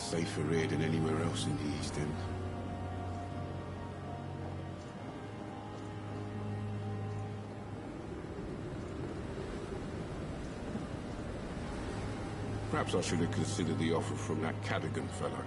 safer here than anywhere else in the East End. Perhaps I should have considered the offer from that Cadogan fellow.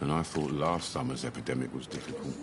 And I thought last summer's epidemic was difficult.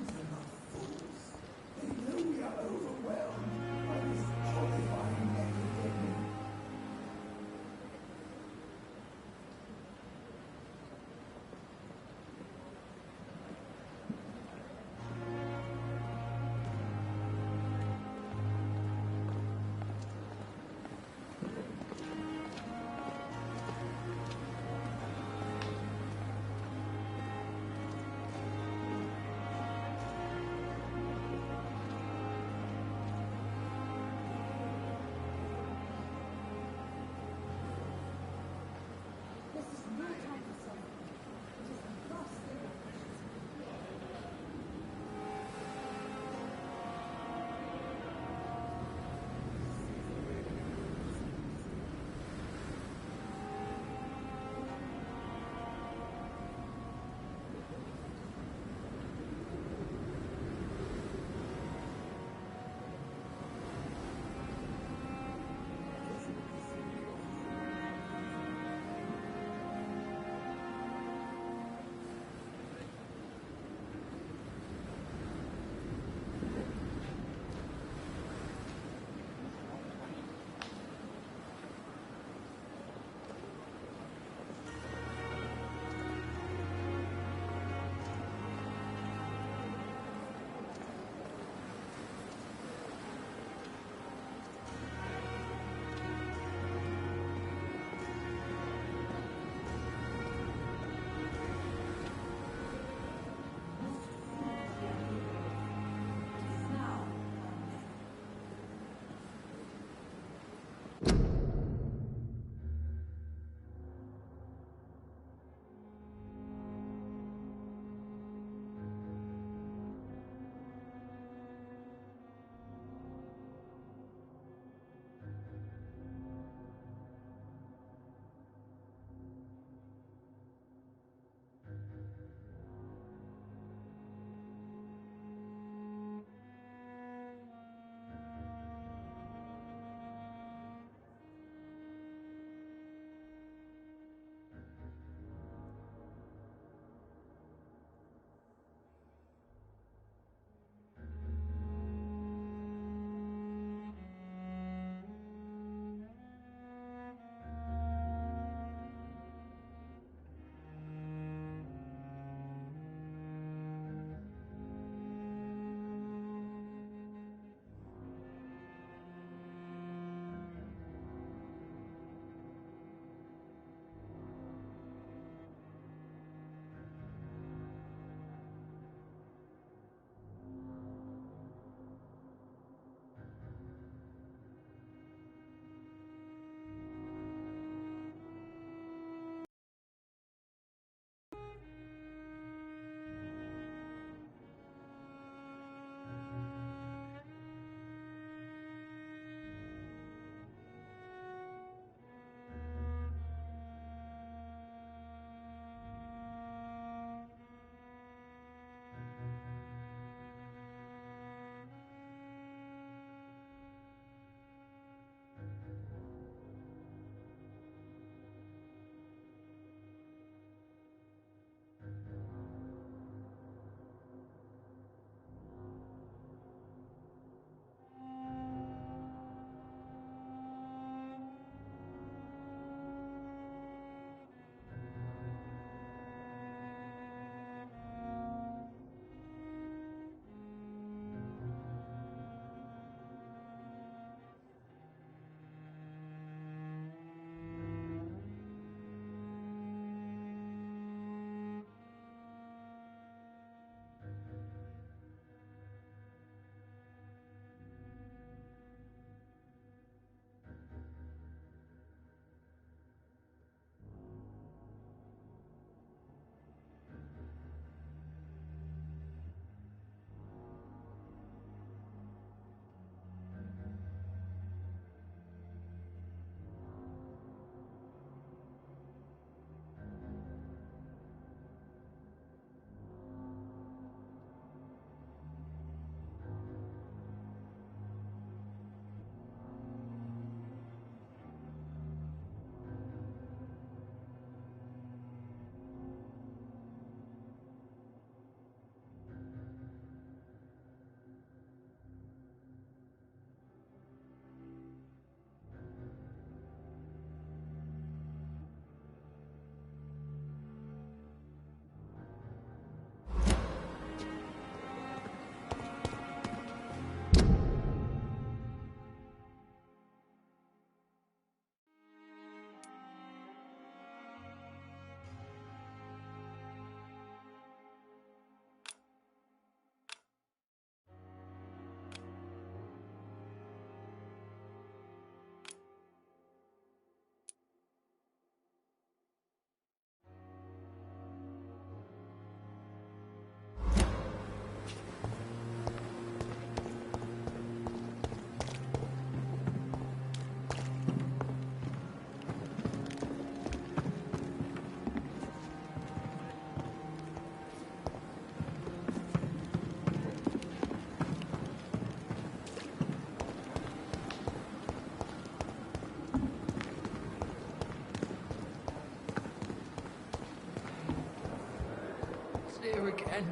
here again.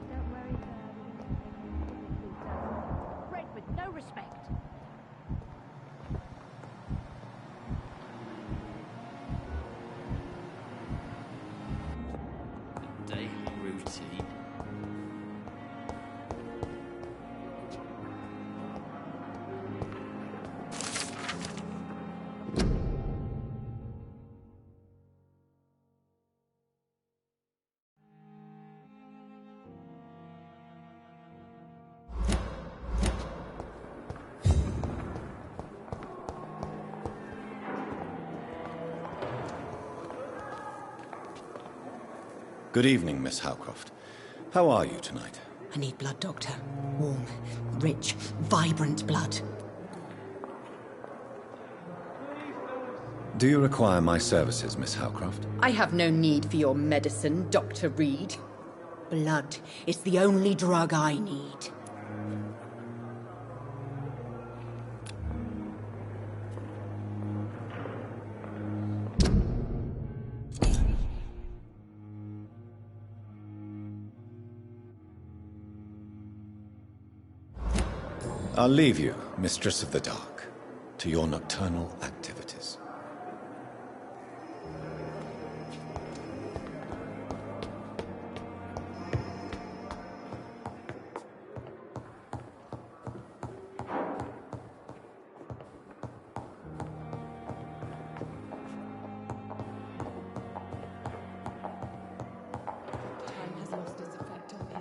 Don't worry, Red with no respect. Daily routine. Good evening, Miss Howcroft. How are you tonight? I need blood, Doctor. Warm, rich, vibrant blood. Do you require my services, Miss Howcroft? I have no need for your medicine, Dr. Reed. Blood is the only drug I need. I'll leave you, Mistress of the Dark, to your nocturnal activities. Time has lost its effect on me.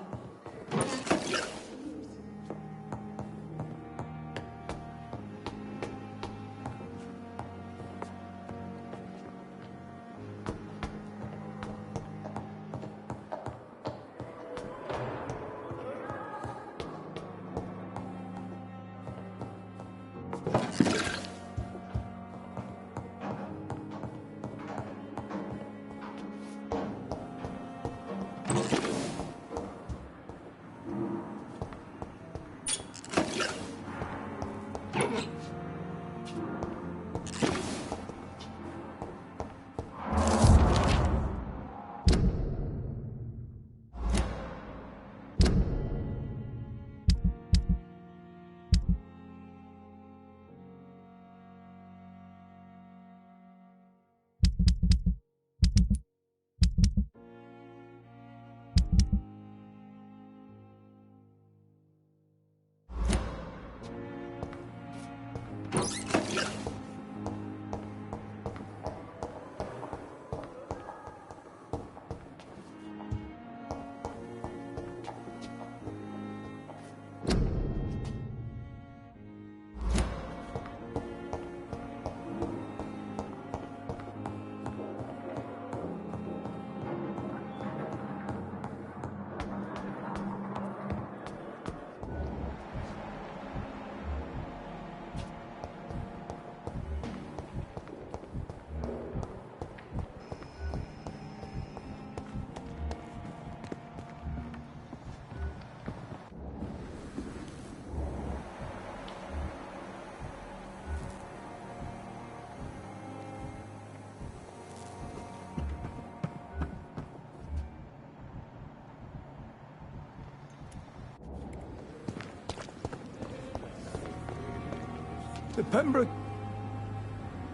The Pembroke...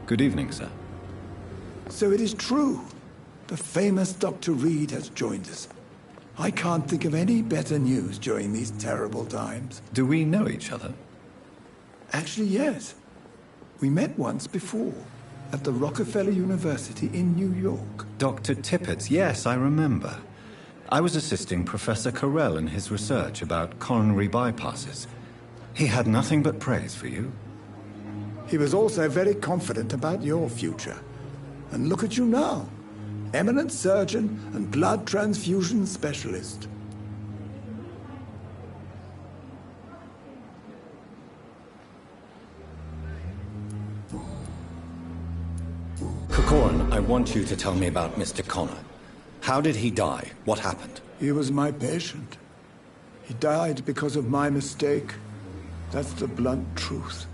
Good evening, sir. So it is true. The famous Dr. Reed has joined us. I can't think of any better news during these terrible times. Do we know each other? Actually, yes. We met once before, at the Rockefeller University in New York. Dr. Tippett, yes, I remember. I was assisting Professor Carell in his research about coronary bypasses. He had nothing but praise for you. He was also very confident about your future. And look at you now. Eminent surgeon and blood transfusion specialist. Corcoran, I want you to tell me about Mr. Connor. How did he die? What happened? He was my patient. He died because of my mistake. That's the blunt truth.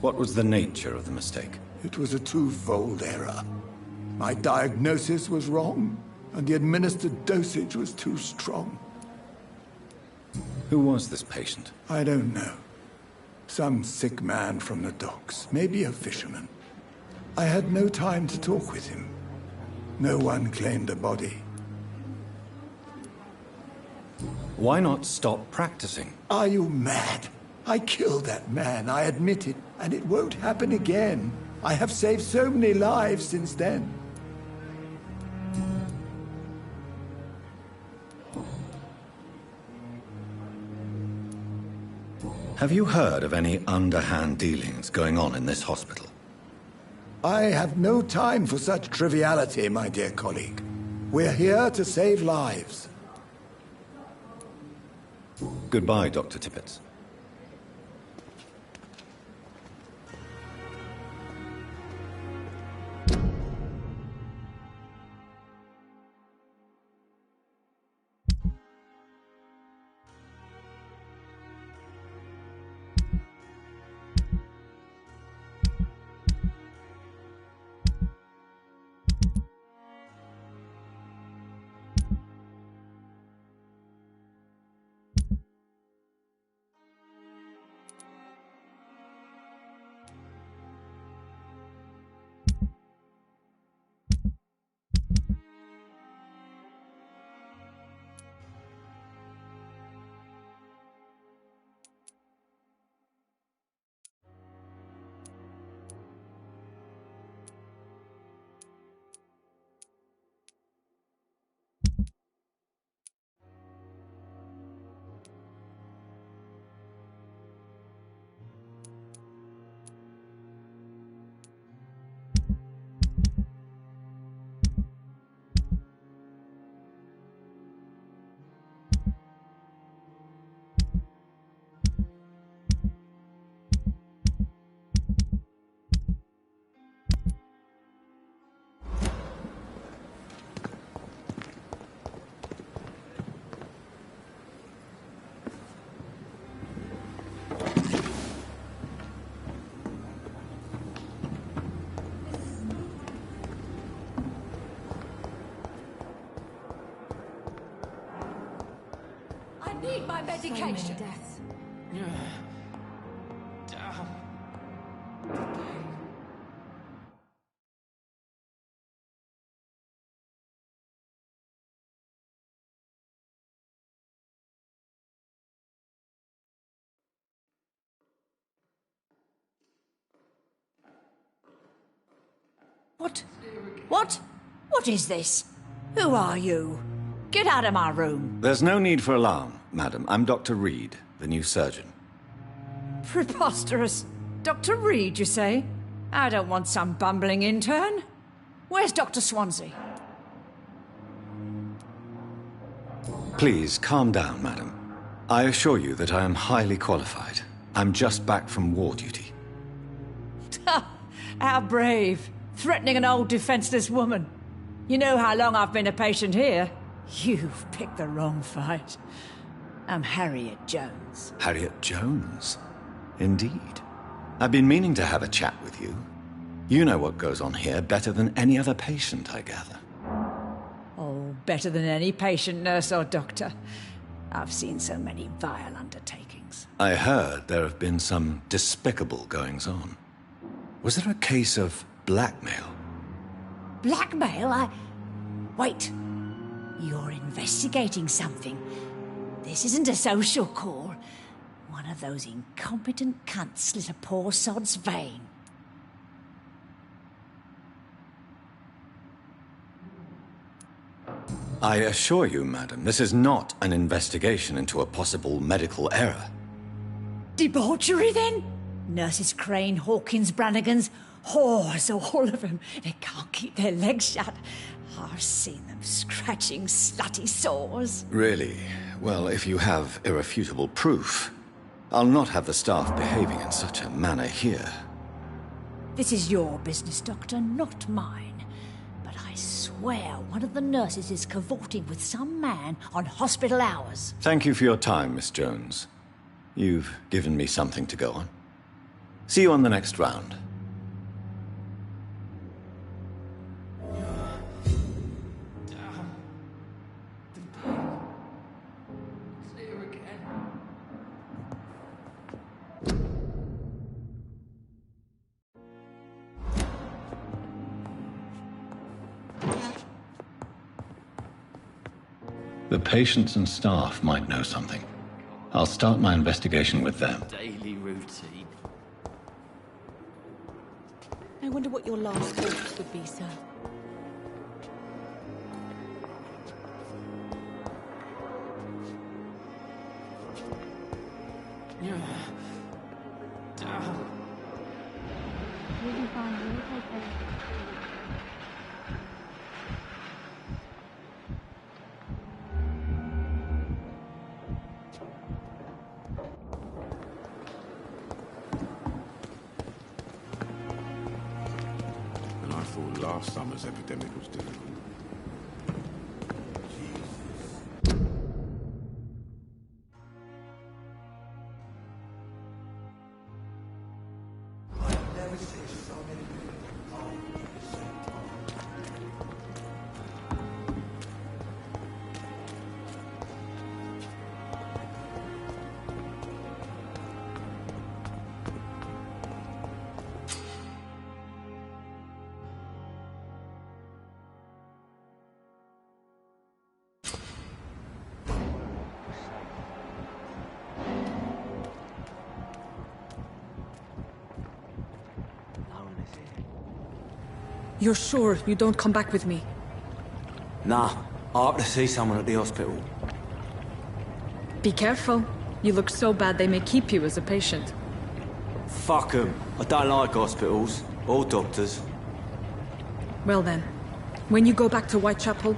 What was the nature of the mistake? It was a twofold error. My diagnosis was wrong, and the administered dosage was too strong. Who was this patient? I don't know. Some sick man from the docks, maybe a fisherman. I had no time to talk with him. No one claimed a body. Why not stop practicing? Are you mad? I killed that man, I admit it, and it won't happen again. I have saved so many lives since then. Have you heard of any underhand dealings going on in this hospital? I have no time for such triviality, my dear colleague. We're here to save lives. Goodbye, Dr. Tippett. I need my medication. Deaths. What? What? What is this? Who are you? Get out of my room. There's no need for alarm, madam. I'm Dr. Reed, the new surgeon. Preposterous. Dr. Reed, you say? I don't want some bumbling intern. Where's Dr. Swansea? Please, calm down, madam. I assure you that I am highly qualified. I'm just back from war duty. How brave. Threatening an old defenseless woman. You know how long I've been a patient here? You've picked the wrong fight. I'm Harriet Jones. Harriet Jones? Indeed. I've been meaning to have a chat with you. You know what goes on here better than any other patient, I gather. Oh, better than any patient, nurse or doctor. I've seen so many vile undertakings. I heard there have been some despicable goings-on. Was there a case of blackmail? Blackmail? Wait. You're investigating something. This isn't a social call. One of those incompetent cunts slit a poor sod's vein. I assure you, madam, this is not an investigation into a possible medical error. Debauchery, then? Nurses Crane, Hawkins, Brannigans, whores, all of them. They can't keep their legs shut. I've seen them scratching slutty sores. Really? Well, if you have irrefutable proof, I'll not have the staff behaving in such a manner here. This is your business, Doctor, not mine. But I swear swear one of the nurses is cavorting with some man on hospital hours. Thank you for your time, Miss Jones. You've given me something to go on. See you on the next round. The patients and staff might know something. I'll start my investigation with them. Daily routine. I wonder what your last thoughts would be, sir. And I thought last summer's epidemic was difficult. You're sure you don't come back with me? Nah, I have to see someone at the hospital. Be careful. You look so bad they may keep you as a patient. Fuck 'em. I don't like hospitals. Or doctors. Well then, when you go back to Whitechapel,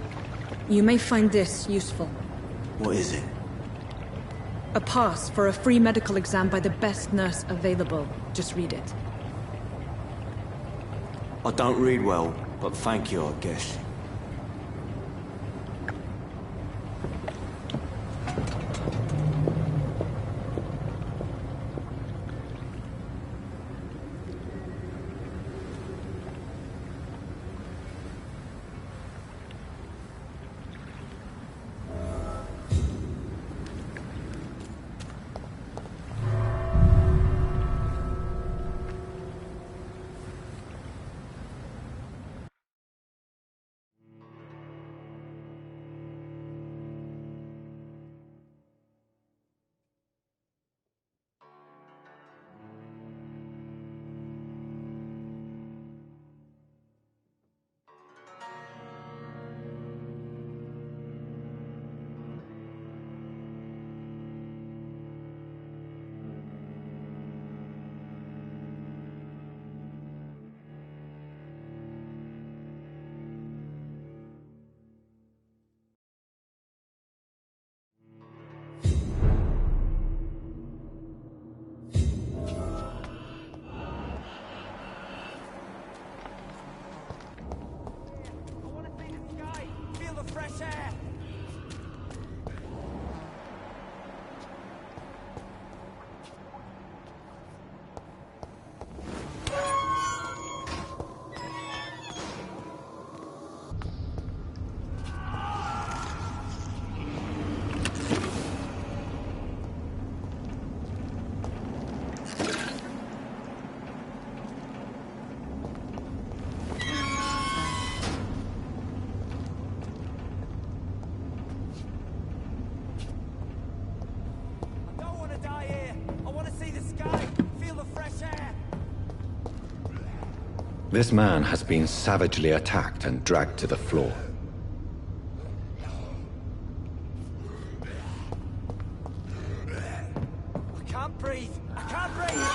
you may find this useful. What is it? A pass for a free medical exam by the best nurse available. Just read it. I don't read well, but thank you, I guess. This man has been savagely attacked and dragged to the floor. I can't breathe! I can't breathe!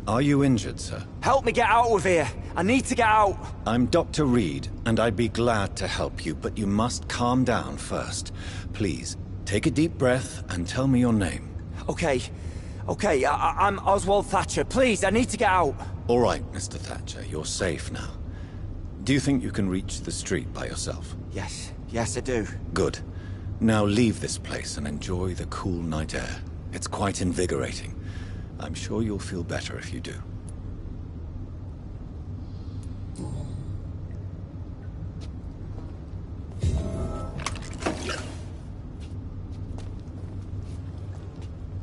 Are you injured, sir? Help me get out of here. I need to get out. I'm Dr. Reed, and I'd be glad to help you, but you must calm down first. Please, take a deep breath and tell me your name. Okay. I'm Oswald Thatcher. Please, I need to get out. All right, Mr. Thatcher, you're safe now. Do you think you can reach the street by yourself? Yes, I do. Good. Now leave this place and enjoy the cool night air. It's quite invigorating. I'm sure you'll feel better if you do.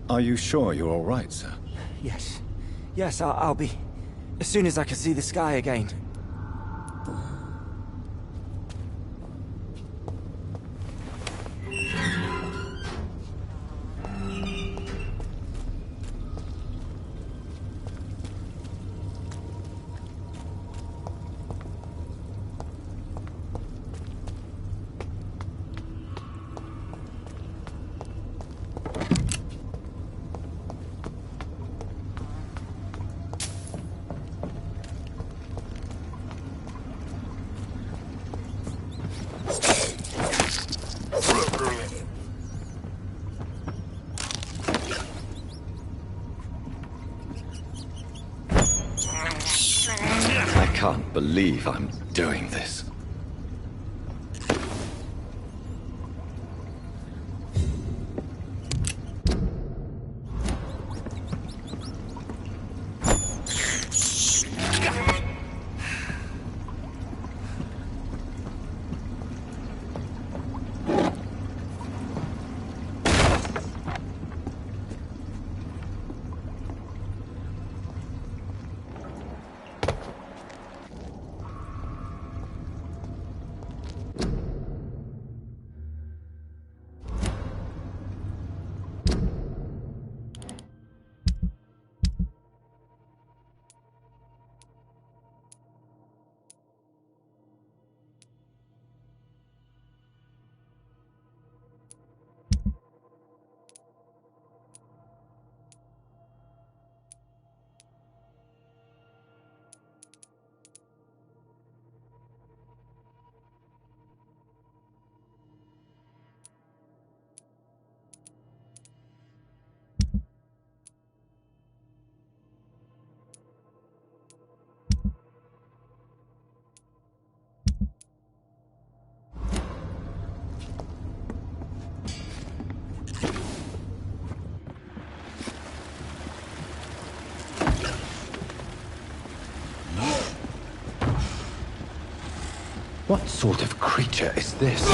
Are you sure you're all right, sir? Yes, I'll be... as soon as I can see the sky again. I can't believe I'm doing this. What sort of creature is this?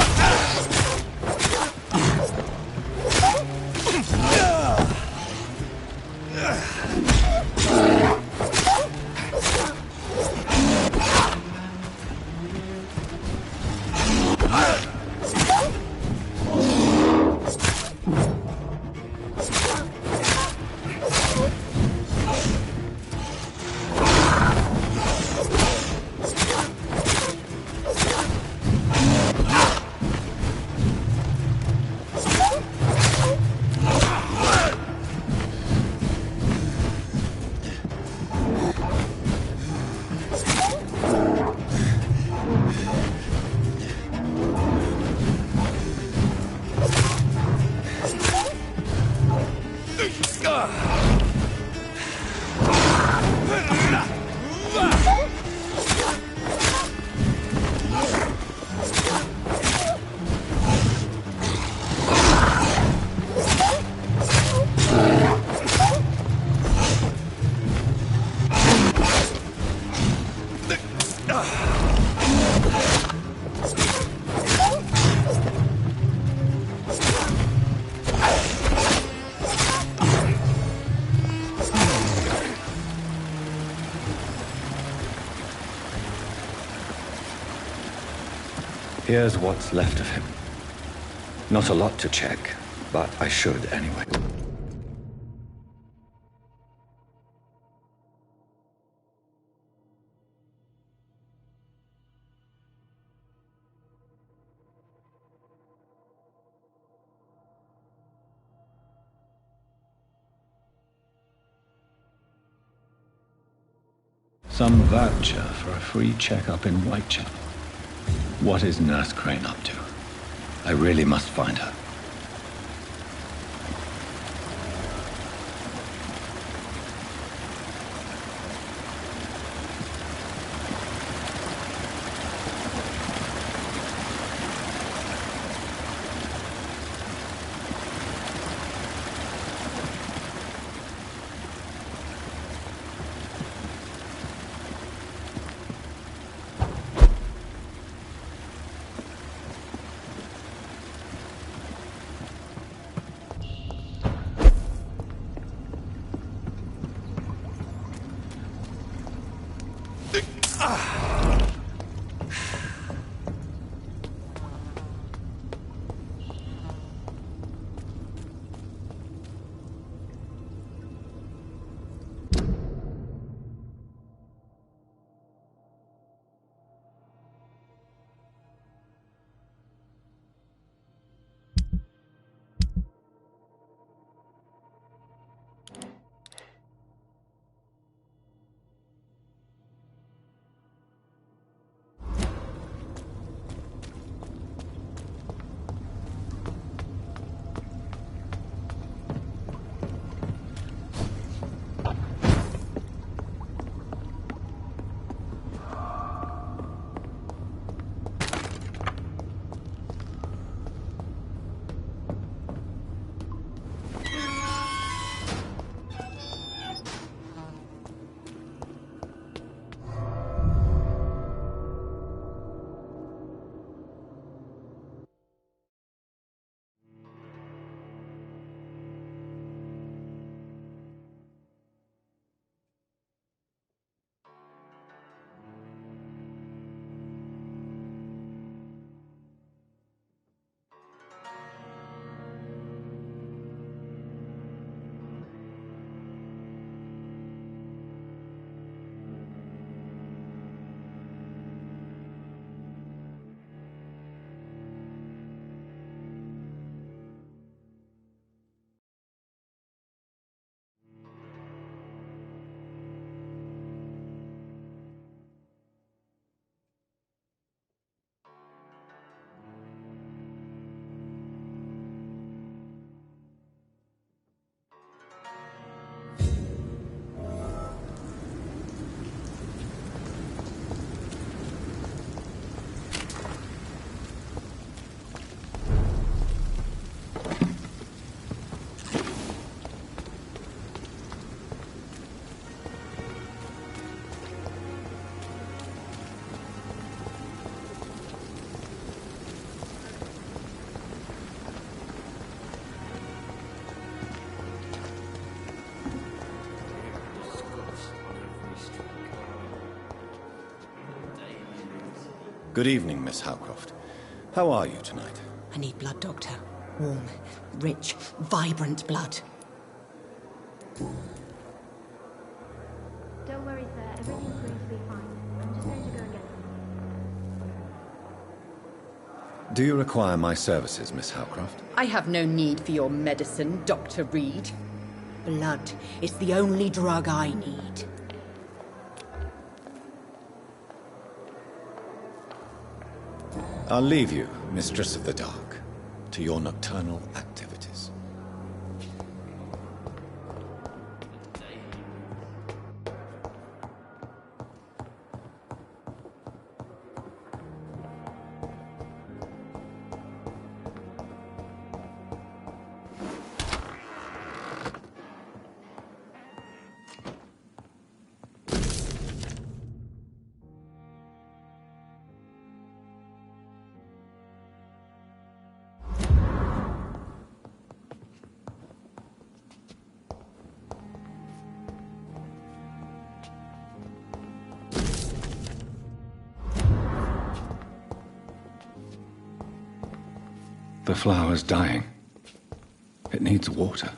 Here's what's left of him. Not a lot to check, but I should anyway. Some voucher for a free checkup in Whitechapel. What is Nurse Crane up to? I really must find her. Good evening, Miss Howcroft. How are you tonight? I need blood, Doctor. Warm, rich, vibrant blood. Don't worry, sir. Everything's going to be fine. I'm just going to go and get them. Do you require my services, Miss Howcroft? I have no need for your medicine, Dr. Reed. Blood is the only drug I need. I'll leave you, Mistress of the Dark, to your nocturnal activities. The flower's dying. It needs water.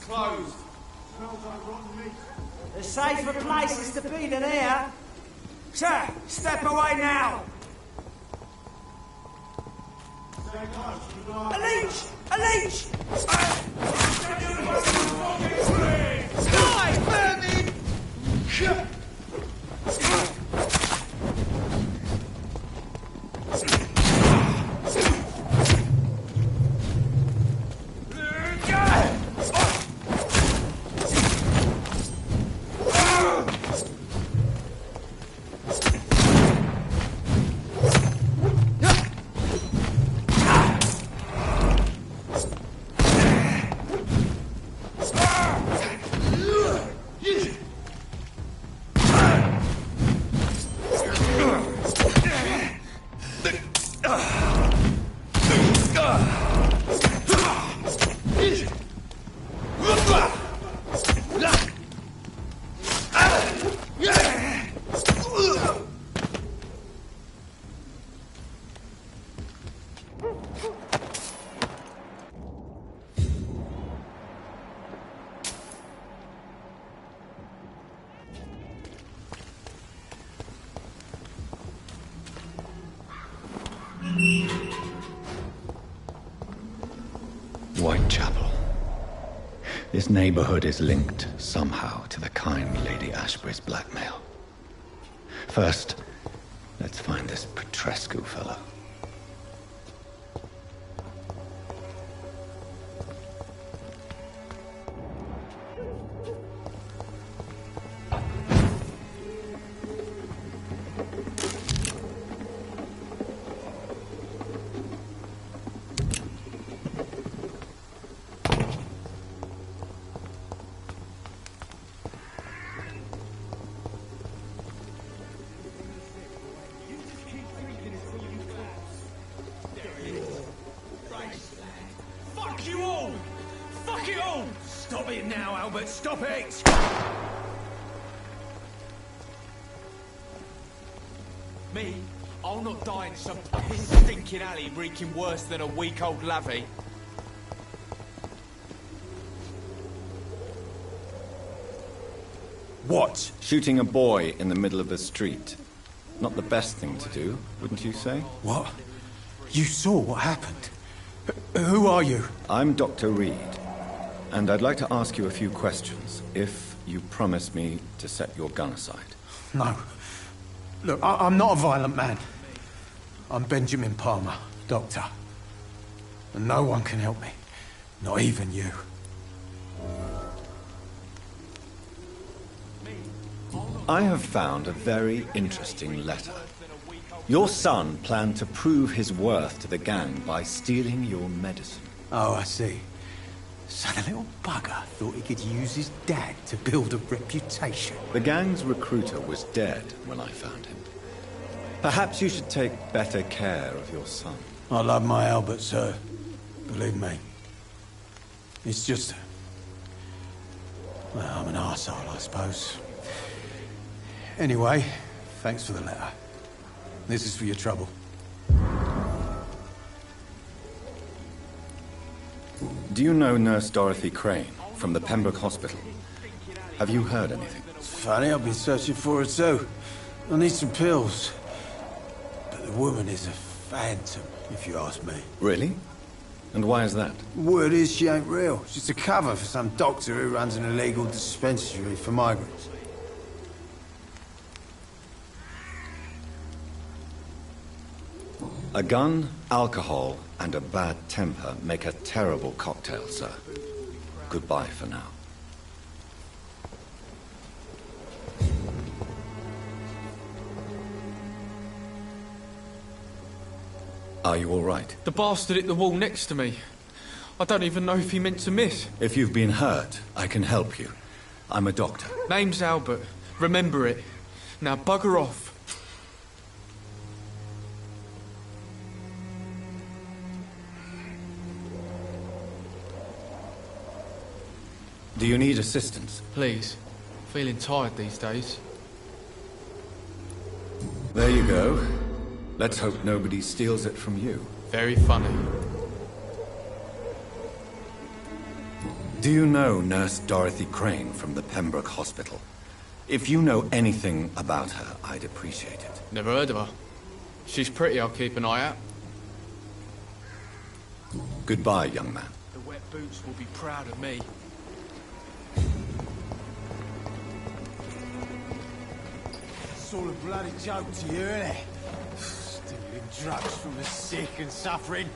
closed. There's safer places to be than here. Sir, step away now! A leech! A leech! Die, vermin! Whitechapel. This neighborhood is linked somehow to the kind Lady Ashbury's blackmail. First, let's find this Petrescu fellow. Fuck you all! Fuck it all! Stop it now, Albert, stop it! Me? I'll not die in some fucking stinking alley reeking worse than a week-old lavvy. What? Shooting a boy in the middle of the street. Not the best thing to do, wouldn't you say? What? You saw what happened? Who are you? I'm Dr. Reed, and I'd like to ask you a few questions, if you promise me to set your gun aside. No. Look, I'm not a violent man. I'm Benjamin Palmer, doctor. And no one can help me. Not even you. I have found a very interesting letter. Your son planned to prove his worth to the gang by stealing your medicine. Oh, I see. So the little bugger thought he could use his dad to build a reputation. The gang's recruiter was dead when I found him. Perhaps you should take better care of your son. I love my Albert, sir. Believe me. It's just... well, I'm an arsehole, I suppose. Anyway, thanks for the letter. This is for your trouble. Do you know Nurse Dorothy Crane from the Pembroke Hospital? Have you heard anything? It's funny, I've been searching for her too. I need some pills. But the woman is a phantom, if you ask me. Really? And why is that? Word is she ain't real. She's a cover for some doctor who runs an illegal dispensary for migrants. A gun, alcohol, and a bad temper make a terrible cocktail, sir. Goodbye for now. Are you all right? The bastard hit the wall next to me. I don't even know if he meant to miss. If you've been hurt, I can help you. I'm a doctor. Name's Albert. Remember it. Now bugger off. Do you need assistance? Please. Feeling tired these days. There you go. Let's hope nobody steals it from you. Very funny. Do you know Nurse Dorothy Crane from the Pembroke Hospital? If you know anything about her, I'd appreciate it. Never heard of her. She's pretty, I'll keep an eye out. Goodbye, young man. The wet boots will be proud of me. It's all a bloody joke to you, isn't it? Stealing drugs from the sick and suffering.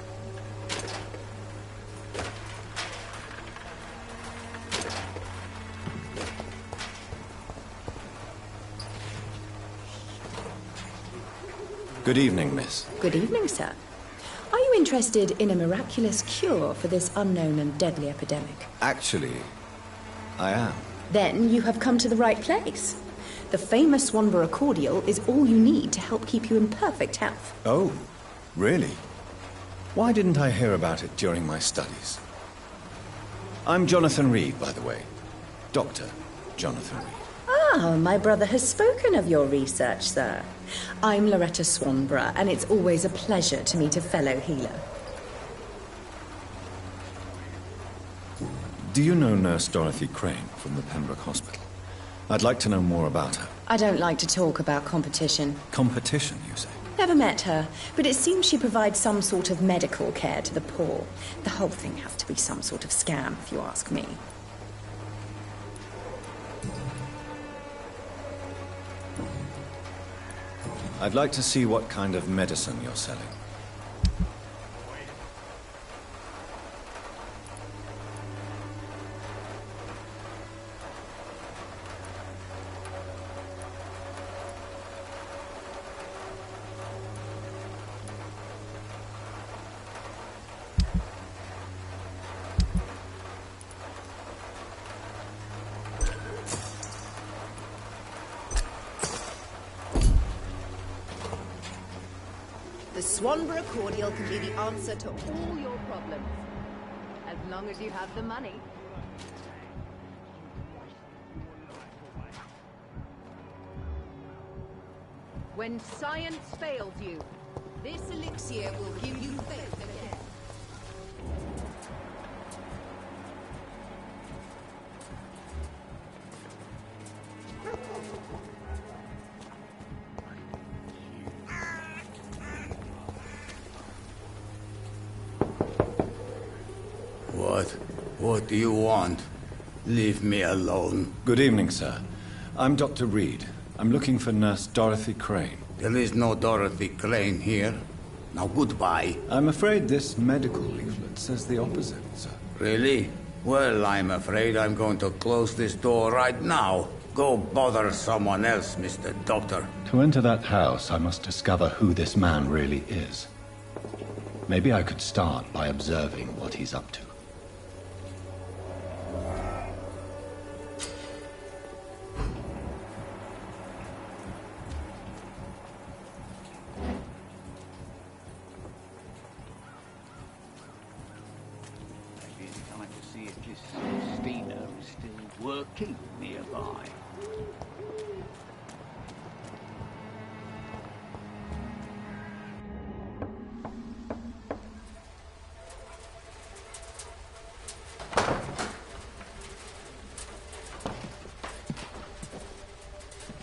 Good evening, miss. Good evening, sir. Are you interested in a miraculous cure for this unknown and deadly epidemic? Actually, I am. Then you have come to the right place. The famous Swanborough cordial is all you need to help keep you in perfect health. Oh, really? Why didn't I hear about it during my studies? I'm Jonathan Reed, by the way. Dr. Jonathan Reed. Ah, my brother has spoken of your research, sir. I'm Loretta Swanborough, and it's always a pleasure to meet a fellow healer. Do you know Nurse Dorothy Crane from the Pembroke Hospital? I'd like to know more about her. I don't like to talk about competition. Competition, you say? Never met her, but it seems she provides some sort of medical care to the poor. The whole thing has to be some sort of scam, if you ask me. I'd like to see what kind of medicine you're selling. The Swanborough cordial can be the answer to all your problems. As long as you have the money. When science fails you, this elixir will give you faith again. What do you want? Leave me alone. Good evening, sir. I'm Dr. Reed. I'm looking for Nurse Dorothy Crane. There is no Dorothy Crane here. Now goodbye. I'm afraid this medical leaflet says the opposite, sir. Really? Well, I'm afraid I'm going to close this door right now. Go bother someone else, Mr. Doctor. To enter that house, I must discover who this man really is. Maybe I could start by observing what he's up to. Working nearby.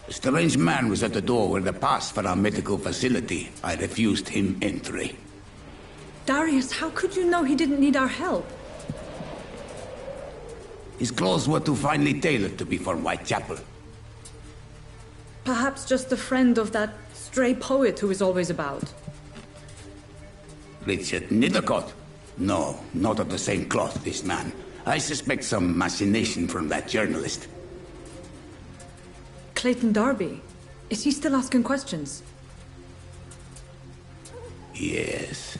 A strange man was at the door with a pass for our medical facility. I refused him entry. Darius, how could you know he didn't need our help? His clothes were too finely tailored to be from Whitechapel. Perhaps just a friend of that stray poet who is always about. Richard Nithercott? No, not of the same cloth, this man. I suspect some machination from that journalist. Clayton Darby. Is he still asking questions? Yes.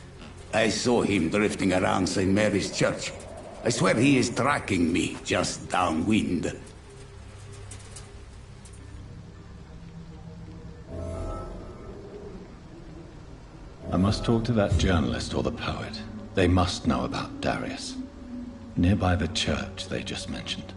I saw him drifting around St. Mary's Church. I swear he is tracking me, just downwind. I must talk to that journalist or the poet. They must know about Darius. Nearby the church they just mentioned.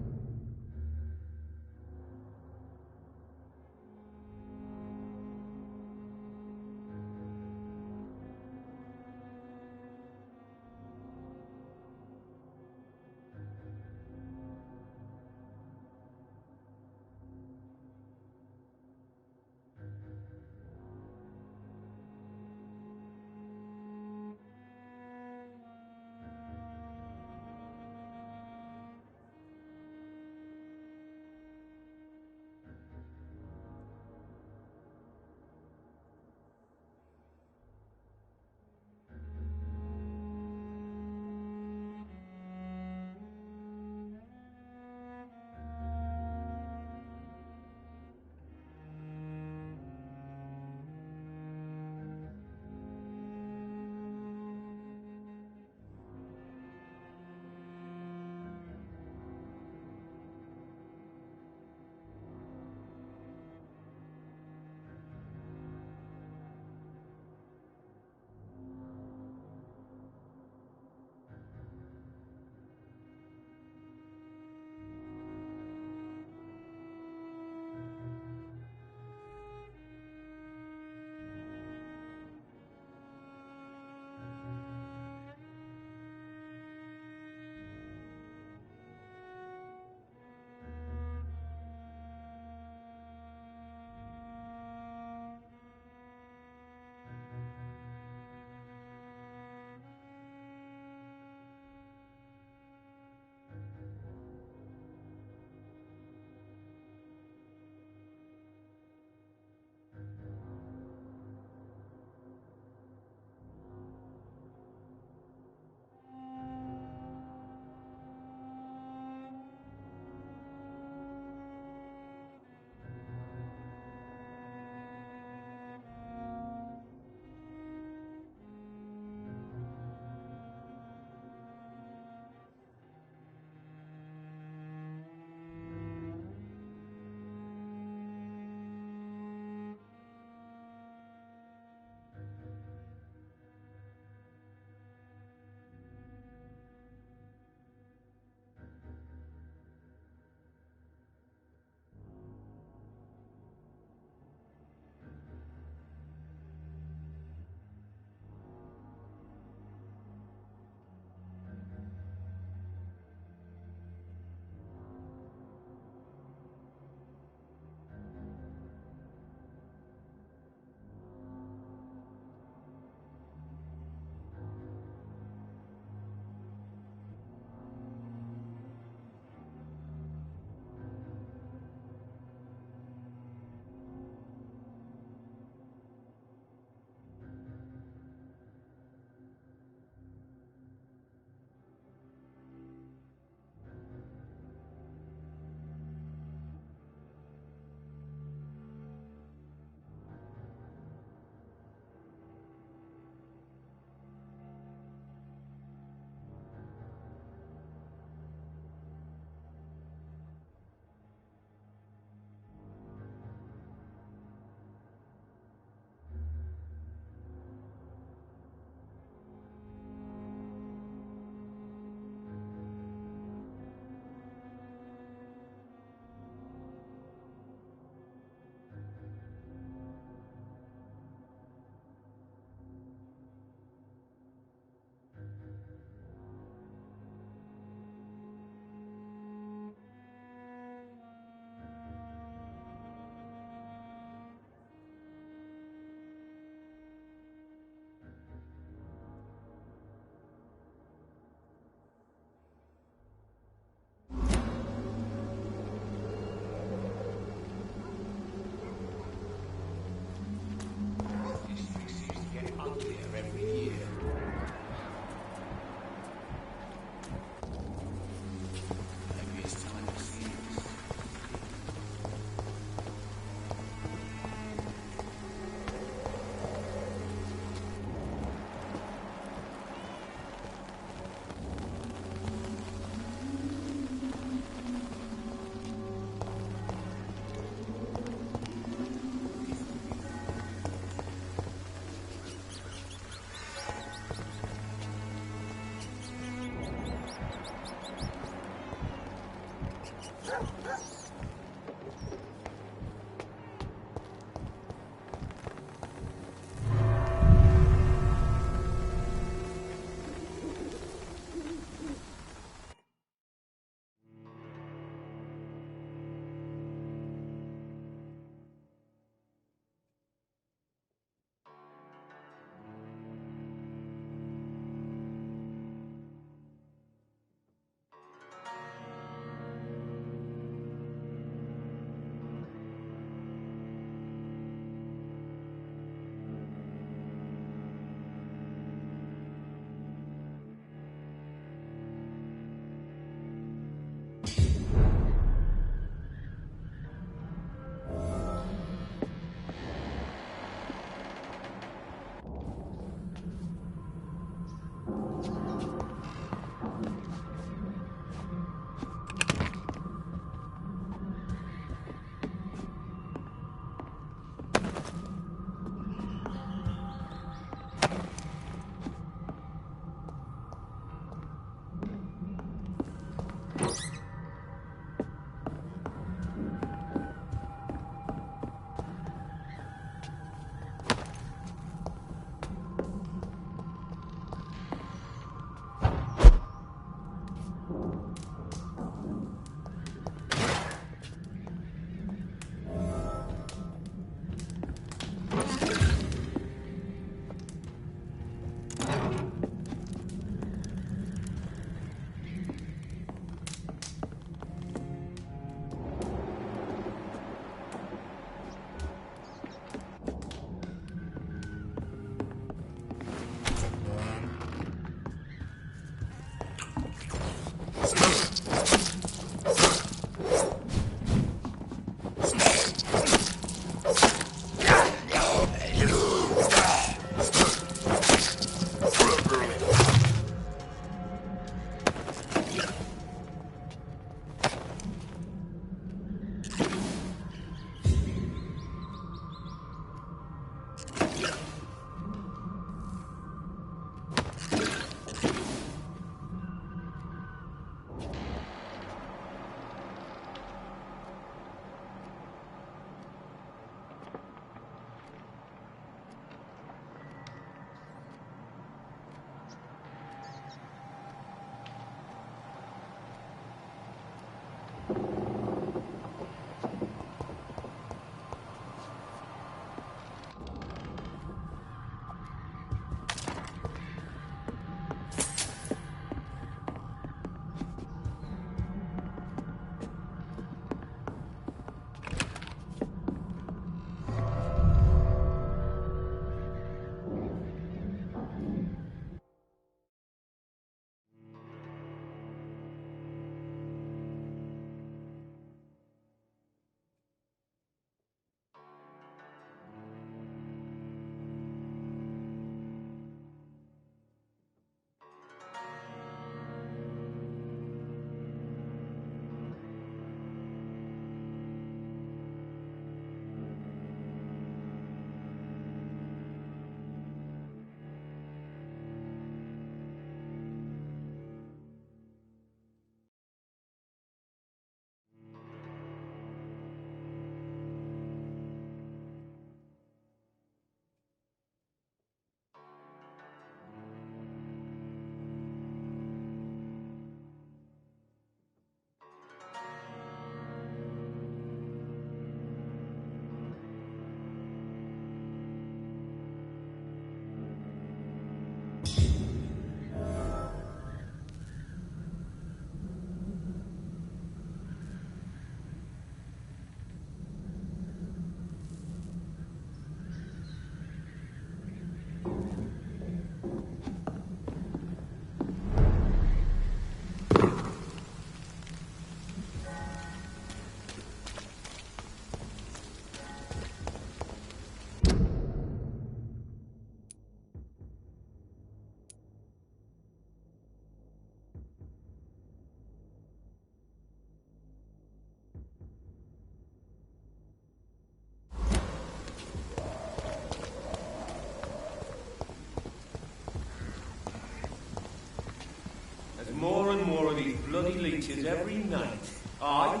bloody leeches every night. Aye?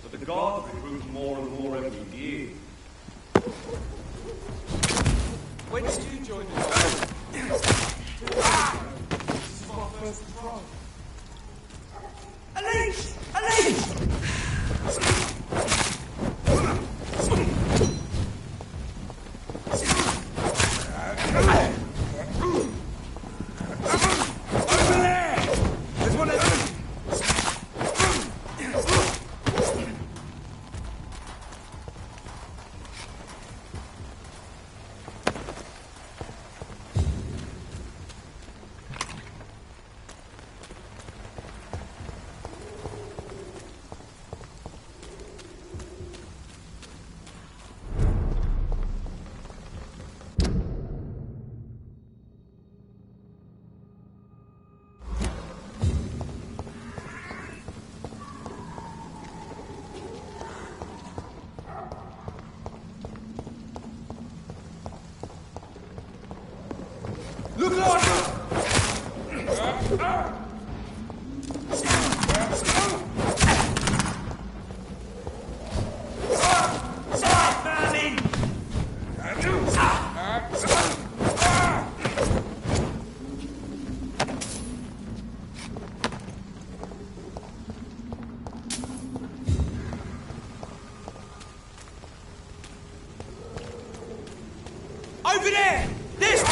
But the guard recruits more and more every year. When did you join the guard? This is my first patrol. Elise! Elise! Look out! Over there! This!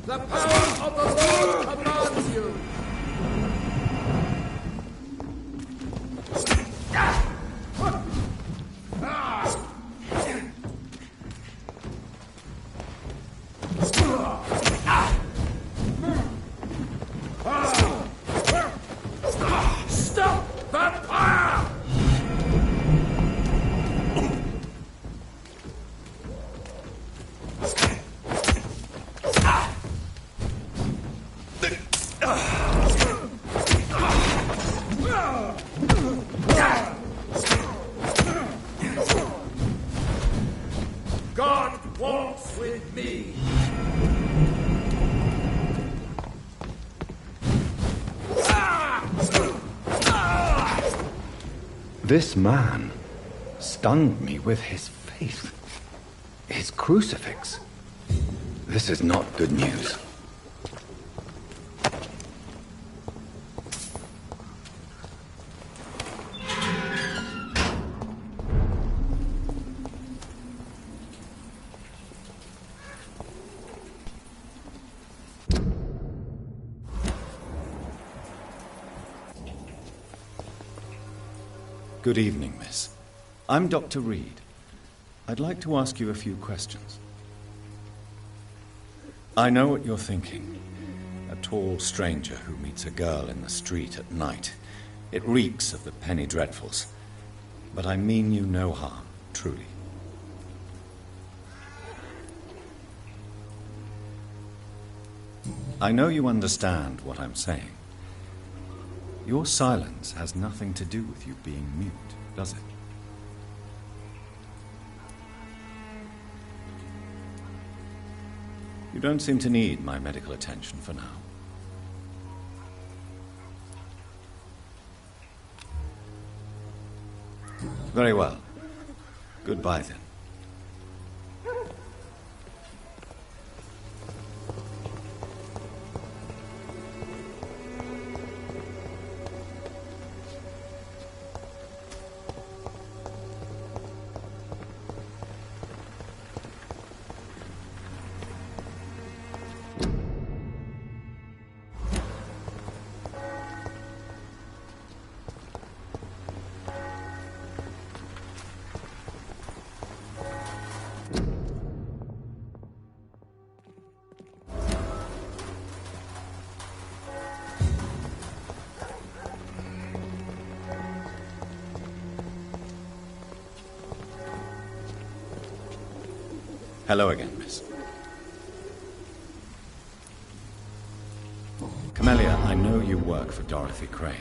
The power of the Lord commands you! Stop Vampyr! God walks with me. This man stunned me with his faith. His crucifix. This is not good news. Good evening, miss. I'm Dr. Reed. I'd like to ask you a few questions. I know what you're thinking. A tall stranger who meets a girl in the street at night. It reeks of the penny dreadfuls. But I mean you no harm, truly. I know you understand what I'm saying. Your silence has nothing to do with you being mute, does it? You don't seem to need my medical attention for now. Very well. Goodbye, then. Hello again, miss. work for Dorothy Crane.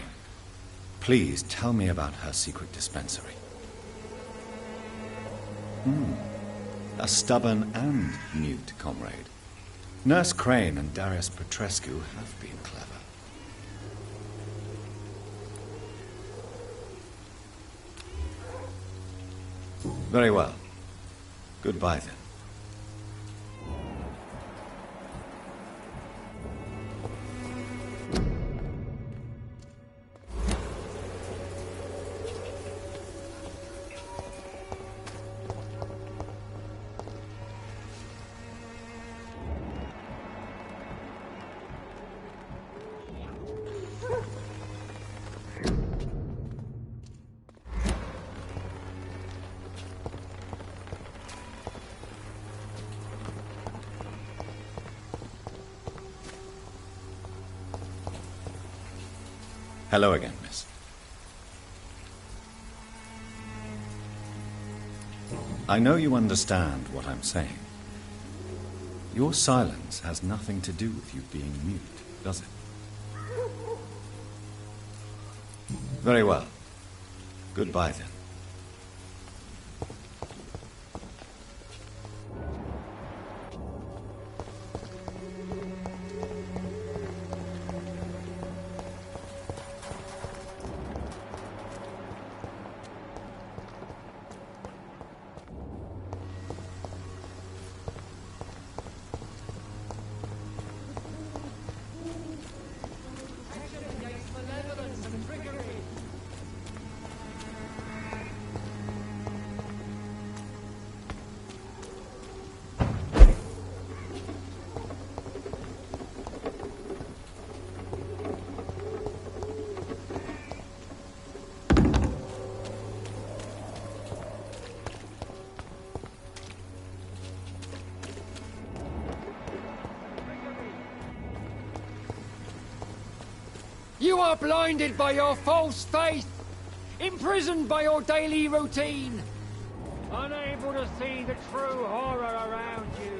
Please tell me about her secret dispensary. A stubborn and mute comrade. Nurse Crane and Darius Petrescu have been clever. Very well. Goodbye, then. Hello again, miss. I know you understand what I'm saying. Your silence has nothing to do with you being mute, does it? Very well. Goodbye, then. You are blinded by your false faith, imprisoned by your daily routine, unable to see the true horror around you.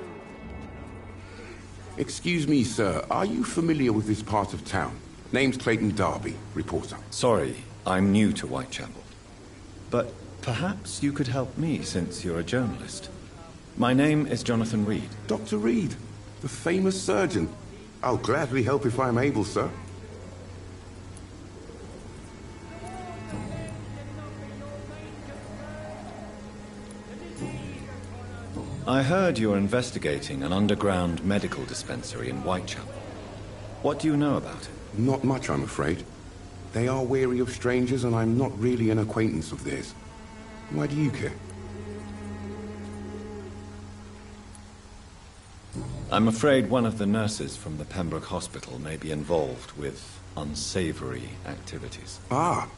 Excuse me, sir. Are you familiar with this part of town? Name's Clayton Darby, reporter. Sorry, I'm new to Whitechapel. But perhaps you could help me since you're a journalist. My name is Jonathan Reed. Dr. Reed, the famous surgeon. I'll gladly help if I'm able, sir. I heard you're investigating an underground medical dispensary in Whitechapel. What do you know about it? Not much, I'm afraid. They are wary of strangers, and I'm not really an acquaintance of theirs. Why do you care? I'm afraid one of the nurses from the Pembroke Hospital may be involved with unsavory activities. Ah,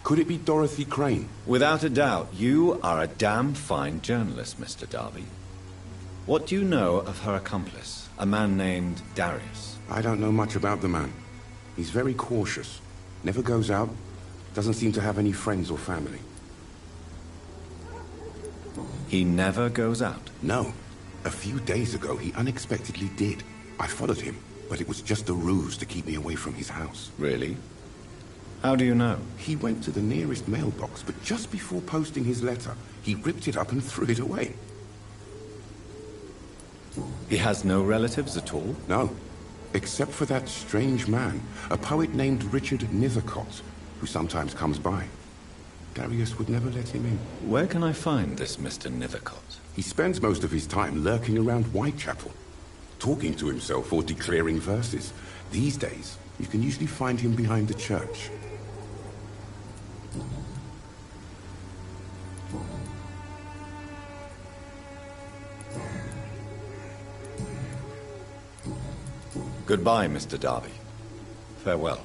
could it be Dorothy Crane? Without a doubt, you are a damn fine journalist, Mr. Darby. What do you know of her accomplice, a man named Darius? I don't know much about the man. He's very cautious. Never goes out. Doesn't seem to have any friends or family. He never goes out? No. A few days ago, he unexpectedly did. I followed him, but it was just a ruse to keep me away from his house. Really? How do you know? He went to the nearest mailbox, but just before posting his letter, he ripped it up and threw it away. He has no relatives at all? No. Except for that strange man, a poet named Richard Nithercott, who sometimes comes by. Darius would never let him in. Where can I find this Mr. Nithercott? He spends most of his time lurking around Whitechapel, talking to himself or declaring verses. These days, you can usually find him behind the church. Goodbye, Mr. Darby. Farewell.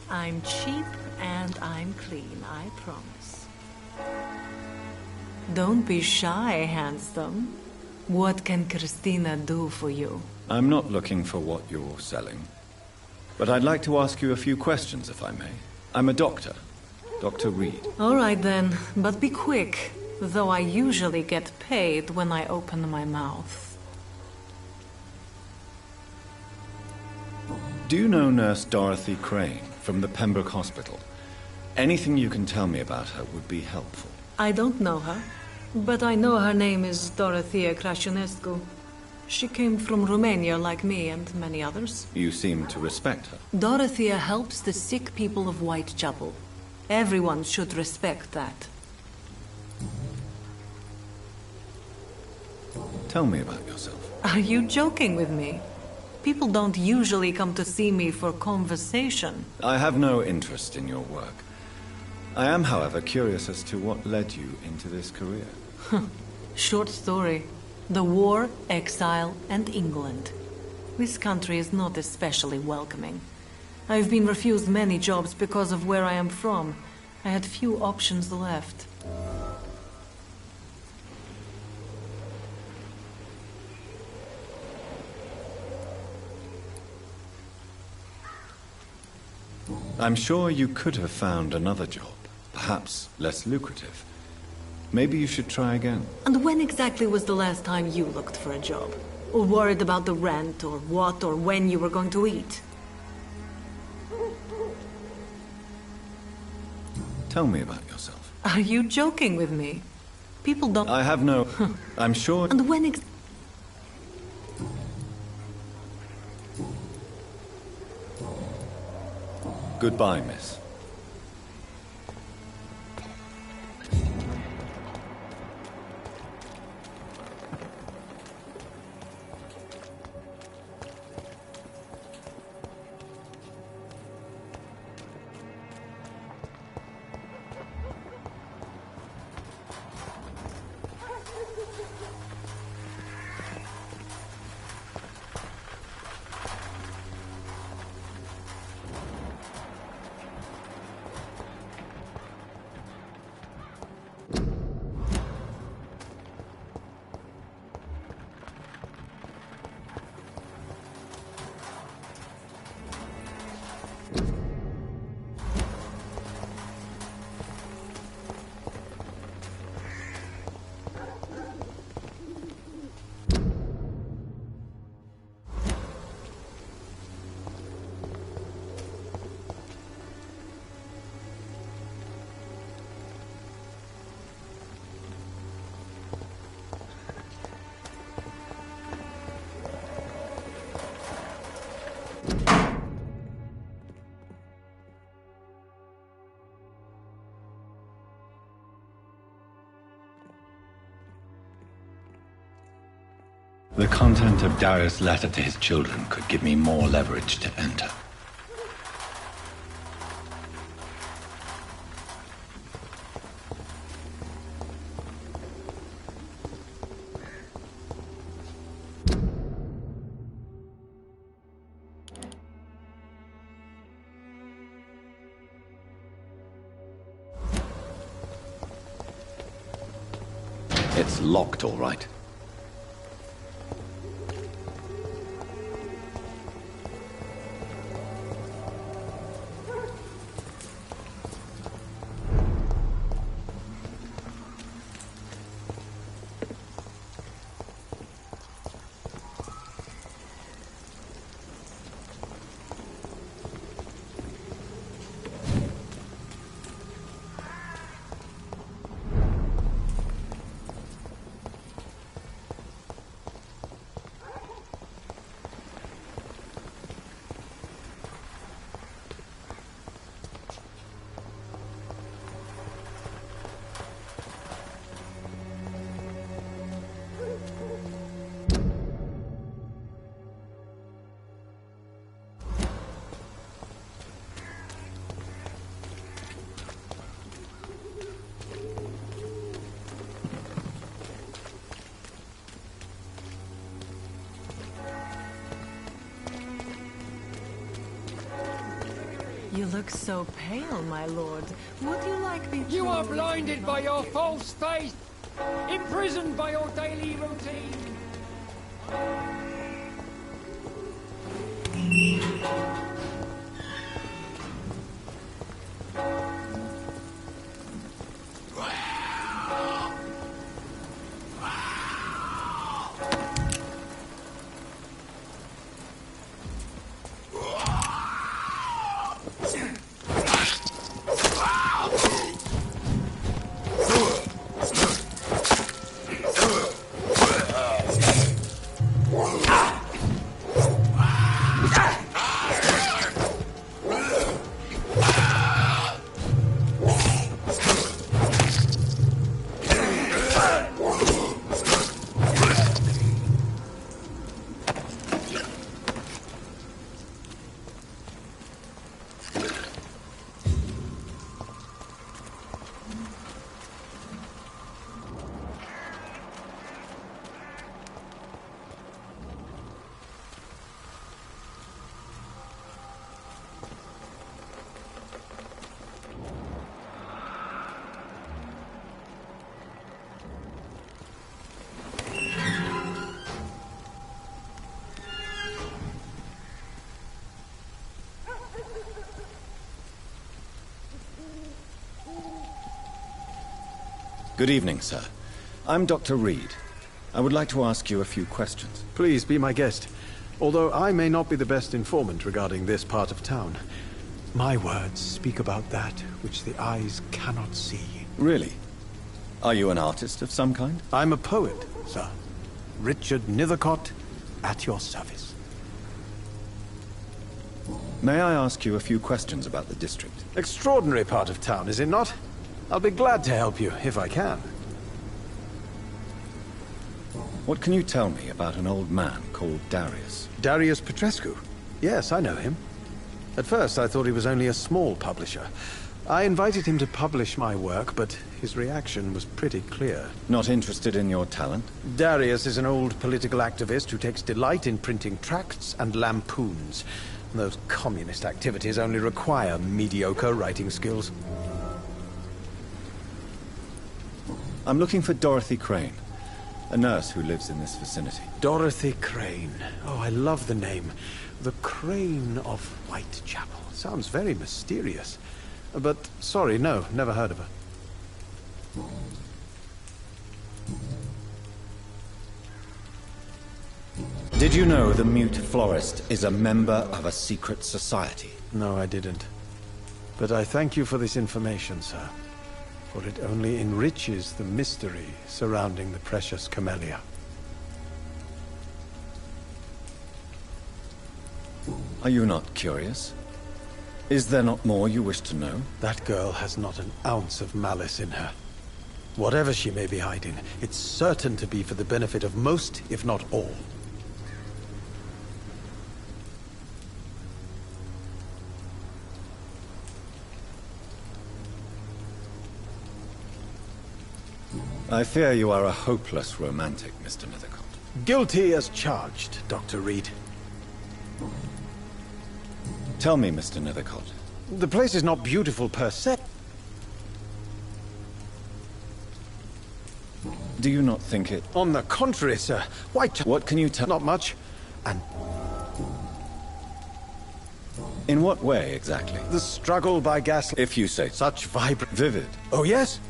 I'm cheap and I'm clean, I promise. Don't be shy, handsome. What can Christina do for you? I'm not looking for what you're selling. But I'd like to ask you a few questions, if I may. I'm a doctor. Dr. Reed. All right then, but be quick. Though I usually get paid when I open my mouth. Do you know Nurse Dorothy Crane from the Pembroke Hospital? Anything you can tell me about her would be helpful. I don't know her, but I know her name is Dorothea Crăciunescu. She came from Romania like me and many others. You seem to respect her. Dorothea helps the sick people of Whitechapel. Everyone should respect that. Tell me about yourself. Are you joking with me? People don't usually come to see me for conversation. I have no interest in your work. I am, however, curious as to what led you into this career. Short story. The war, exile, and England. This country is not especially welcoming. I've been refused many jobs because of where I am from. I had few options left. I'm sure you could have found another job, perhaps less lucrative. Maybe you should try again. And when exactly was the last time you looked for a job? Or worried about the rent, or what, or when you were going to eat? Tell me about yourself. Are you joking with me? People don't... I have no... I'm sure... And when Goodbye, miss. The content of Darius' letter to his children could give me more leverage to enter. It's locked, all right. You look so pale, my lord. Would you like me to... You are blinded by your false faith, imprisoned by your daily routine. Good evening, sir. I'm Dr. Reed. I would like to ask you a few questions. Please be my guest. Although I may not be the best informant regarding this part of town, my words speak about that which the eyes cannot see. Really? Are you an artist of some kind? I'm a poet, sir. Richard Nethercott, at your service. May I ask you a few questions about the district? Extraordinary part of town, is it not? I'll be glad to help you, if I can. What can you tell me about an old man called Darius? Darius Petrescu? Yes, I know him. At first, I thought he was only a small publisher. I invited him to publish my work, but his reaction was pretty clear. Not interested in your talent? Darius is an old political activist who takes delight in printing tracts and lampoons. Those communist activities only require mediocre writing skills. I'm looking for Dorothy Crane, a nurse who lives in this vicinity. Dorothy Crane. Oh, I love the name. The Crane of Whitechapel. Sounds very mysterious. But, sorry, no, never heard of her. Did you know the Mute Florist is a member of a secret society? No, I didn't. But I thank you for this information, sir. For it only enriches the mystery surrounding the precious camellia. Are you not curious? Is there not more you wish to know? That girl has not an ounce of malice in her. Whatever she may be hiding, it's certain to be for the benefit of most, if not all. I fear you are a hopeless romantic, Mr. Nethercott. Guilty as charged, Dr. Reed. Tell me, Mr. Nethercott. The place is not beautiful per se. Do you not think it... On the contrary, sir. What can you tell... Not much. And... In what way, exactly? The struggle by gas... If you say... Such vibrant... Vivid. Oh, yes?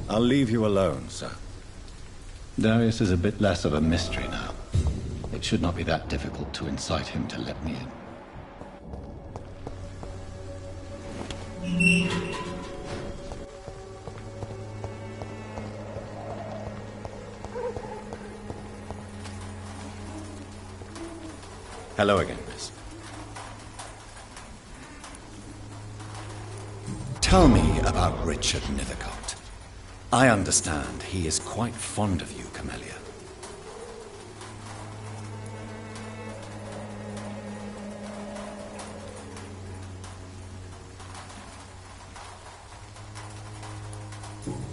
I'll leave you alone, sir. Darius is a bit less of a mystery now. It should not be that difficult to incite him to let me in. Hello again, miss. Tell me about Richard Nethercott. I understand he is quite fond of you, Camellia.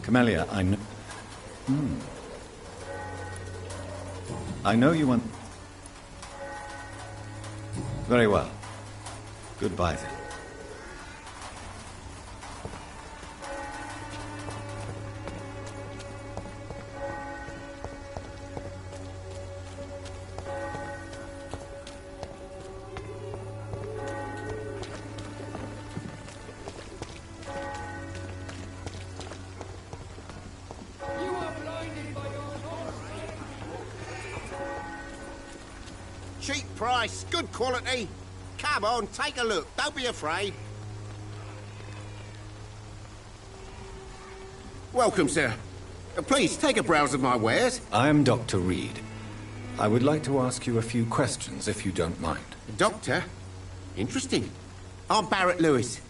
Camellia, I know... I know you want... Very well. Goodbye, then. cheap price, good quality. Come on, take a look. Don't be afraid. Welcome, sir. Please, take a browse of my wares. I am Dr. Reed. I would like to ask you a few questions, if you don't mind. Doctor? Interesting. I'm Barrett Lewis.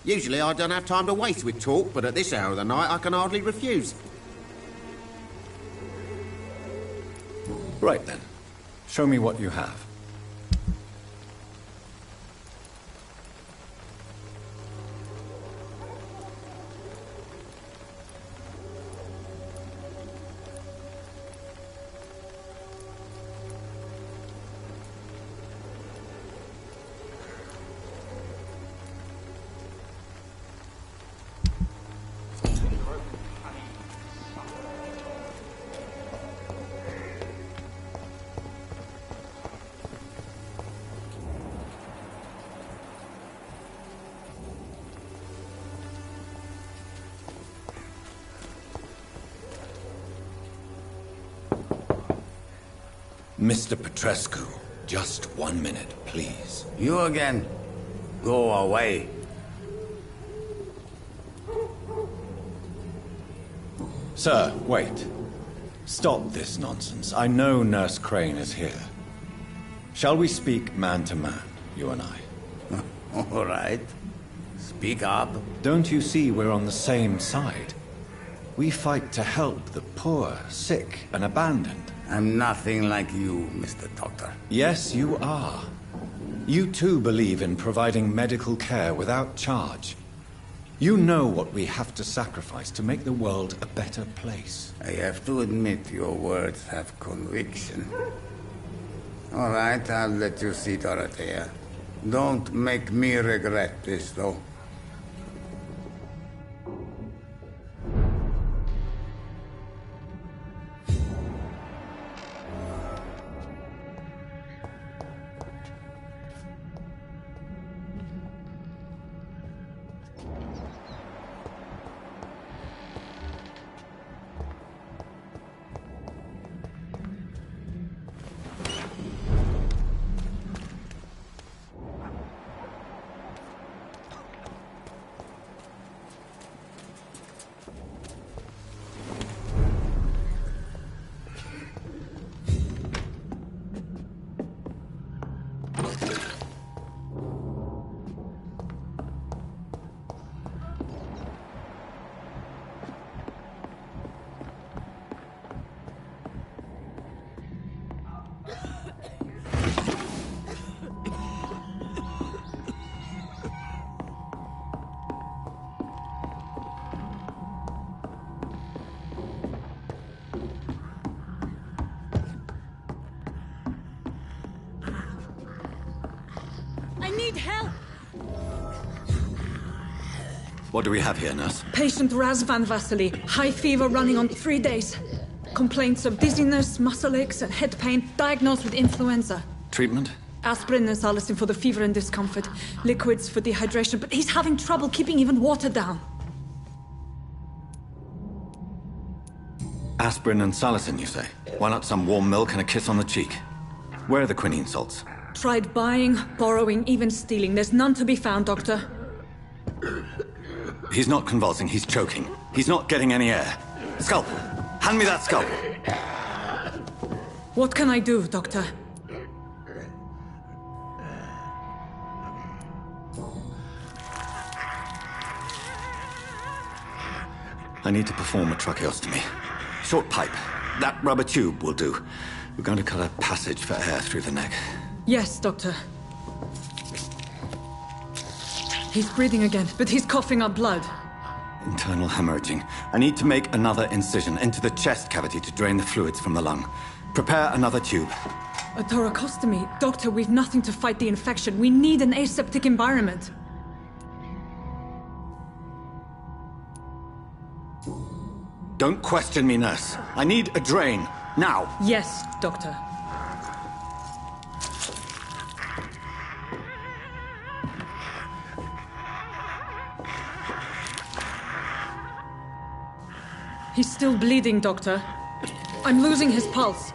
Usually I don't have time to waste with talk, but at this hour of the night I can hardly refuse. Right then. Show me what you have. Mr. Petrescu, just 1 minute, please. You again. Go away. Sir, wait. Stop this nonsense. I know Nurse Crane is here. Shall we speak man to man, you and I? All right. Speak up. Don't you see we're on the same side? We fight to help the poor, sick, and abandoned. I'm nothing like you, Mr. Doctor. Yes, you are. You too believe in providing medical care without charge. You know what we have to sacrifice to make the world a better place. I have to admit your words have conviction. All right, I'll let you see, Dorothea. Don't make me regret this, though. What do we have here, nurse? Patient Razvan Vasily. High fever running on 3 days. Complaints of dizziness, muscle aches, and head pain. Diagnosed with influenza. Treatment? Aspirin and salicin for the fever and discomfort. Liquids for dehydration, but he's having trouble keeping even water down. Aspirin and salicin, you say? Why not some warm milk and a kiss on the cheek? Where are the quinine salts? Tried buying, borrowing, even stealing. There's none to be found, Doctor. He's not convulsing, he's choking. He's not getting any air. Scalpel! Hand me that scalpel! What can I do, Doctor? I need to perform a tracheostomy. Short pipe. That rubber tube will do. We're going to cut a passage for air through the neck. Yes, Doctor. He's breathing again, but he's coughing up blood. Internal hemorrhaging. I need to make another incision into the chest cavity to drain the fluids from the lung. Prepare another tube. A thoracostomy? Doctor, we've nothing to fight the infection. We need an aseptic environment. Don't question me, nurse. I need a drain. Now. Yes, Doctor. He's still bleeding, Doctor. I'm losing his pulse.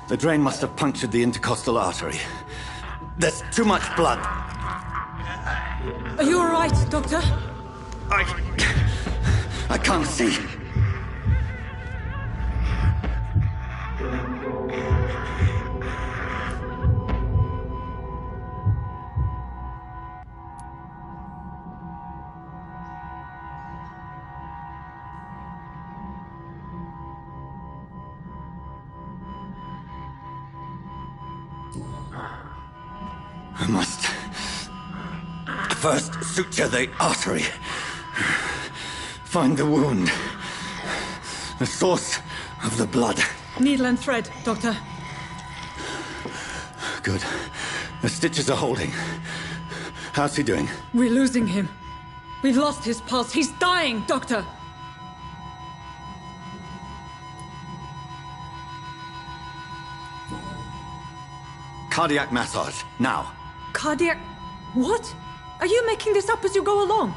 The drain must have punctured the intercostal artery. There's too much blood. Are you all right, Doctor? I can't see. I must first suture the artery. Find the wound. The source of the blood. Needle and thread, Doctor. Good. The stitches are holding. How's he doing? We're losing him. We've lost his pulse. He's dying, Doctor! Cardiac massage, now. Cardiac... What? Are you making this up as you go along?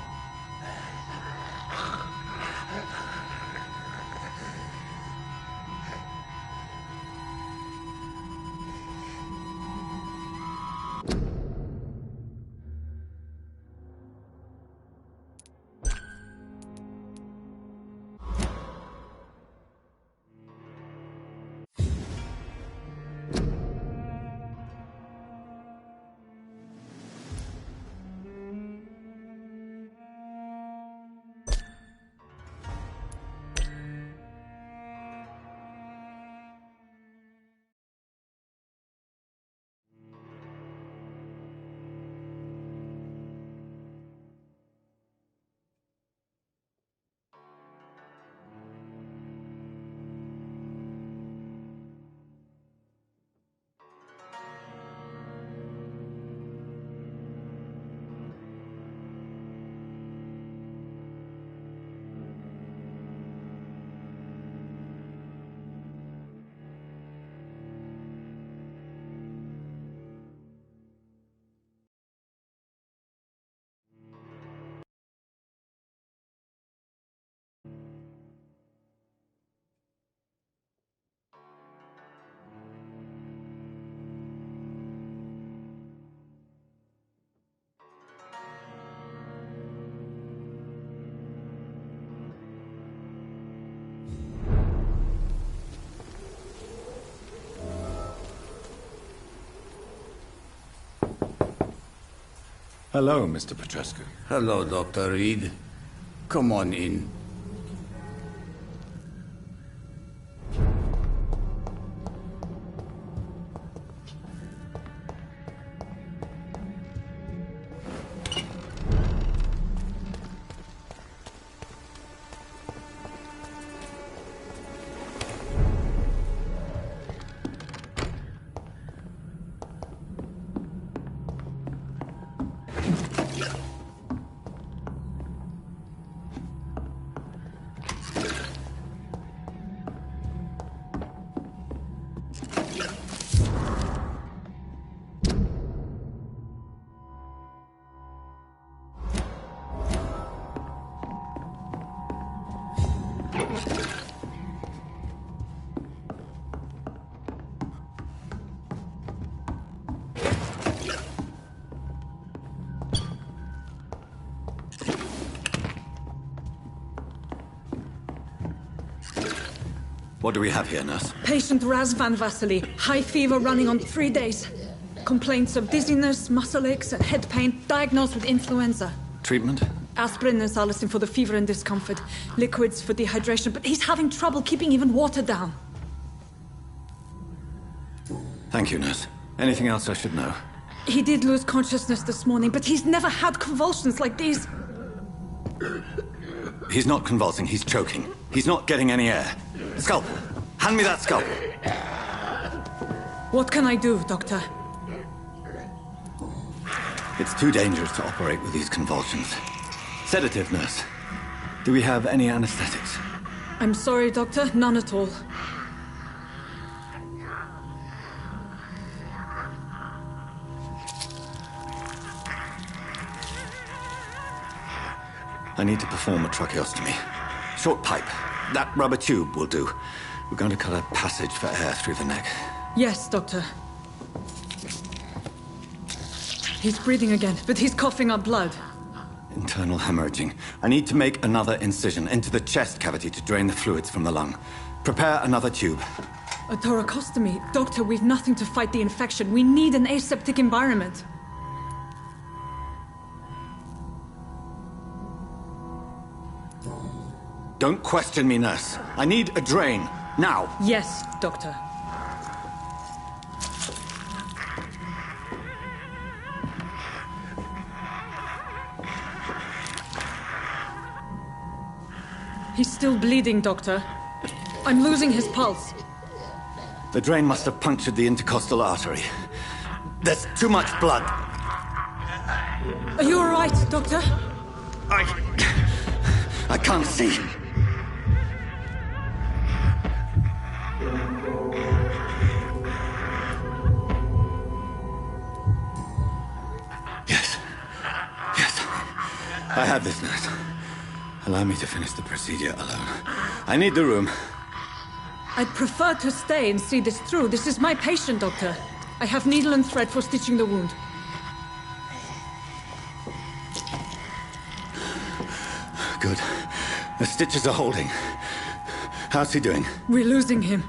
Hello, Mr. Petrescu. Hello, Dr. Reed. Come on in. What do we have here, nurse? Patient Raz Van Vasily. High fever running on 3 days. Complaints of dizziness, muscle aches, and head pain. Diagnosed with influenza. Treatment? Aspirin and salicin for the fever and discomfort. Liquids for dehydration, but he's having trouble keeping even water down. Thank you, nurse. Anything else I should know? He did lose consciousness this morning, but he's never had convulsions like these. He's not convulsing, he's choking. He's not getting any air. Scalpel! Hand me that scalpel! What can I do, Doctor? It's too dangerous to operate with these convulsions. Sedative, nurse. Do we have any anesthetics? I'm sorry, Doctor. None at all. I need to perform a tracheostomy. Short pipe. That rubber tube will do. We're going to cut a passage for air through the neck. Yes, Doctor. He's breathing again, but he's coughing up blood. Internal hemorrhaging. I need to make another incision into the chest cavity to drain the fluids from the lung. Prepare another tube. A thoracostomy. Doctor, we've nothing to fight the infection. We need an aseptic environment. Don't question me, nurse. I need a drain. Now. Yes, Doctor. He's still bleeding, Doctor. I'm losing his pulse. The drain must have punctured the intercostal artery. There's too much blood. Are you all right, Doctor? I can't see. Yes. I have this, nurse. Allow me to finish the procedure alone. I need the room. I'd prefer to stay and see this through. This is my patient, Doctor. I have needle and thread for stitching the wound. Good. The stitches are holding. How's he doing? We're losing him.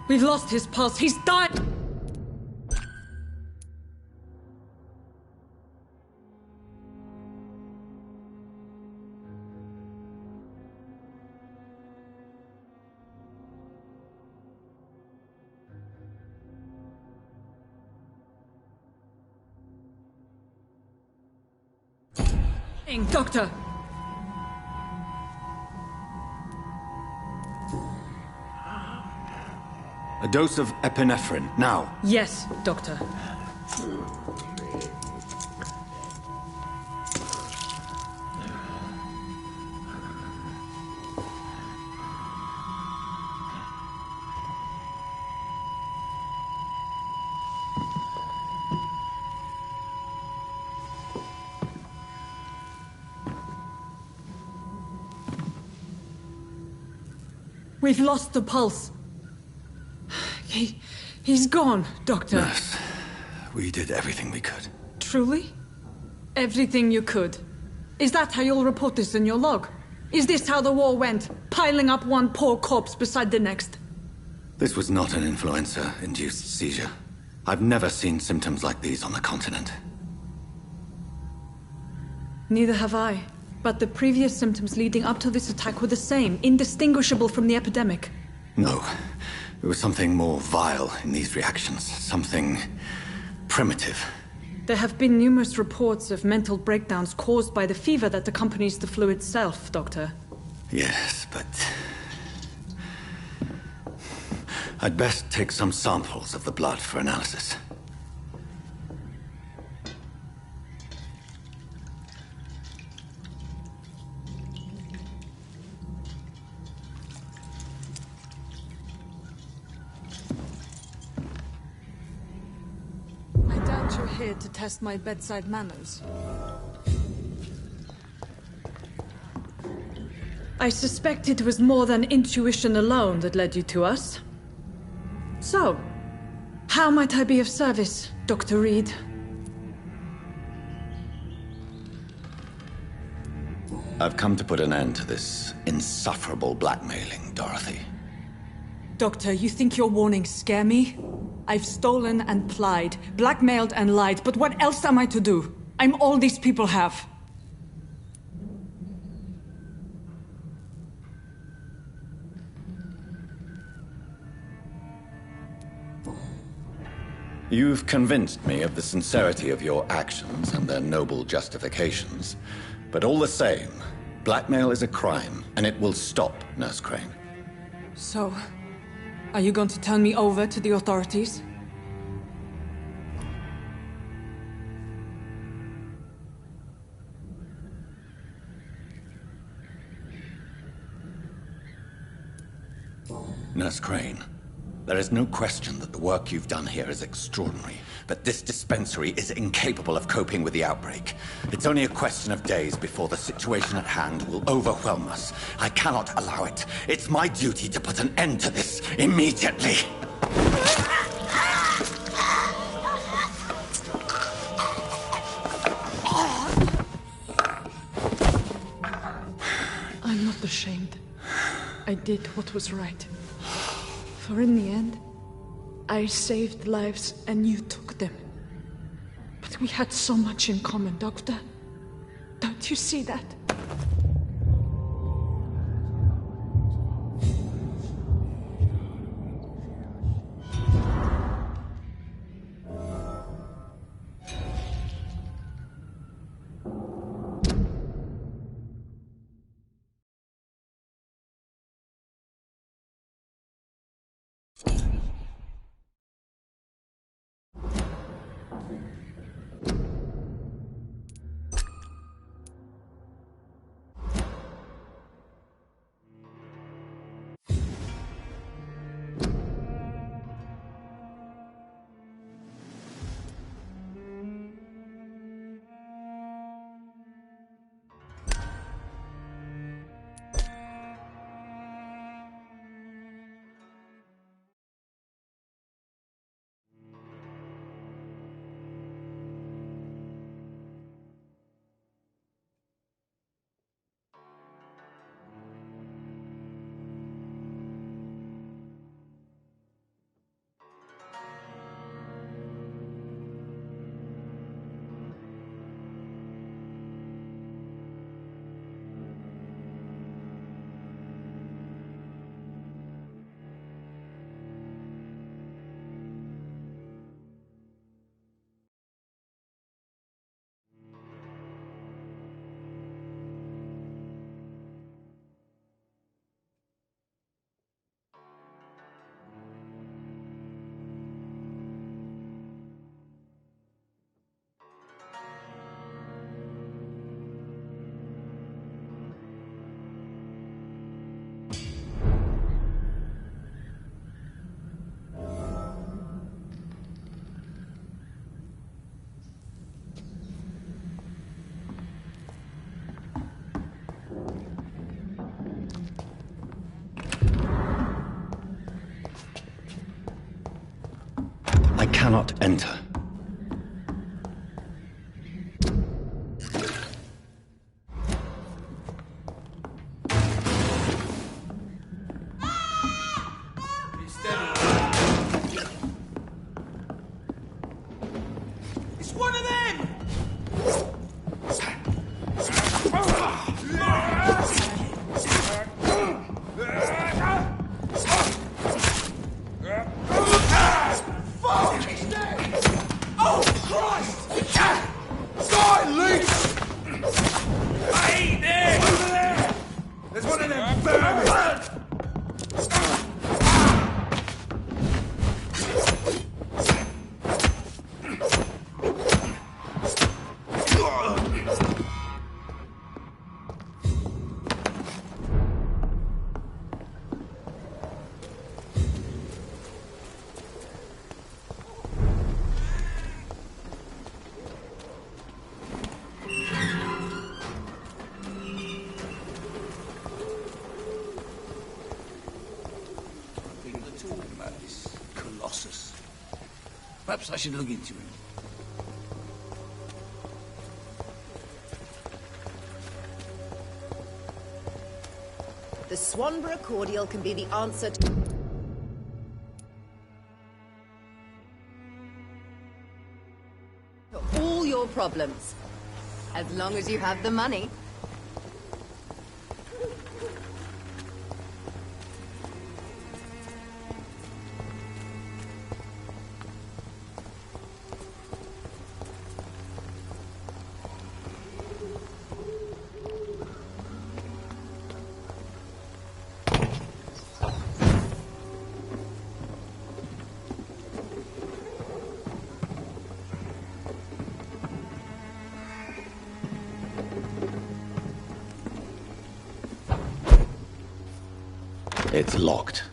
We've lost his pulse. He's dying. Doctor! A dose of epinephrine, now. Yes, Doctor. We've lost the pulse. He's gone, Doctor. Nurse, we did everything we could. Truly? Everything you could? Is that how you'll report this in your log? Is this how the war went? Piling up one poor corpse beside the next? This was not an influenza-induced seizure. I've never seen symptoms like these on the continent. Neither have I. But the previous symptoms leading up to this attack were the same, indistinguishable from the epidemic. No. There was something more vile in these reactions. Something primitive. There have been numerous reports of mental breakdowns caused by the fever that accompanies the flu itself, Doctor. Yes, but... I'd best take some samples of the blood for analysis. You're here to test my bedside manners. I suspect it was more than intuition alone that led you to us. So, how might I be of service, Dr. Reed? I've come to put an end to this insufferable blackmailing, Dorothy. Doctor, you think your warnings scare me? I've stolen and plied, blackmailed and lied, but what else am I to do? I'm all these people have. You've convinced me of the sincerity of your actions and their noble justifications. But all the same, blackmail is a crime, and it will stop, Nurse Crane. So, are you going to turn me over to the authorities? Nurse Crane, there is no question that the work you've done here is extraordinary, but this dispensary is incapable of coping with the outbreak. It's only a question of days before the situation at hand will overwhelm us. I cannot allow it. It's my duty to put an end to this immediately. ashamed. I did what was right. For in the end, I saved lives and you took them. But we had so much in common, Doctor. Don't you see that? I cannot enter. It's one of them! Fuck! He's dead! Oh, Christ! Guy, leave! I ain't there! Over there! There's one of them vermin! Perhaps I should look into him. The Swanborough cordial can be the answer to all your problems. As long as you have the money. It's locked.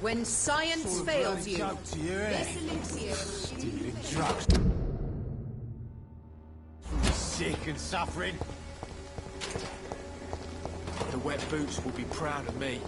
When science fails you, Joke to you, innit? this elixir will give you Stealing drugs from the sick and suffering. The wet boots will be proud of me.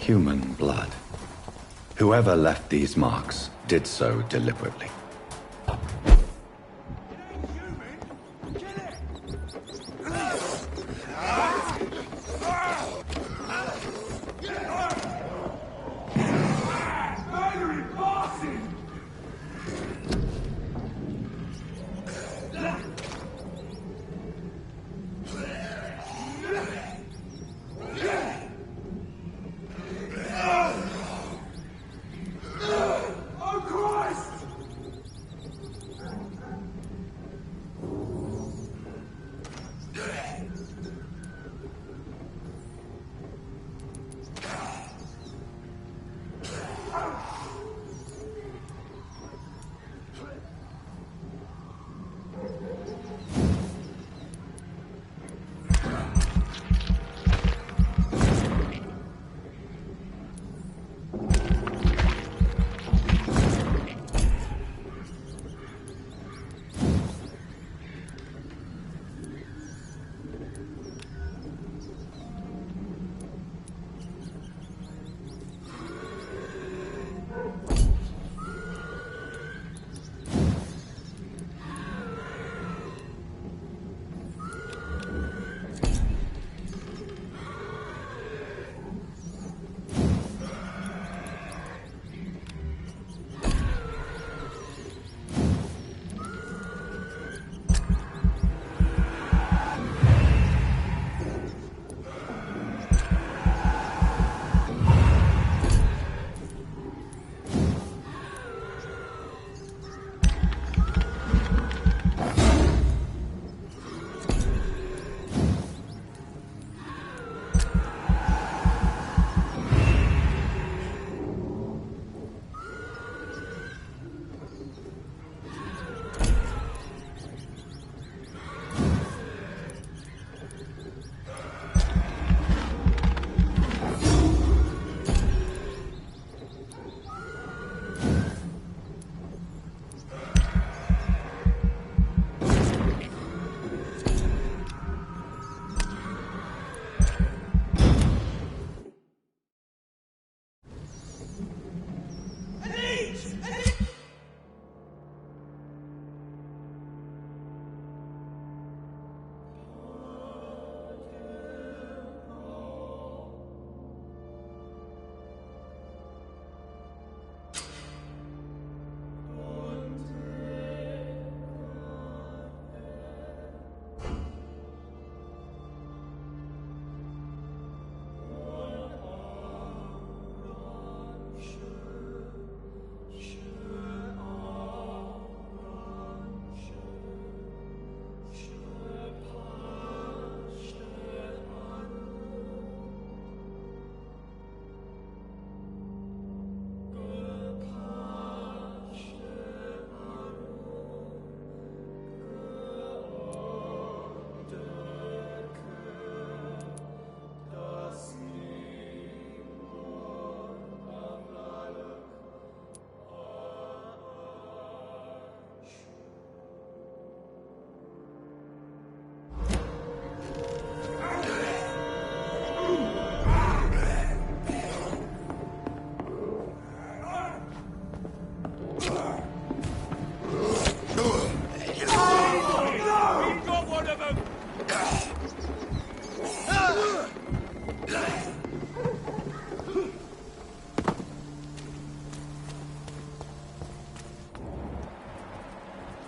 Human blood. Whoever left these marks did so deliberately.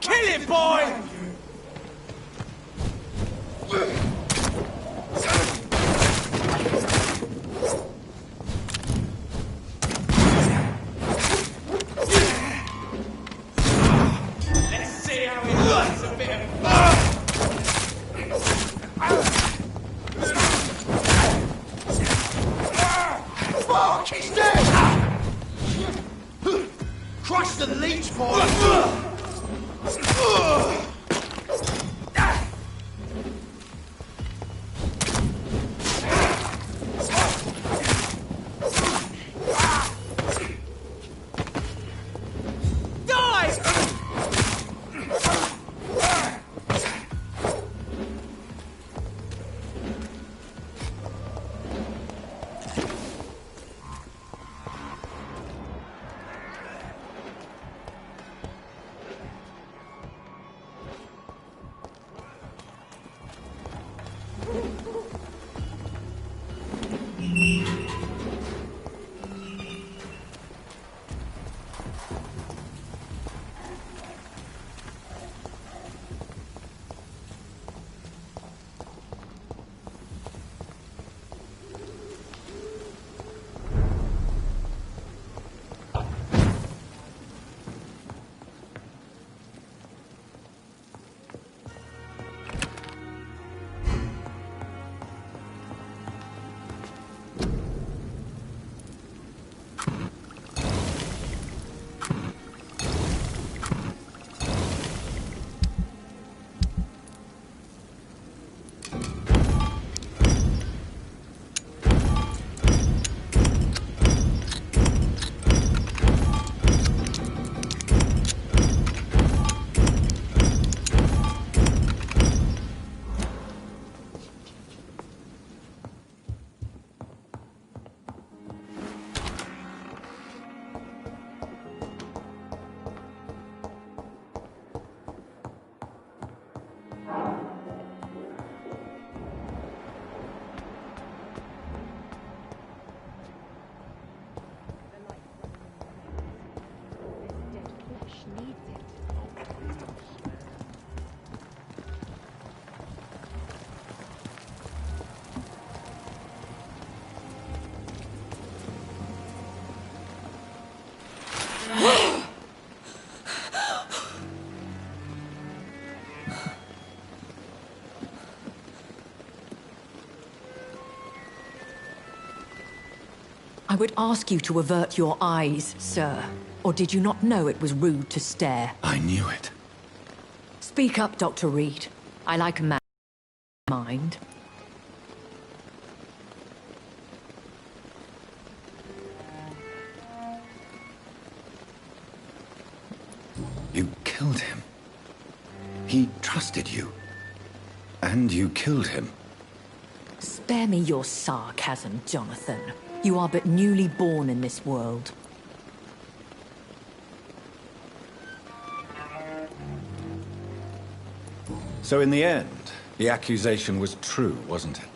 Kill him, boy! Let's see how he likes a bit of... Fuck, he's dead! Crush the leech, boy! I would ask you to avert your eyes, sir. Or did you not know it was rude to stare? I knew it. Speak up, Dr. Reed. I like a man. Mind. You killed him. He trusted you. And you killed him. Spare me your sarcasm, Jonathan. You are but newly born in this world. So in the end, the accusation was true, wasn't it?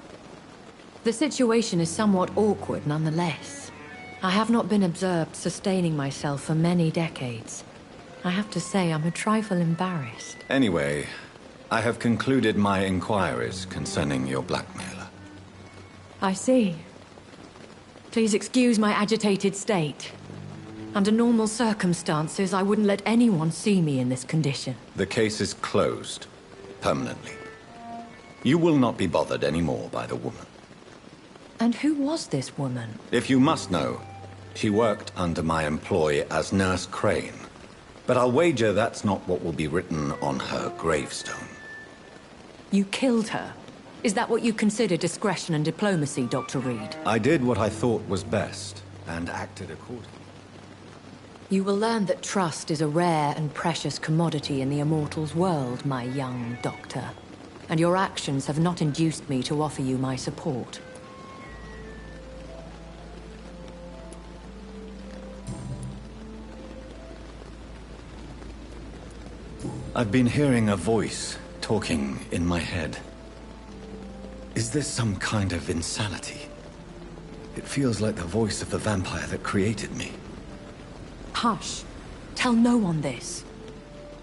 The situation is somewhat awkward nonetheless. I have not been observed sustaining myself for many decades. I have to say I'm a trifle embarrassed. Anyway, I have concluded my inquiries concerning your blackmailer. I see. Please excuse my agitated state. Under normal circumstances, I wouldn't let anyone see me in this condition. The case is closed. Permanently. You will not be bothered anymore by the woman. And who was this woman? If you must know, she worked under my employ as Nurse Crane. But I'll wager that's not what will be written on her gravestone. You killed her? Is that what you consider discretion and diplomacy, Dr. Reed? I did what I thought was best, and acted accordingly. You will learn that trust is a rare and precious commodity in the Immortals' world, my young doctor. And your actions have not induced me to offer you my support. I've been hearing a voice talking in my head. Is this some kind of insanity? It feels like the voice of the vampire that created me. Hush. Tell no one this.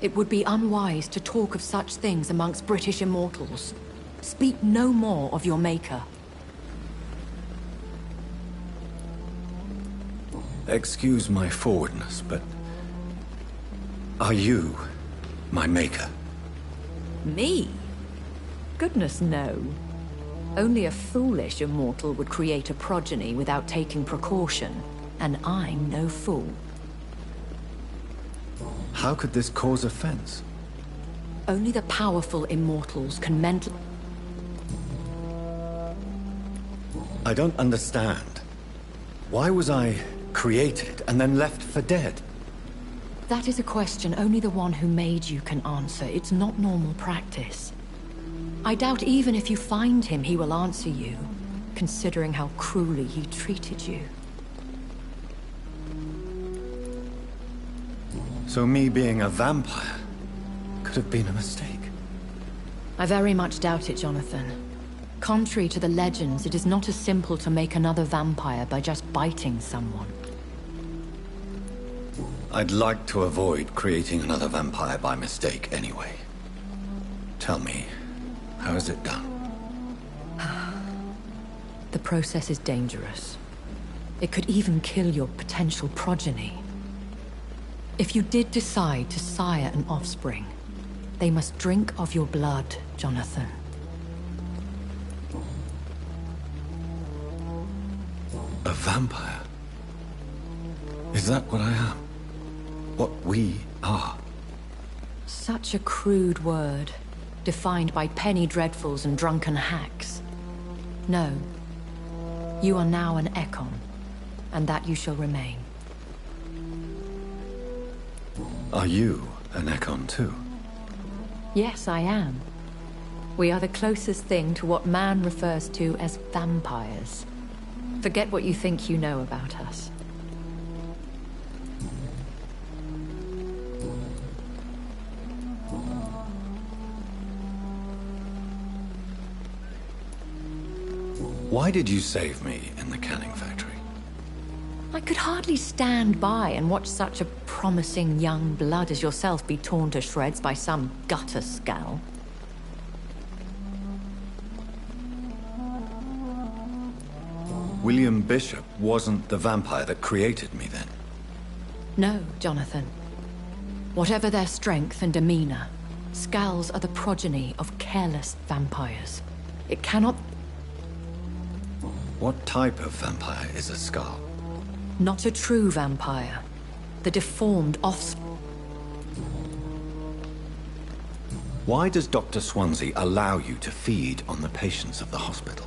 It would be unwise to talk of such things amongst British immortals. Speak no more of your maker. Excuse my forwardness, but... are you my maker? Me? Goodness, no. Only a foolish immortal would create a progeny without taking precaution, and I'm no fool. How could this cause offense? Only the powerful immortals can mentally... I don't understand. Why was I created and then left for dead? That is a question only the one who made you can answer. It's not normal practice. I doubt even if you find him, he will answer you, considering how cruelly he treated you. So me being a vampire could have been a mistake? I very much doubt it, Jonathan. Contrary to the legends, it is not as simple to make another vampire by just biting someone. I'd like to avoid creating another vampire by mistake anyway. Tell me, how is it done? The process is dangerous. It could even kill your potential progeny. If you did decide to sire an offspring, they must drink of your blood, Jonathan. A vampire? Is that what I am? What we are? Such a crude word, defined by penny dreadfuls and drunken hacks. No. You are now an Ekon, and that you shall remain. Are you an Ekon too? Yes, I am. We are the closest thing to what man refers to as vampires. Forget what you think you know about us. Why did you save me in the canning factory? I could hardly stand by and watch such a promising young blood as yourself be torn to shreds by some gutter scowl. William Bishop wasn't the vampire that created me then? No, Jonathan. Whatever their strength and demeanor, scowls are the progeny of careless vampires. It cannot... What type of vampire is a skull? Not a true vampire. The deformed offspring. Why does Dr. Swansea allow you to feed on the patients of the hospital?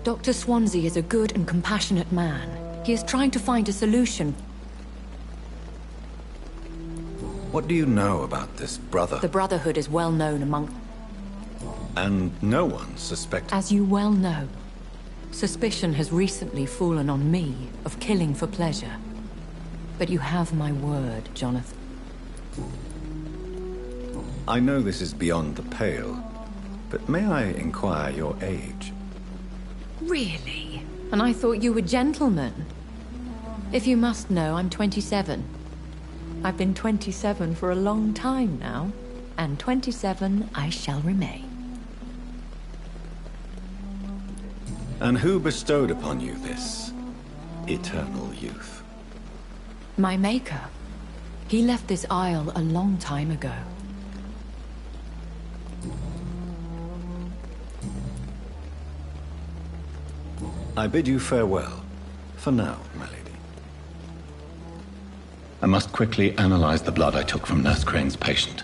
Dr. Swansea is a good and compassionate man. He is trying to find a solution. What do you know about this brother? The Brotherhood is well known among... And no one suspects... As you well know, suspicion has recently fallen on me of killing for pleasure. But you have my word, Jonathan. I know this is beyond the pale, but may I inquire your age? Really? And I thought you were gentlemen. If you must know, I'm 27. I've been 27 for a long time now, and 27 I shall remain. And who bestowed upon you this eternal youth? My maker. He left this isle a long time ago. I bid you farewell, for now, my lady. I must quickly analyze the blood I took from Nurse Crane's patient.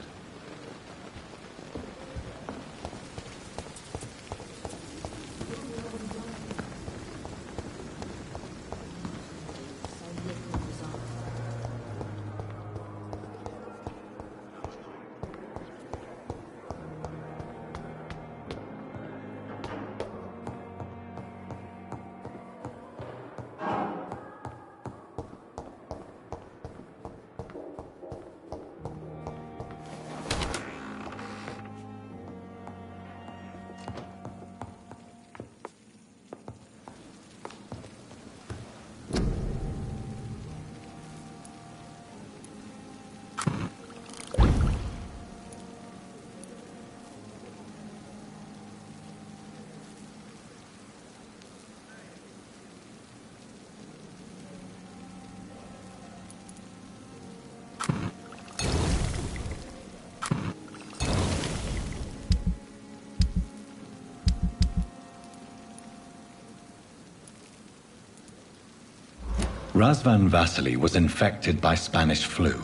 Razvan Vasily was infected by Spanish flu,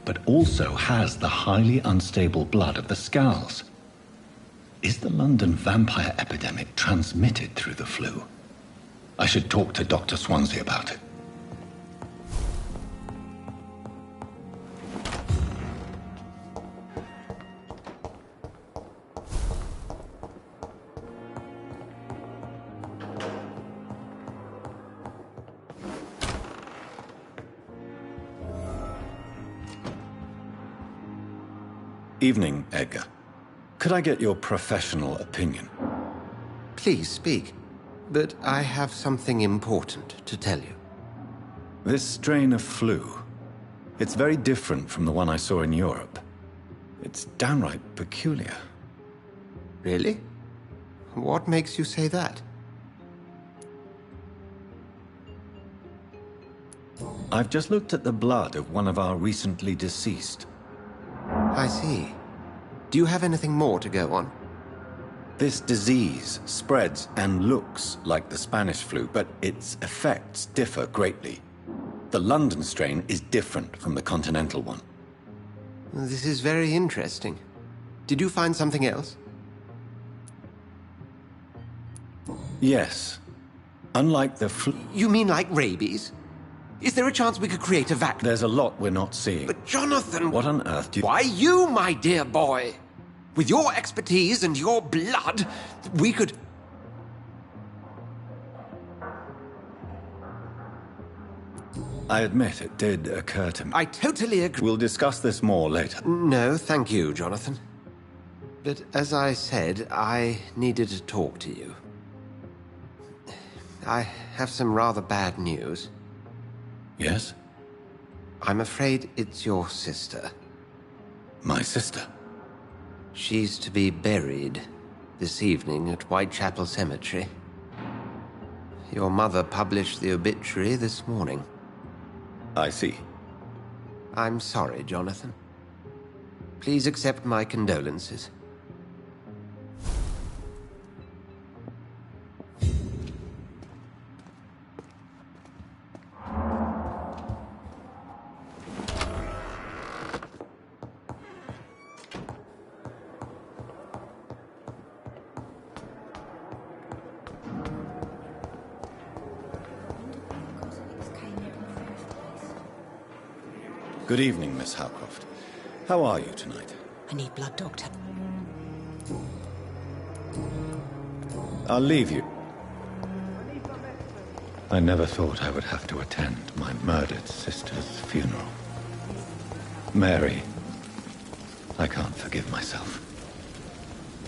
but also has the highly unstable blood of the Scowls. Is the London vampire epidemic transmitted through the flu? I should talk to Dr. Swansea about it. Evening, Edgar. Could I get your professional opinion? Please speak. But I have something important to tell you. This strain of flu, it's very different from the one I saw in Europe. It's downright peculiar. Really? What makes you say that? I've just looked at the blood of one of our recently deceased. I see. Do you have anything more to go on? This disease spreads and looks like the Spanish flu, but its effects differ greatly. The London strain is different from the continental one. This is very interesting. Did you find something else? Yes. Unlike the flu... You mean like rabies? Is there a chance we could create a vaccine? There's a lot we're not seeing. But Jonathan... What on earth do you... Why you, my dear boy? With your expertise and your blood, we could... I admit it did occur to me. I totally agree. We'll discuss this more later. No, thank you, Jonathan. But as I said, I needed to talk to you. I have some rather bad news. Yes? I'm afraid it's your sister. My sister? She's to be buried this evening at Whitechapel Cemetery. Your mother published the obituary this morning. I see. I'm sorry, Jonathan. Please accept my condolences. Good evening, Miss Howcroft. How are you tonight? I need blood, Doctor. I'll leave you. I never thought I would have to attend my murdered sister's funeral. Mary, I can't forgive myself.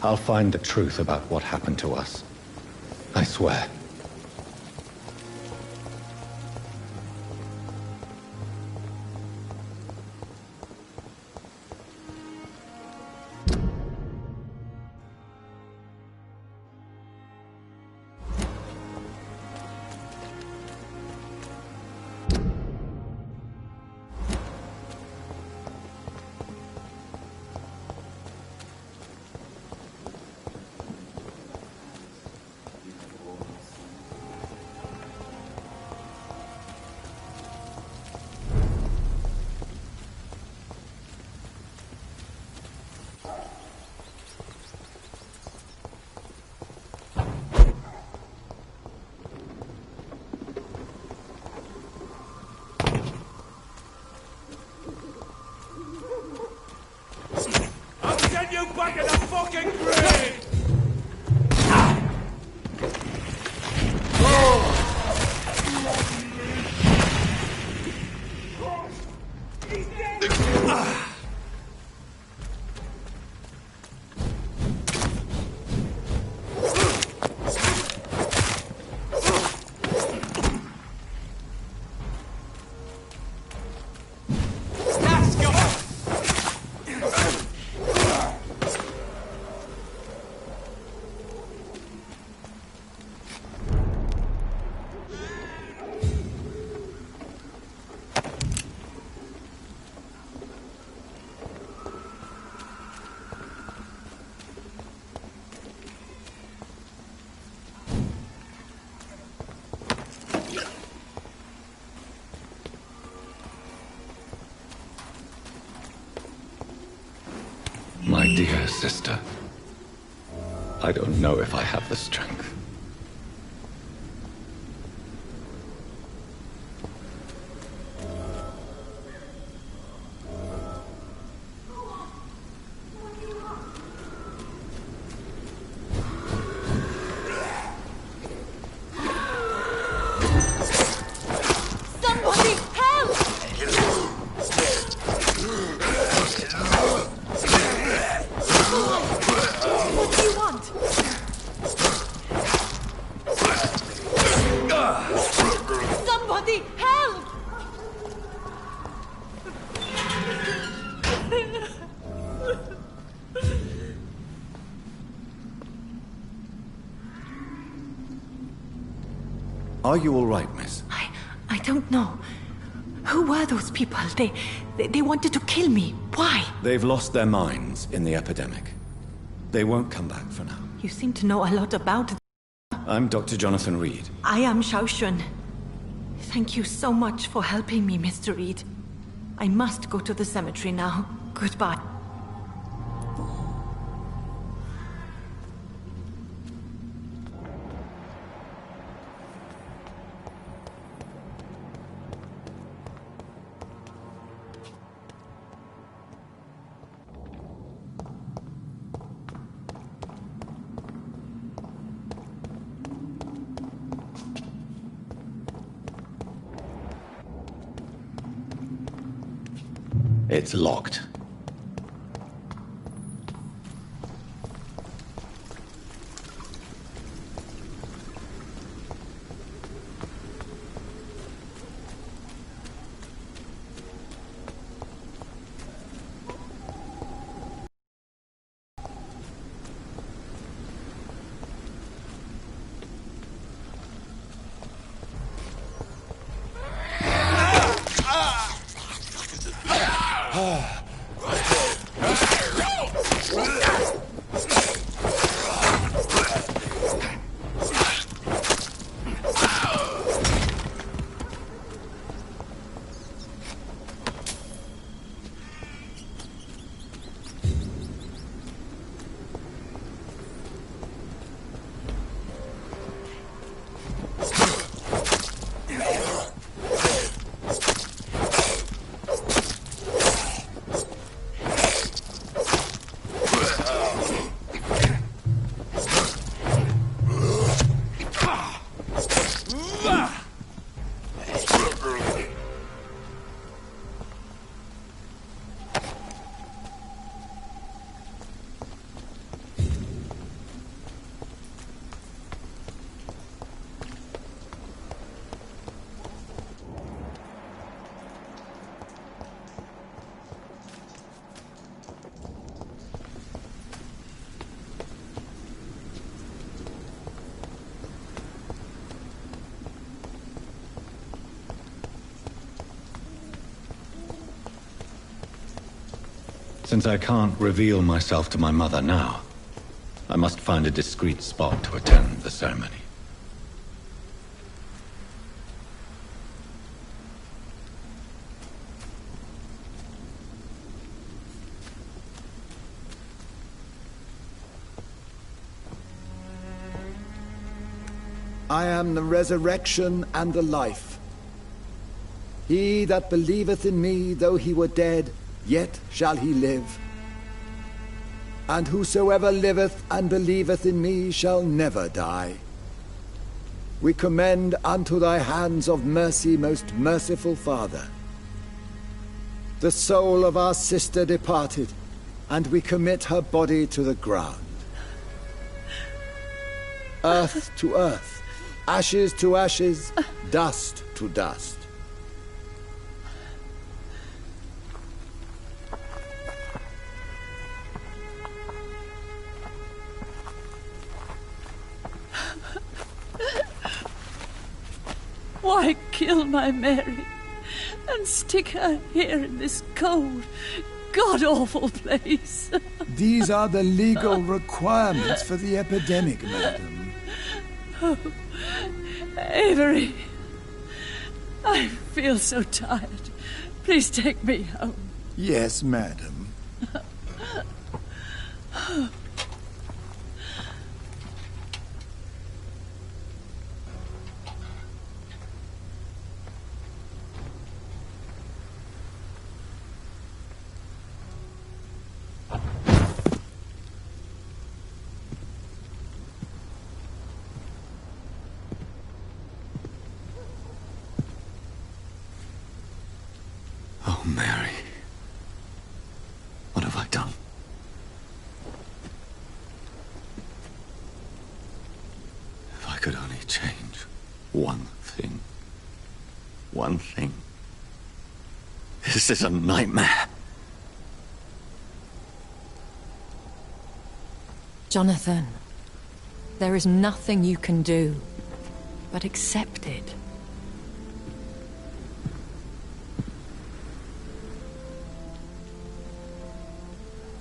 I'll find the truth about what happened to us. I swear. Back in the fucking grave! My dear sister, I don't know if I have the strength. Somebody help! What do you want? Somebody help! Are you all right, miss? I don't know. Who were those people? They wanted to kill me. Why? They've lost their minds in the epidemic. They won't come back for now. You seem to know a lot about it. I'm Dr. Jonathan Reed. I am Shaoshun. Thank you so much for helping me, Mr. Reed. I must go to the cemetery now. Goodbye. It's locked. Since I can't reveal myself to my mother now, I must find a discreet spot to attend the ceremony. I am the resurrection and the life. He that believeth in me, though he were dead, yet shall he live. And whosoever liveth and believeth in me shall never die. We commend unto thy hands of mercy, most merciful Father, the soul of our sister departed, and we commit her body to the ground. Earth to earth, ashes to ashes, dust to dust. Why kill my Mary and stick her here in this cold, god-awful place? These are the legal requirements for the epidemic, madam. Oh, Avery, I feel so tired. Please take me home. Yes, madam. Oh, Mary. What have I done? If I could only change one thing. One thing. This is a nightmare. Jonathan, there is nothing you can do but accept it.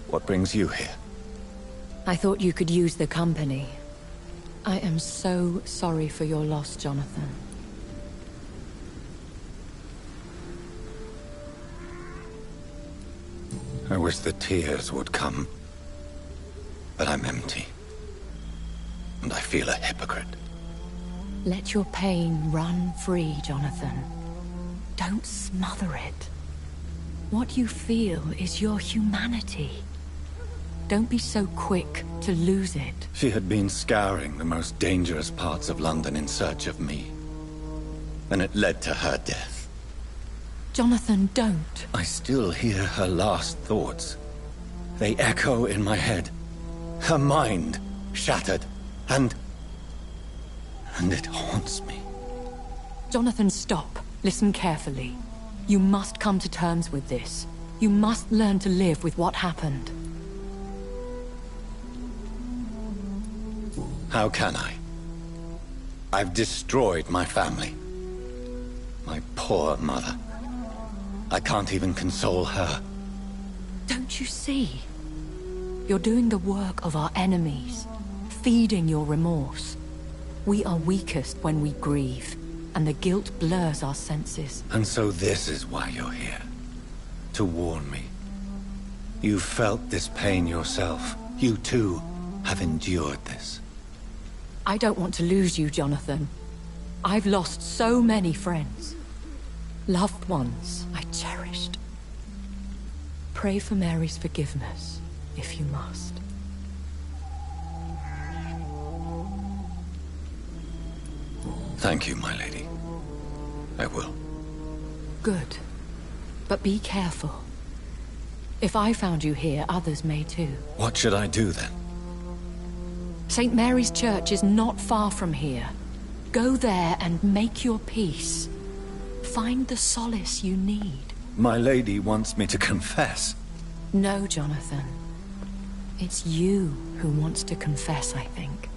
What brings you here? I thought you could use the company. I am so sorry for your loss, Jonathan. I wish the tears would come. But I'm empty. And I feel a hypocrite. Let your pain run free, Jonathan. Don't smother it. What you feel is your humanity. Don't be so quick to lose it. She had been scouring the most dangerous parts of London in search of me. And it led to her death. Jonathan, don't. I still hear her last thoughts. They echo in my head. Her mind shattered, and it haunts me. Jonathan, stop. Listen carefully. You must come to terms with this. You must learn to live with what happened. How can I? I've destroyed my family. My poor mother. I can't even console her. Don't you see? You're doing the work of our enemies, feeding your remorse. We are weakest when we grieve, and the guilt blurs our senses. And so this is why you're here. To warn me. You felt this pain yourself. You too have endured this. I don't want to lose you, Jonathan. I've lost so many friends. Loved ones I cherished. Pray for Mary's forgiveness, if you must. Thank you, my lady. I will. Good. But be careful. If I found you here, others may too. What should I do then? St. Mary's Church is not far from here. Go there and make your peace. Find the solace you need. My lady wants me to confess. No, Jonathan. It's you who wants to confess, I think.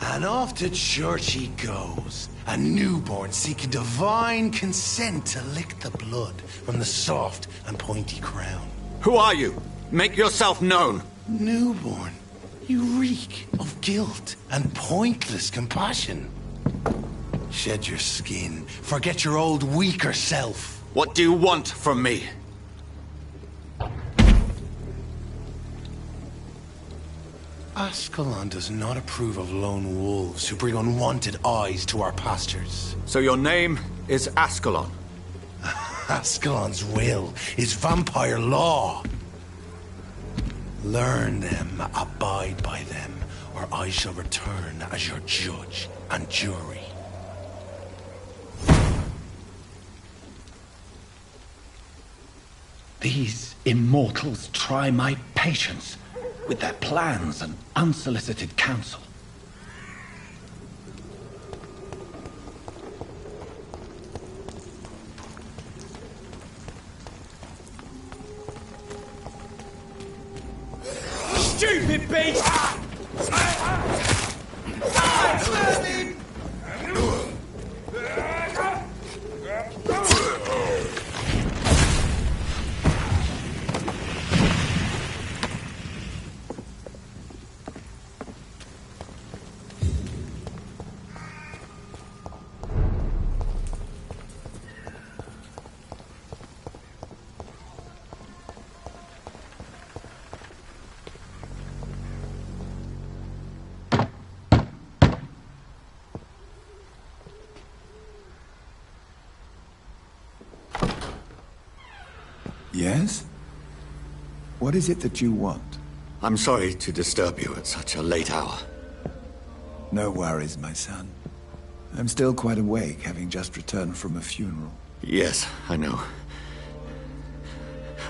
And off to church he goes, a newborn seeking divine consent to lick the blood from the soft and pointy crown. Who are you? Make yourself known. Newborn, you reek of guilt and pointless compassion. Shed your skin. Forget your old, weaker self. What do you want from me? Ascalon does not approve of lone wolves who bring unwanted eyes to our pastures. So your name is Ascalon? Ascalon's will is vampire law. Learn them, abide by them, or I shall return as your judge and jury. These immortals try my patience with their plans and unsolicited counsel. Stupid beast! Yes? What is it that you want? I'm sorry to disturb you at such a late hour. No worries, my son. I'm still quite awake, having just returned from a funeral. Yes, I know.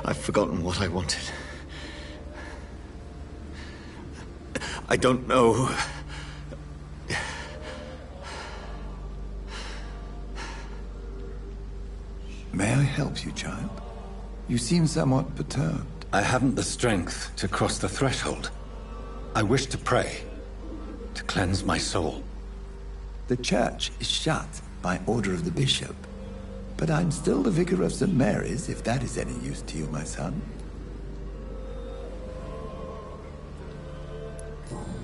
I've forgotten what I wanted. I don't know. May I help you, child? You seem somewhat perturbed. I haven't the strength to cross the threshold. I wish to pray, to cleanse my soul. The church is shut by order of the bishop. But I'm still the vicar of St. Mary's, if that is any use to you, my son.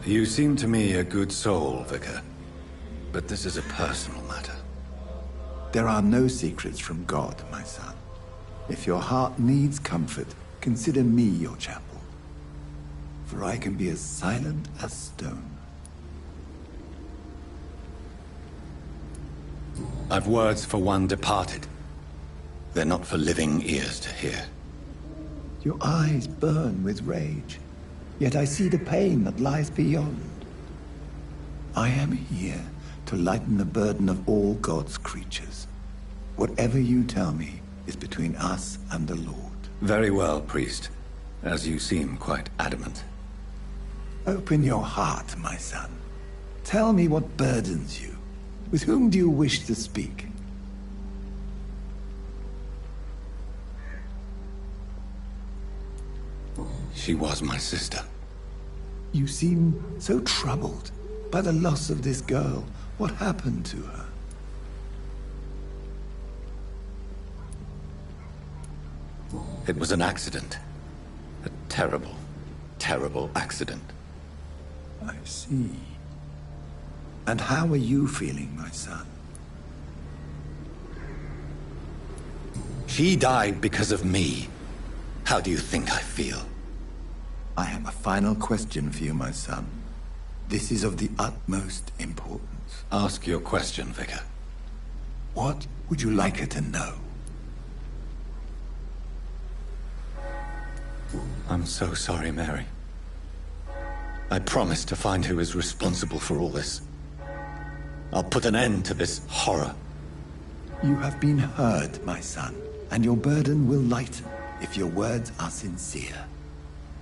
You seem to me a good soul, Vicar. But this is a personal matter. There are no secrets from God, my son. If your heart needs comfort, consider me your chapel. For I can be as silent as stone. I've words for one departed. They're not for living ears to hear. Your eyes burn with rage, yet I see the pain that lies beyond. I am here to lighten the burden of all God's creatures. Whatever you tell me is between us and the Lord. Very well, priest. As you seem quite adamant. Open your heart, my son. Tell me what burdens you. With whom do you wish to speak? She was my sister. You seem so troubled by the loss of this girl. What happened to her? It was an accident. A terrible, terrible accident. I see. And how are you feeling, my son? She died because of me. How do you think I feel? I have a final question for you, my son. This is of the utmost importance. Ask your question, Vicar. What would you like her to know? I'm so sorry, Mary. I promise to find who is responsible for all this. I'll put an end to this horror. You have been heard, my son, and your burden will lighten if your words are sincere.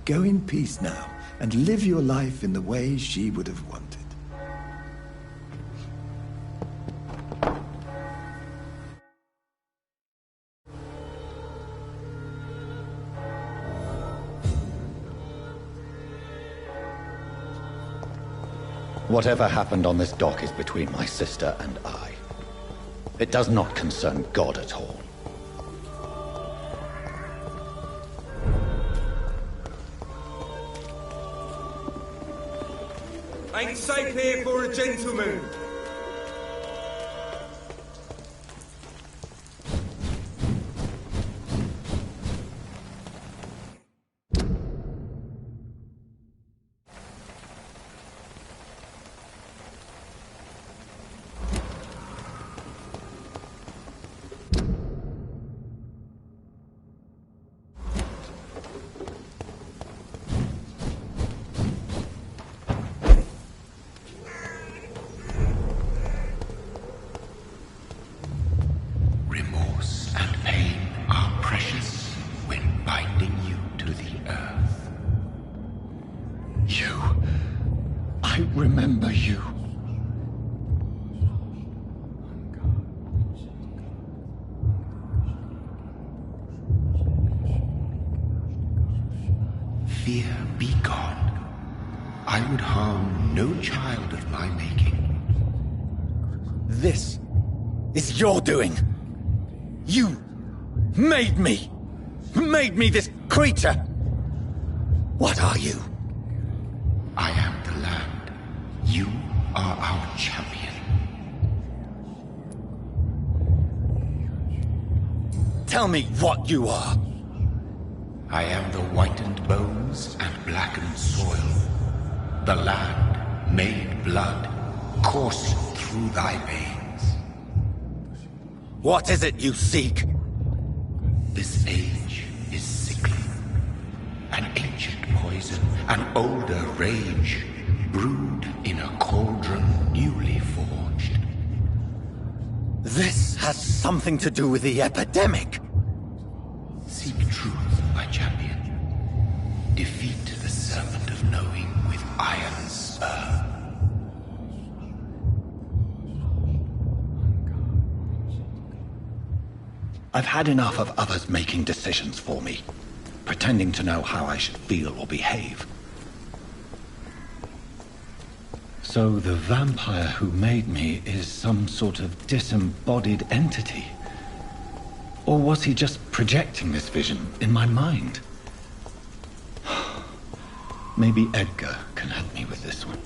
Go in peace now, and live your life in the way she would have wanted. Whatever happened on this dock is between my sister and I. It does not concern God at all. Ain't safe here for a gentleman. fear be gone. I would harm no child of my making. This is your doing. You made me. Made me this creature. What are you? I am the land. You are our champion. Tell me what you are. I am the whitened bones and blackened soil. The land made blood course through thy veins. What is it you seek? This age is sickly. An ancient poison, an older rage, brewed in a cauldron newly forged. This has something to do with the epidemic. Seek truth, my champion. Defeat the serpent of knowing with iron spur. I've had enough of others making decisions for me, pretending to know how I should feel or behave. So the vampire who made me is some sort of disembodied entity? Or was he just projecting this vision in my mind? Maybe Edgar can help me with this one.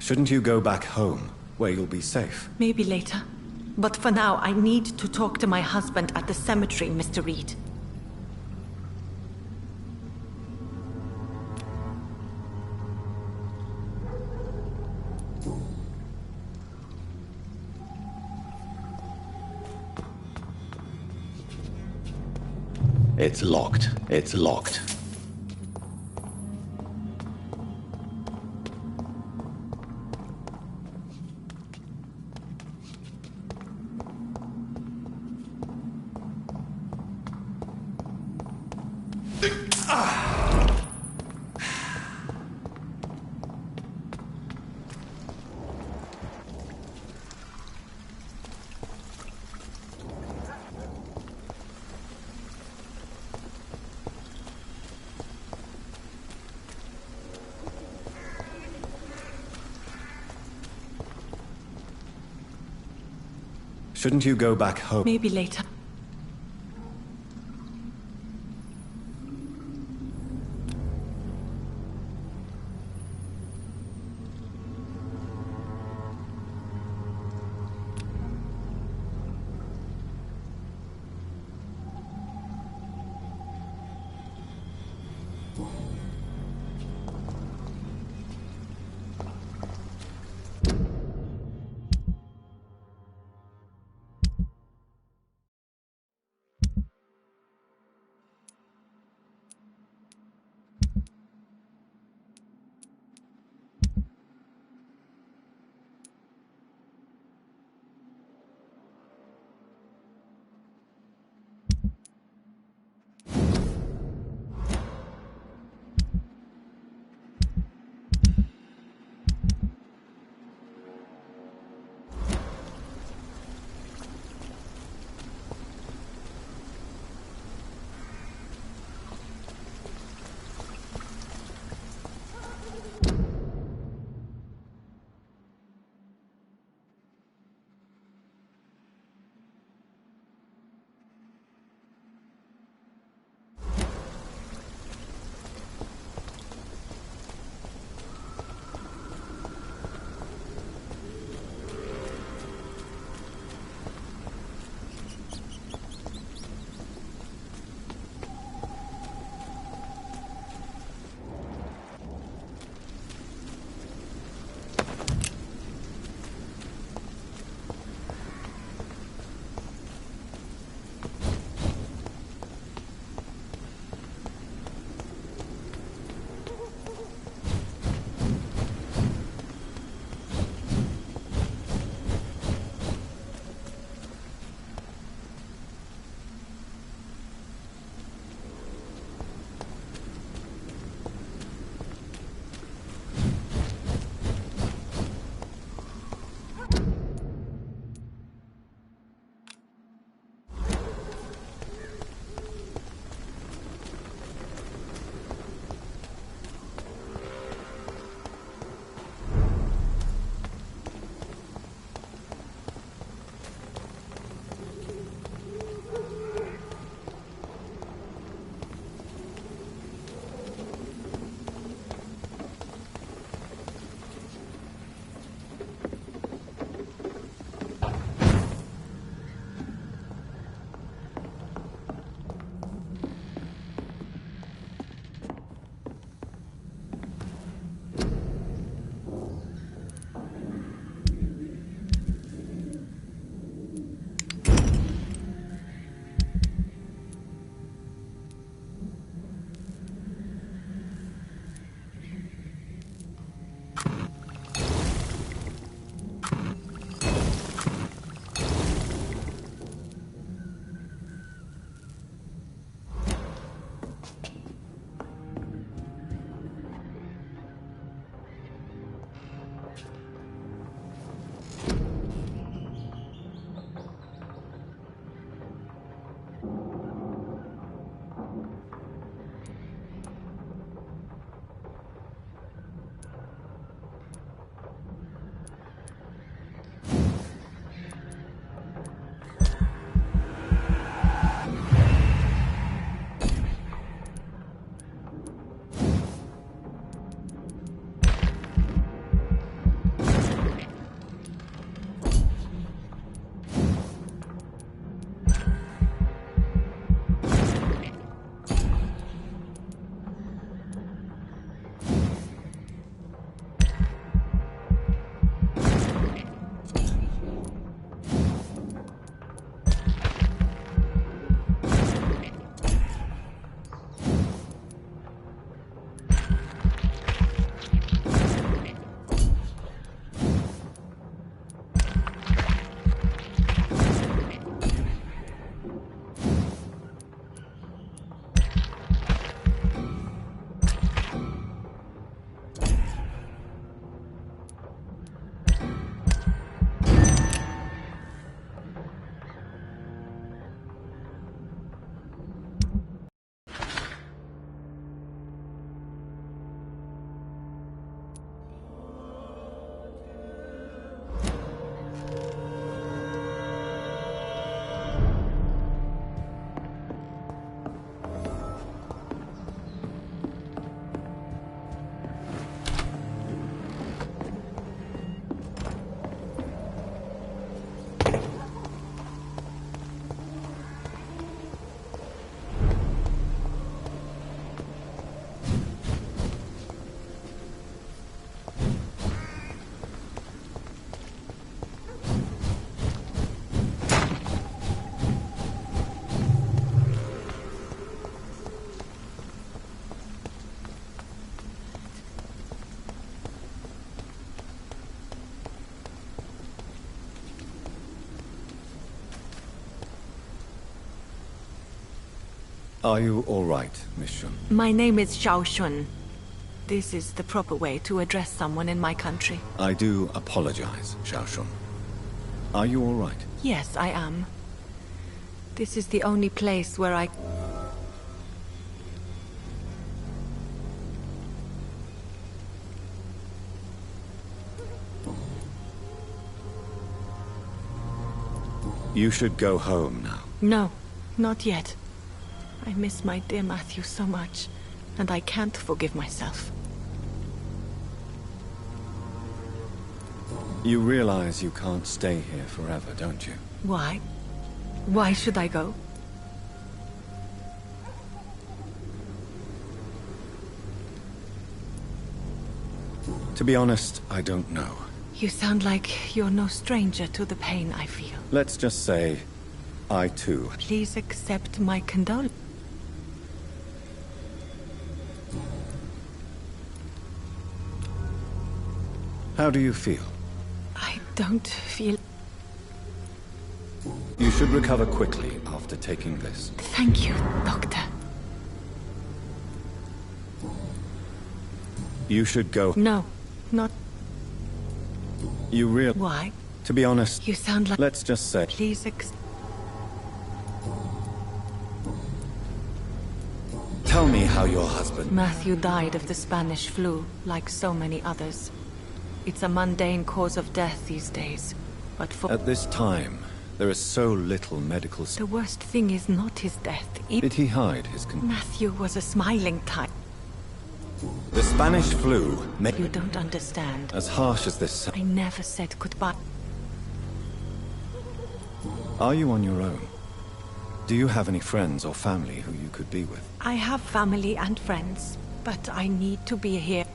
Shouldn't you go back home, where you'll be safe? Maybe later. But for now, I need to talk to my husband at the cemetery, Mr. Reed. It's locked. It's locked. Shouldn't you go back home? Maybe later. Are you all right, Miss Shun? My name is Xiao Shun. This is the proper way to address someone in my country. I do apologize, Xiao Shun. Are you all right? Yes, I am. This is the only place where I... You should go home now. No, not yet. I miss my dear Matthew so much, and I can't forgive myself. You realize you can't stay here forever, don't you? Why? Why should I go? To be honest, I don't know. You sound like you're no stranger to the pain I feel. Let's just say, I too. Please accept my condolences. How do you feel? I don't feel... You should recover quickly after taking this. Thank you, Doctor. You should go... No, not... You Why? To be honest... You sound like... Let's just say... Please Tell me how your husband... Matthew died of the Spanish flu, like so many others. It's a mundane cause of death these days, but for... At this time, there is so little medical... The worst thing is not his death. Did he hide his... Matthew was a smiling type. The Spanish flu... You don't understand. As harsh as this... I never said goodbye. Are you on your own? Do you have any friends or family who you could be with? I have family and friends, but I need to be here.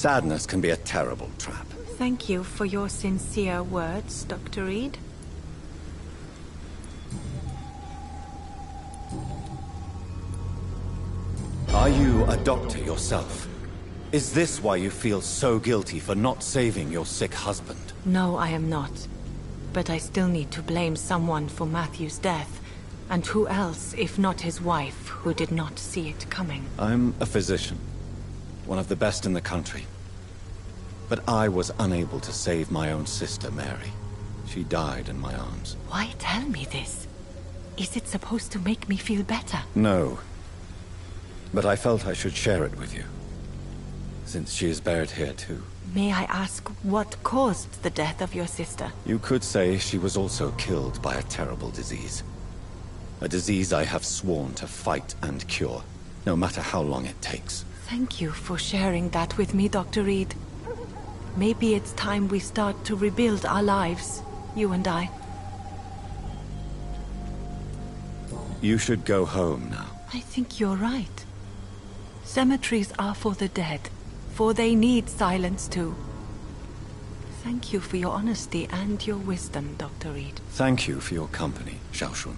Sadness can be a terrible trap. Thank you for your sincere words, Dr. Reed. Are you a doctor yourself? Is this why you feel so guilty for not saving your sick husband? No, I am not. But I still need to blame someone for Matthew's death. And who else, if not his wife, who did not see it coming? I'm a physician. One of the best in the country. But I was unable to save my own sister, Mary. She died in my arms. Why tell me this? Is it supposed to make me feel better? No. But I felt I should share it with you. Since she is buried here too. May I ask what caused the death of your sister? You could say she was also killed by a terrible disease. A disease I have sworn to fight and cure, no matter how long it takes. Thank you for sharing that with me, Dr. Reed. Maybe it's time we start to rebuild our lives, you and I. You should go home now. I think you're right. Cemeteries are for the dead, for they need silence too. Thank you for your honesty and your wisdom, Dr. Reed. Thank you for your company, Xiaoshun.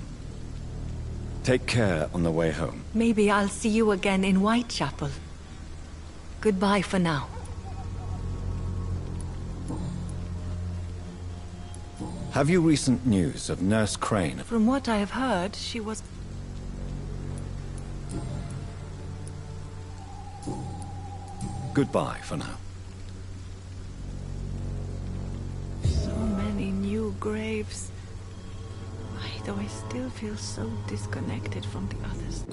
Take care on the way home. Maybe I'll see you again in Whitechapel. Goodbye for now. Have you recent news of Nurse Crane? From what I have heard, she was... Goodbye for now. So many new graves. Why do I still feel so disconnected from the others?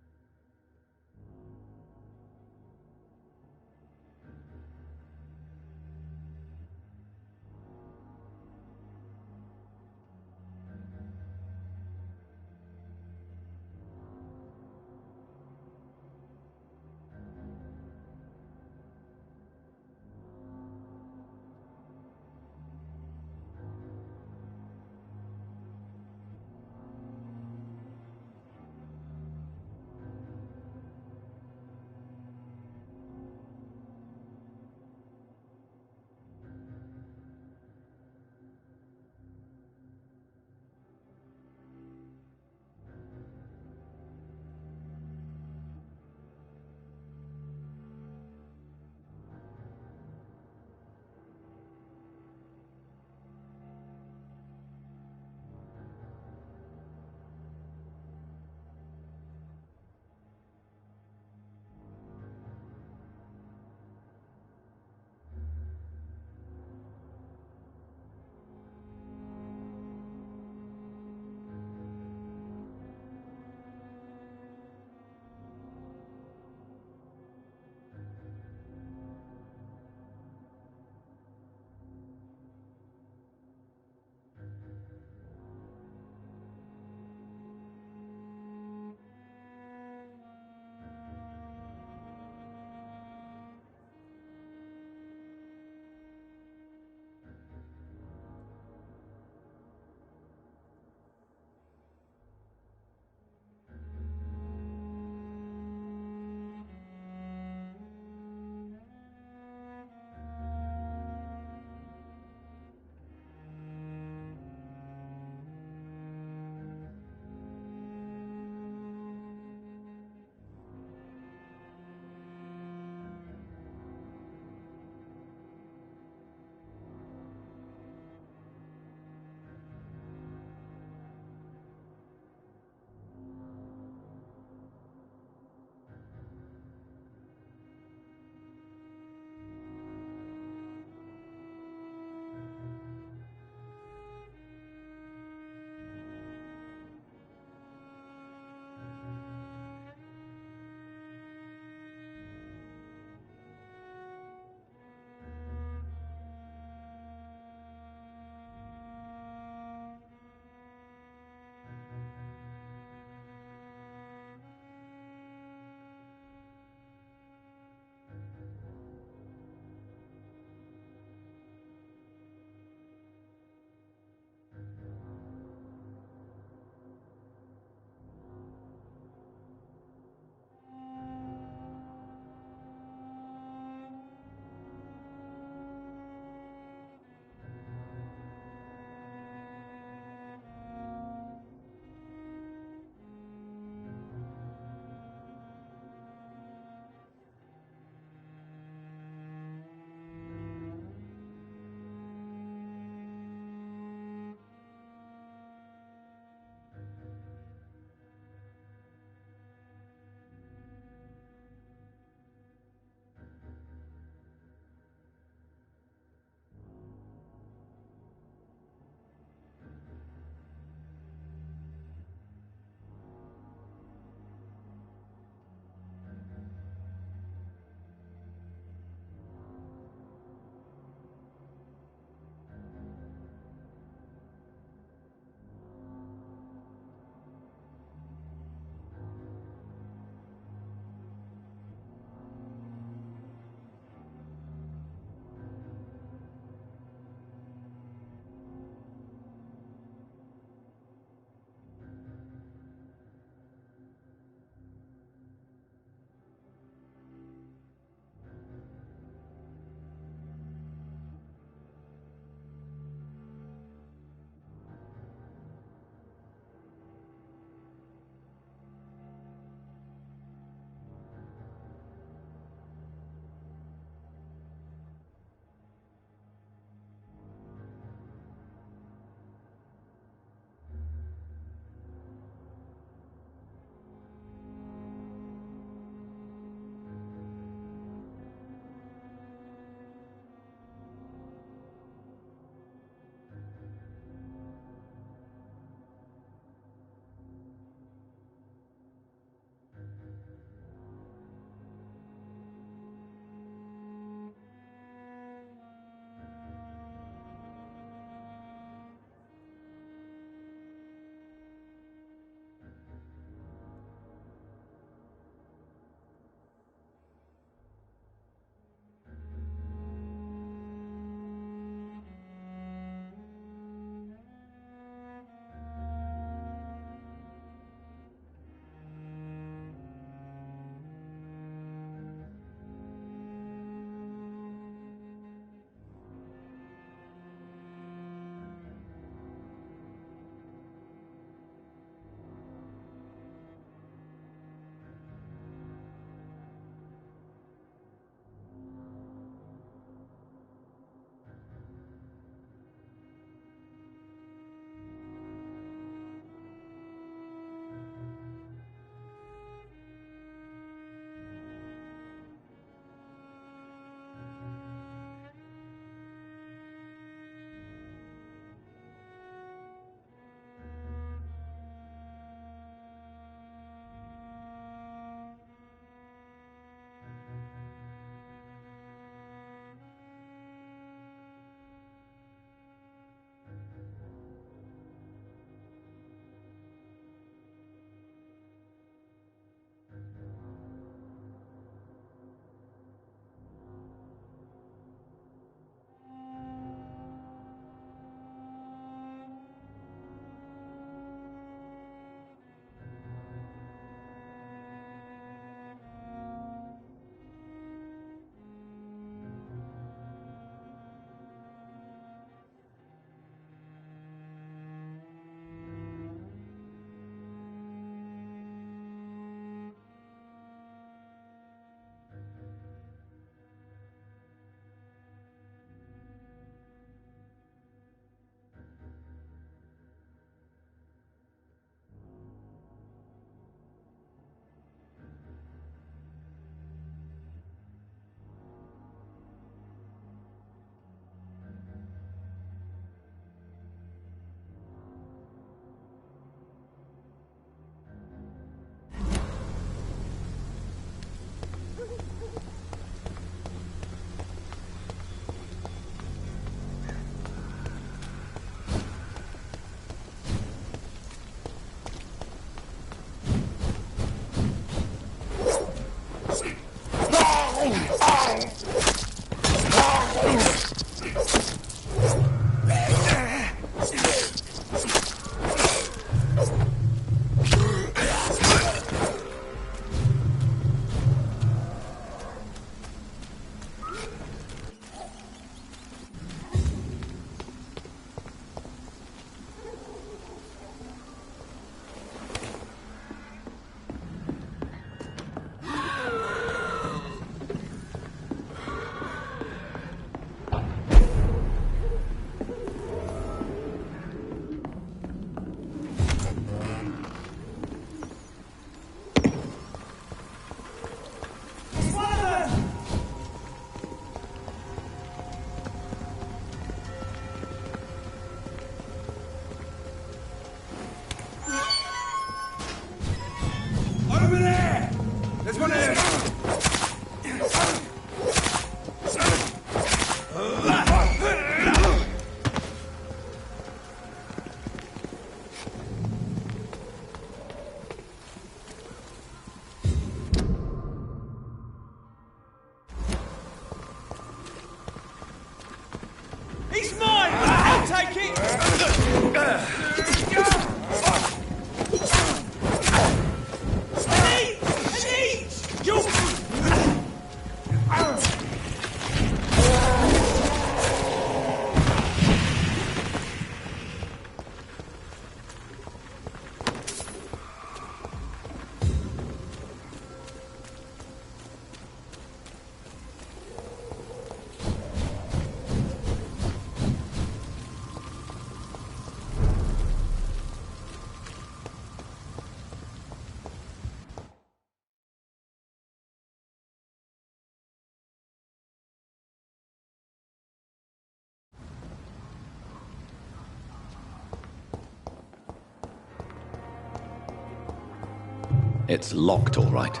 It's locked, all right.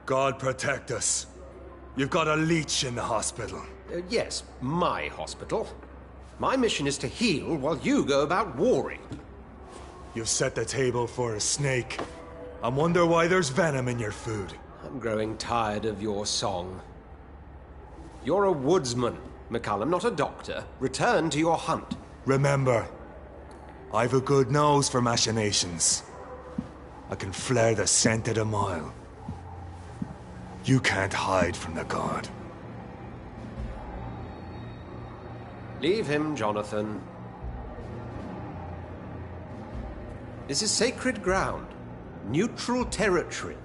God protect us. You've got a leech in the hospital. Yes, my hospital. My mission is to heal while you go about warring. You've set the table for a snake. I wonder why there's venom in your food. I'm growing tired of your song. You're a woodsman, McCallum, not a doctor. Return to your hunt. Remember, I've a good nose for machinations. I can flare the scent at a mile. You can't hide from the god. Leave him, Jonathan. This is sacred ground. Neutral territory.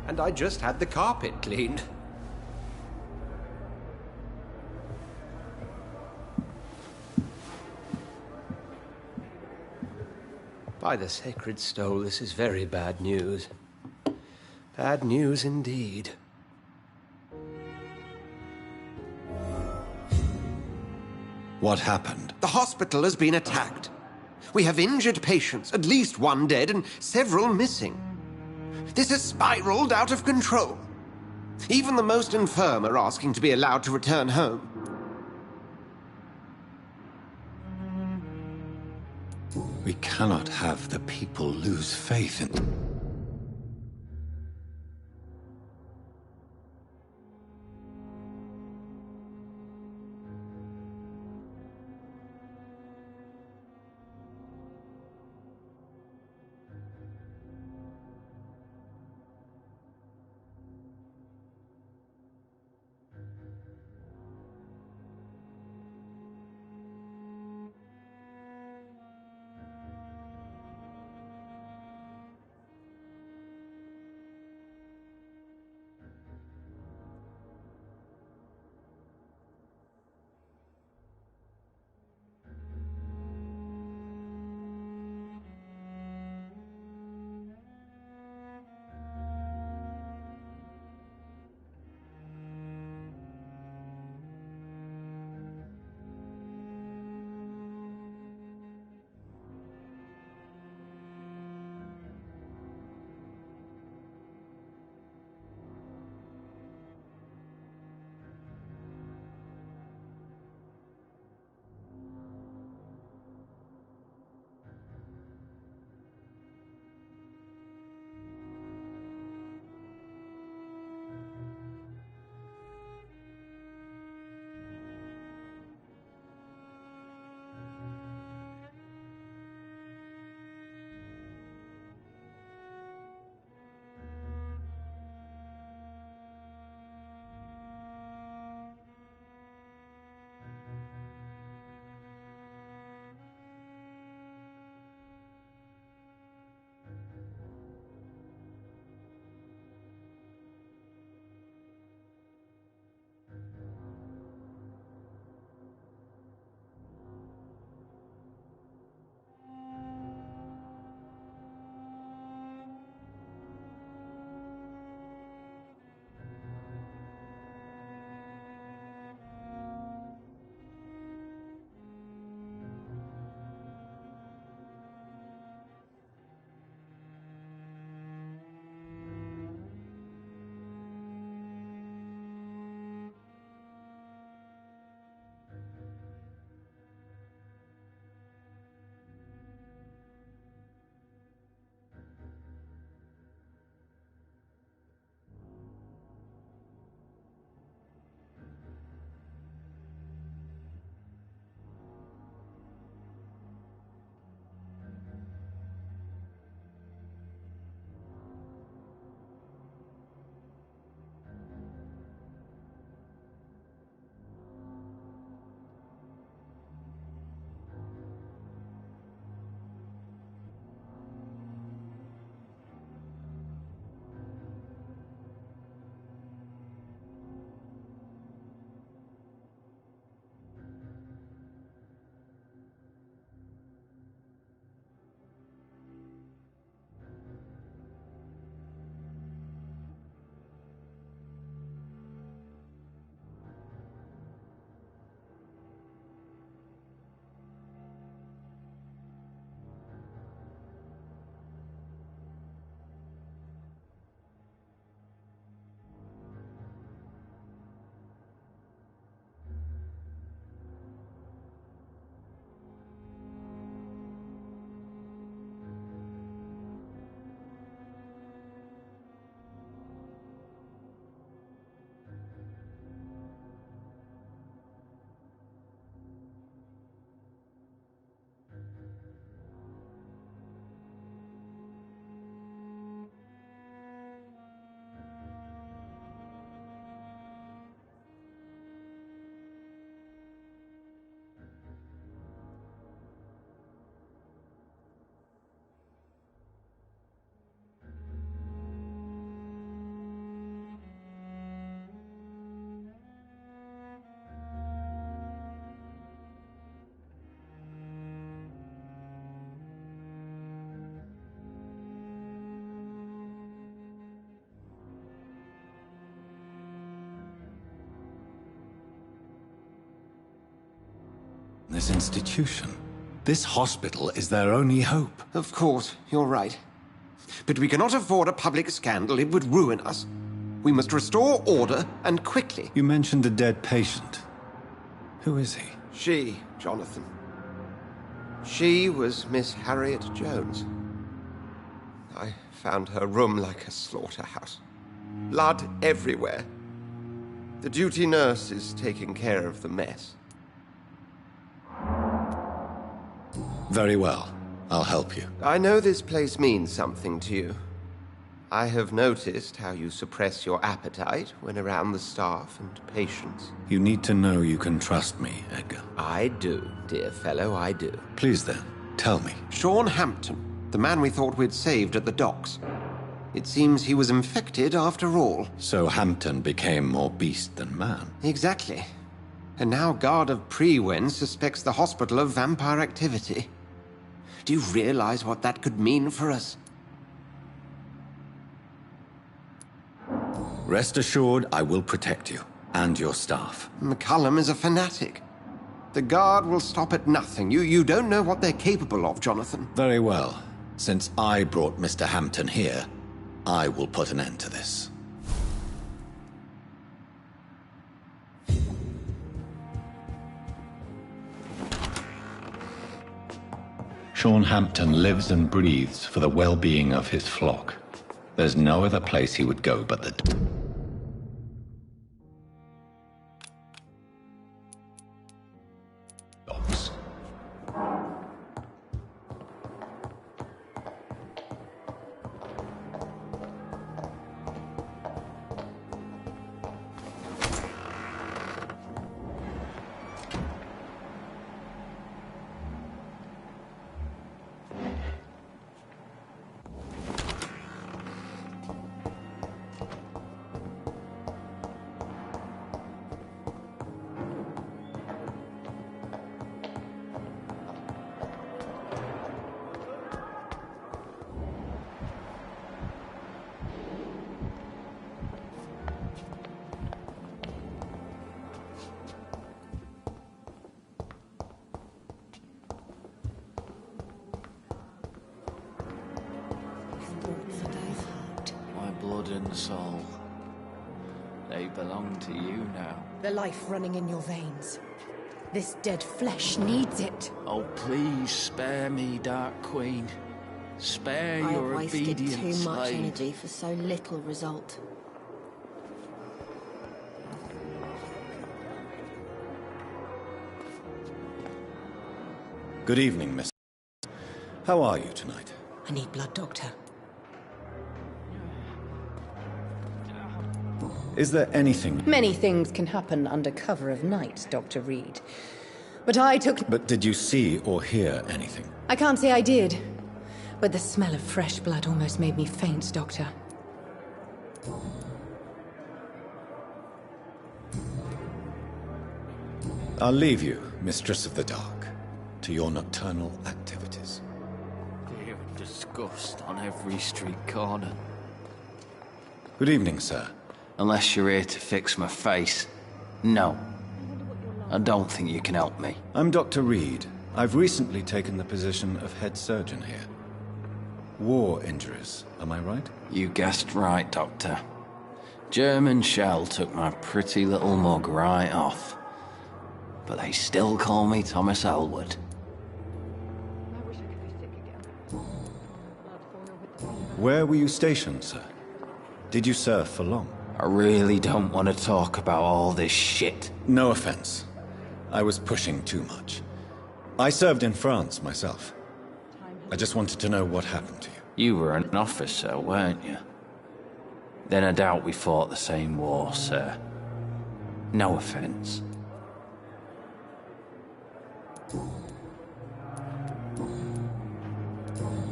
And I just had the carpet cleaned. By the sacred stole, this is very bad news. Bad news indeed. What happened? The hospital has been attacked. We have injured patients, at least one dead and several missing. This has spiraled out of control. Even the most infirm are asking to be allowed to return home. We cannot have the people lose faith in... this institution. This hospital is their only hope. Of course, you're right. But we cannot afford a public scandal. It would ruin us. We must restore order, and quickly. You mentioned a dead patient. Who is he? She, Jonathan. She was Miss Harriet Jones. I found her room like a slaughterhouse. Blood everywhere. The duty nurse is taking care of the mess. Very well. I'll help you. I know this place means something to you. I have noticed how you suppress your appetite when around the staff and patients. You need to know you can trust me, Edgar. I do, dear fellow, I do. Please then, tell me. Sean Hampton, the man we thought we'd saved at the docks. It seems he was infected after all. So Hampton became more beast than man. Exactly. And now Guard of Prewen suspects the hospital of vampire activity. Do you realize what that could mean for us? Rest assured, I will protect you and your staff. McCullum is a fanatic. The Guard will stop at nothing. You don't know what they're capable of, Jonathan. Very well. Since I brought Mr. Hampton here, I will put an end to this. Sean Hampton lives and breathes for the well-being of his flock. There's no other place he would go but the... dogs. Blood and soul. They belong to you now. The life running in your veins. This dead flesh needs it. Oh, please spare me, Dark Queen. Spare your obedient wasted too much slave. energy for so little result. Good evening, Miss. How are you tonight? I need blood, Doctor. Is there anything... Many things can happen under cover of night, Dr. Reed. But I took... But did you see or hear anything? I can't say I did. But the smell of fresh blood almost made me faint, Doctor. I'll leave you, Mistress of the Dark, to your nocturnal activities. Fear and disgust on every street corner. Good evening, sir. Unless you're here to fix my face. No. I don't think you can help me. I'm Dr. Reed. I've recently taken the position of head surgeon here. War injuries, am I right? You guessed right, Doctor. German shell took my pretty little mug right off. But they still call me Thomas Elwood. Where were you stationed, sir? Did you serve for long? I really don't want to talk about all this shit. No offense. I was pushing too much. I served in France myself. I just wanted to know what happened to you. You were an officer, weren't you? Then I doubt we fought the same war, sir. No offense.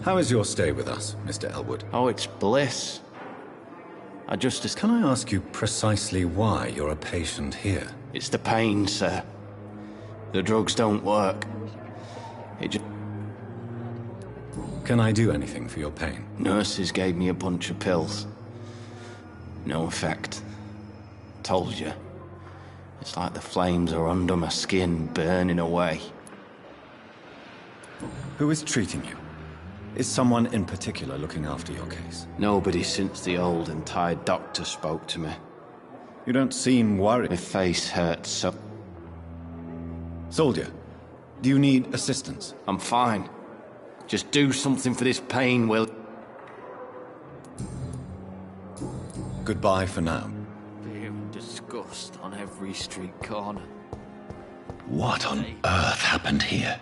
How is your stay with us, Mr. Elwood? Oh, it's bliss. Can I ask you precisely why you're a patient here? It's the pain, sir. The drugs don't work. It just... Can I do anything for your pain? Nurses gave me a bunch of pills. No effect. Told you. It's like the flames are under my skin, burning away. Who is treating you? Is someone in particular looking after your case? Nobody since the old and tired doctor spoke to me. You don't seem worried. My face hurts so... Soldier, do you need assistance? I'm fine. Just do something for this pain, Will. Goodbye for now. Fear and disgust on every street corner. What on earth happened here?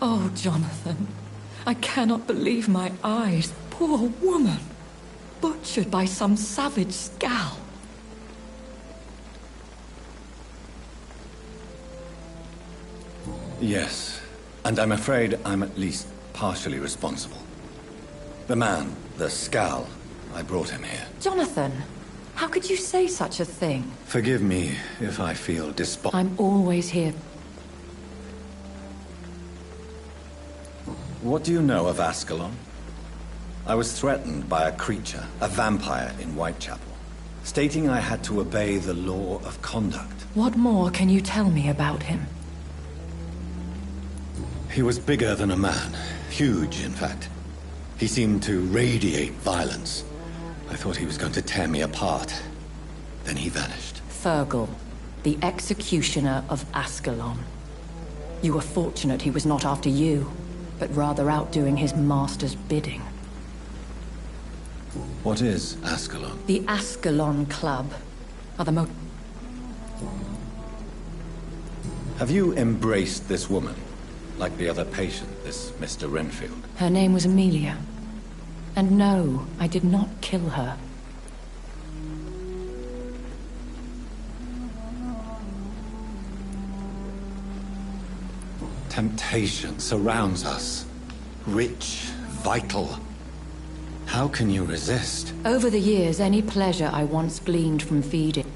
Oh, Jonathan, I cannot believe my eyes. Poor woman, butchered by some savage scowl. Yes, and I'm afraid I'm at least partially responsible. The man, the scowl, I brought him here. Jonathan, how could you say such a thing? Forgive me if I feel I'm always here. What do you know of Ascalon? I was threatened by a creature, a vampire in Whitechapel, stating I had to obey the law of conduct. What more can you tell me about him? He was bigger than a man. Huge, in fact. He seemed to radiate violence. I thought he was going to tear me apart. Then he vanished. Fergal, the executioner of Ascalon. You were fortunate he was not after you, but rather out doing his master's bidding. What is Ascalon? The Ascalon Club are the most... Have you embraced this woman? Like the other patient, this Mr. Renfield? Her name was Amelia. And no, I did not kill her. Temptation surrounds us. Rich, vital. How can you resist? Over the years, any pleasure I once gleaned from feeding...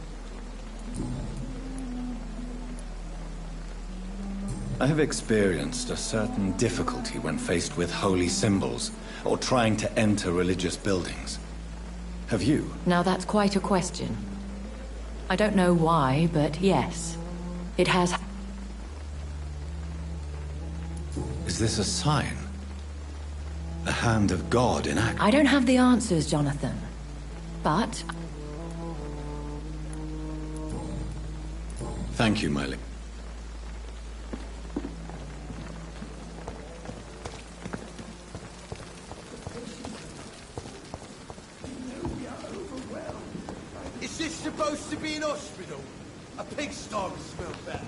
I have experienced a certain difficulty when faced with holy symbols, or trying to enter religious buildings. Have you? Now that's quite a question. I don't know why, but yes. It has... Is this a sign? The hand of God in action? I don't have the answers, Jonathan. But... Thank you, Miley. Is this supposed to be an hospital? A pigsty would smell better.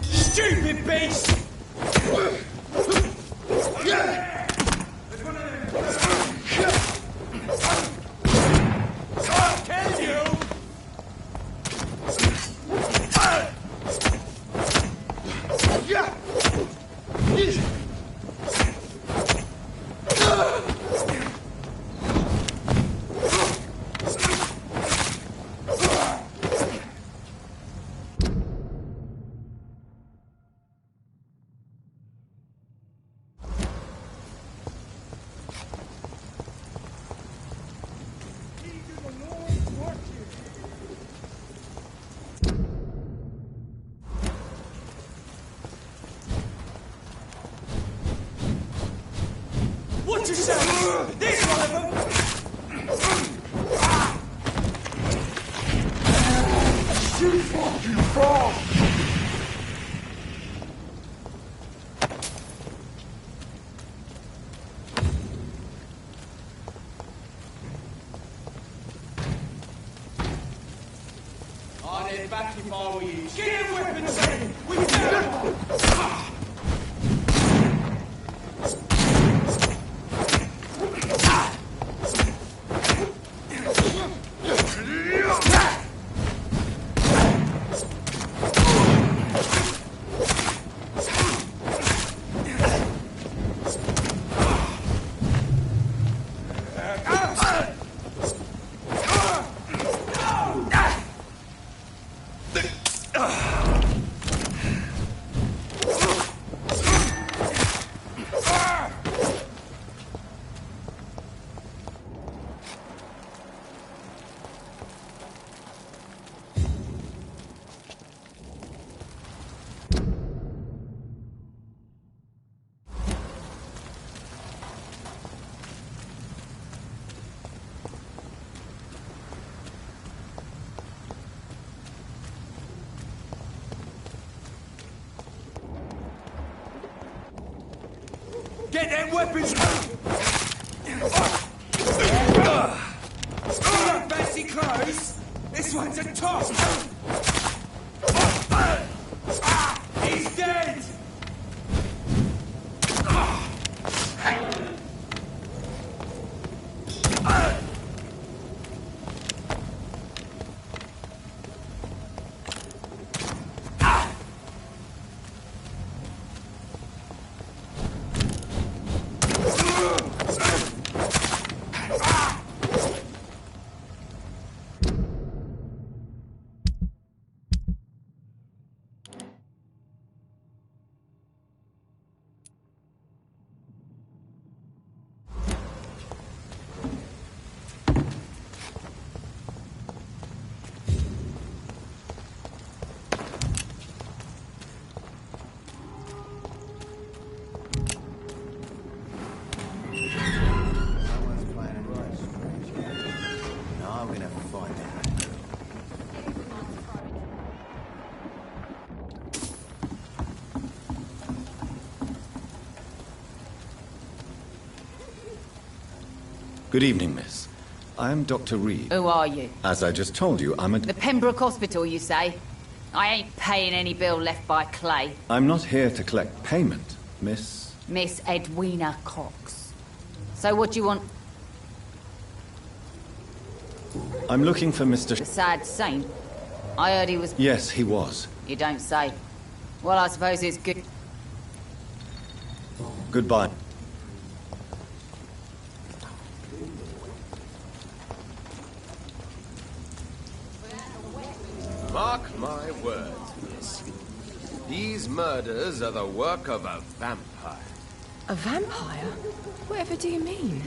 Stupid beast! What you say? This one of them! You fucking frog! back if I were you. Get them weapons in! We can... Get them weapons out! Fancy clothes? This one's a top! He's dead! Good evening, miss. I am Dr. Reed. Who are you? As I just told you, I'm a... The Pembroke Hospital, you say? I ain't paying any bill left by Clay. I'm not here to collect payment, miss... Miss Edwina Cox. So what do you want? I'm looking for Mr. The sad saint? I heard he was... Yes, he was. You don't say. Well, I suppose it's good... Goodbye. Mark my words, miss. These murders are the work of a vampire. A vampire? Whatever do you mean?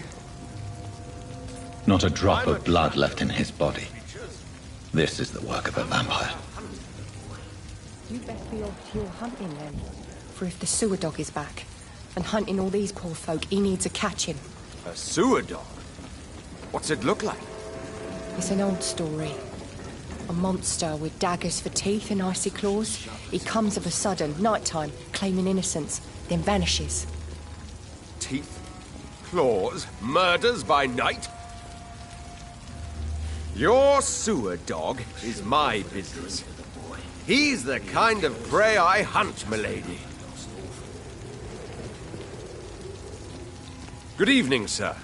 Not a drop of blood left in his body. This is the work of a vampire. You best be off to your hunting then. For if the sewer dog is back, and hunting all these poor folk, he needs a catching. A sewer dog? What's it look like? It's an old story. A monster with daggers for teeth and icy claws. He comes of a sudden, nighttime, claiming innocence, then vanishes. Teeth? Claws? Murders by night? Your sewer dog is my business. He's the kind of prey I hunt, milady. Good evening, sir.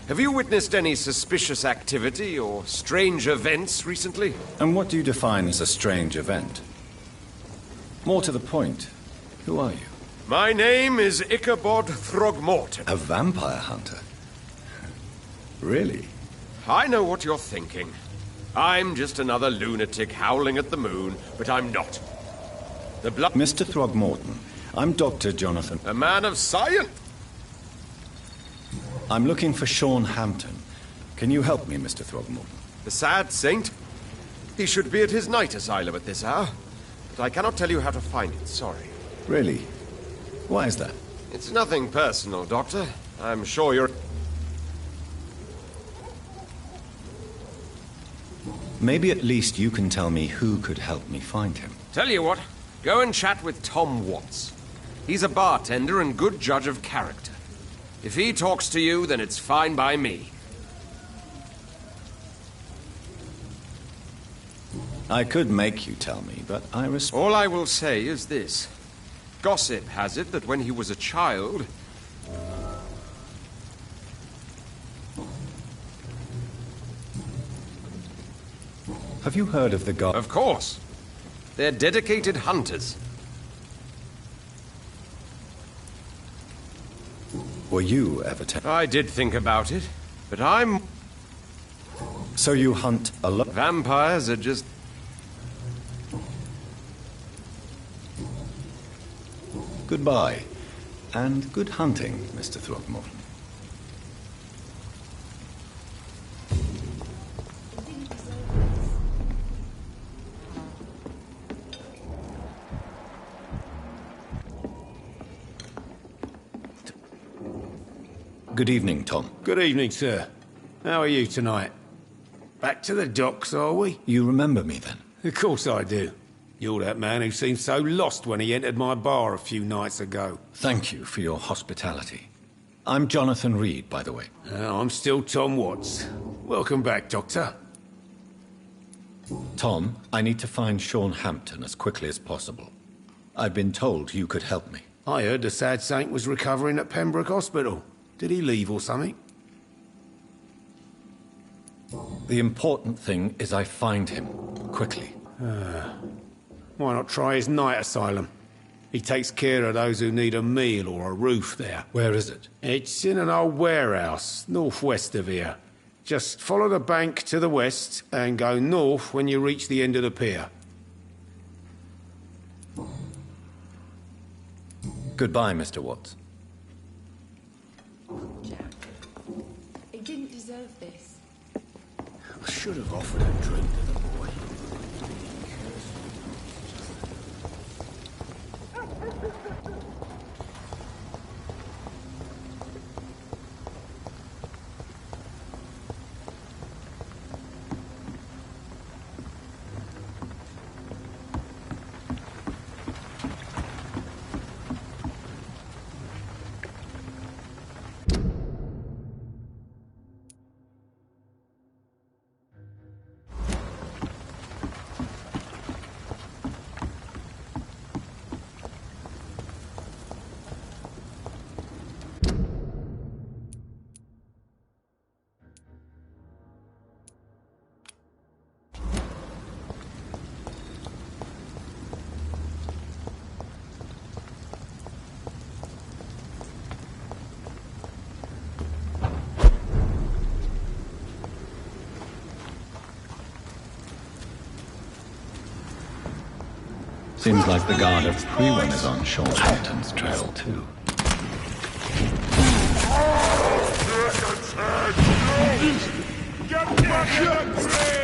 Have you witnessed any suspicious activity or strange events recently? And what do you define as a strange event? More to the point, who are you? My name is Ichabod Throgmorton. A vampire hunter? Really? I know what you're thinking. I'm just another lunatic howling at the moon, but I'm not. The blood... Mr. Throgmorton, I'm Dr. Jonathan. A man of science! I'm looking for Sean Hampton. Can you help me, Mr. Throgmorton? The sad saint? He should be at his night asylum at this hour. But I cannot tell you how to find it, sorry. Really? Why is that? It's nothing personal, Doctor. I'm sure you're... Maybe at least you can tell me who could help me find him. Tell you what, go and chat with Tom Watts. He's a bartender and good judge of character. If he talks to you, then it's fine by me. I could make you tell me, but I respect... All I will say is this. Gossip has it that when he was a child... Have you heard of the god? Of course. They're dedicated hunters. Were you ever I did think about it, but I'm... So you hunt a lot? Vampires are just... Goodbye. And good hunting, Mr. Throckmorton. Good evening, Tom. Good evening, sir. How are you tonight? Back to the docks, are we? You remember me, then? Of course I do. You're that man who seemed so lost when he entered my bar a few nights ago. Thank you for your hospitality. I'm Jonathan Reed, by the way. I'm still Tom Watts. Welcome back, Doctor. Tom, I need to find Sean Hampton as quickly as possible. I've been told you could help me. I heard the sad saint was recovering at Pembroke Hospital. Did he leave or something? The important thing is I find him, quickly. Why not try his night asylum? He takes care of those who need a meal or a roof there. Where is it? It's in an old warehouse, northwest of here. Just follow the bank to the west and go north when you reach the end of the pier. Goodbye, Mr. Watts. He didn't deserve this. I should have offered a drink to the boy. Seems like the guard of Prewan is on Sean Hampton's trail, too. Get back in the grave!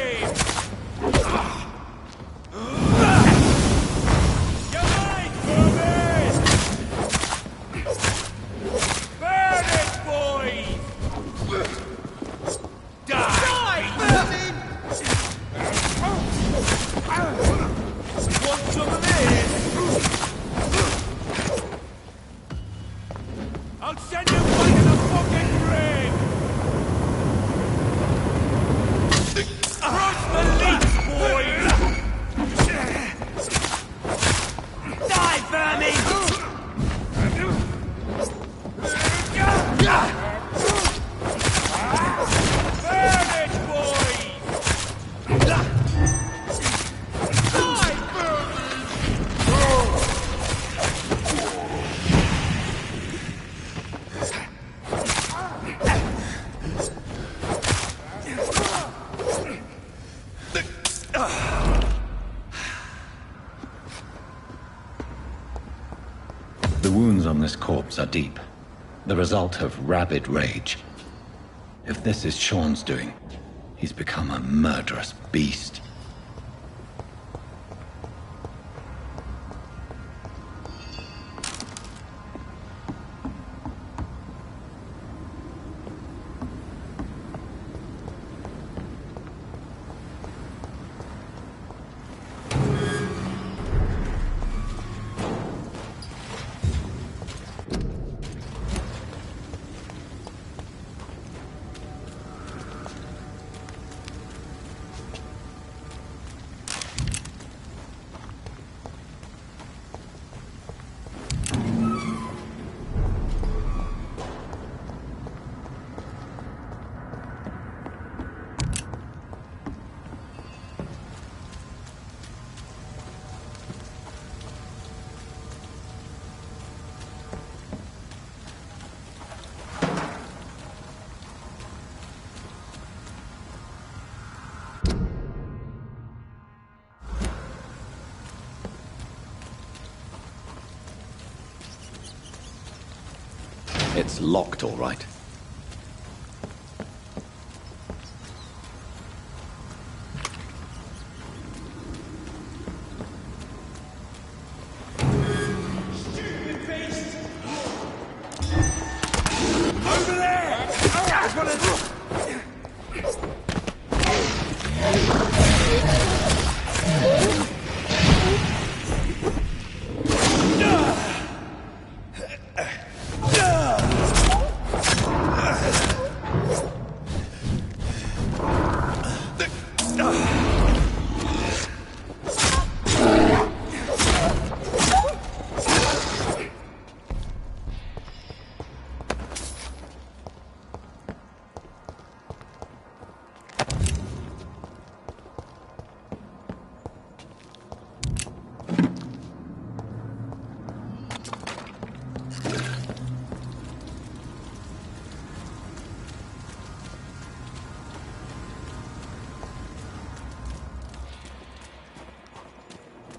The wounds on this corpse are deep, the result of rabid rage. If this is Sean's doing, he's become a murderous beast. It's locked, all right.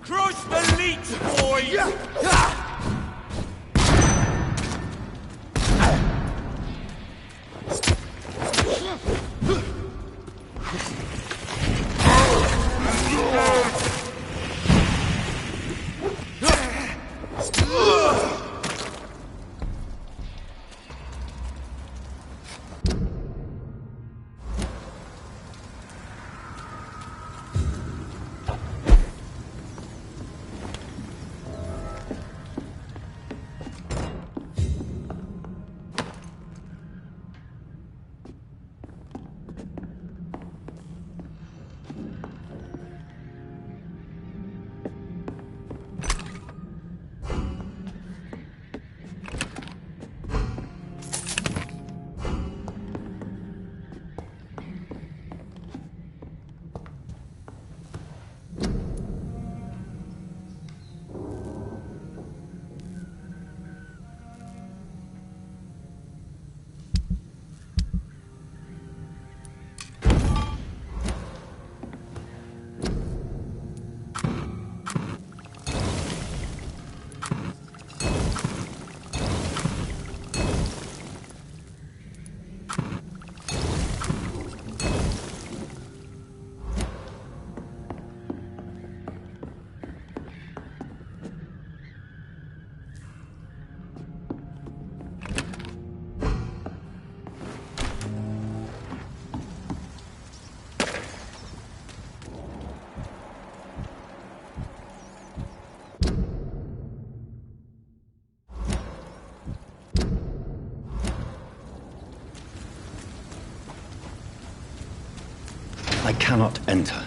Crush the leech, boys! I cannot enter.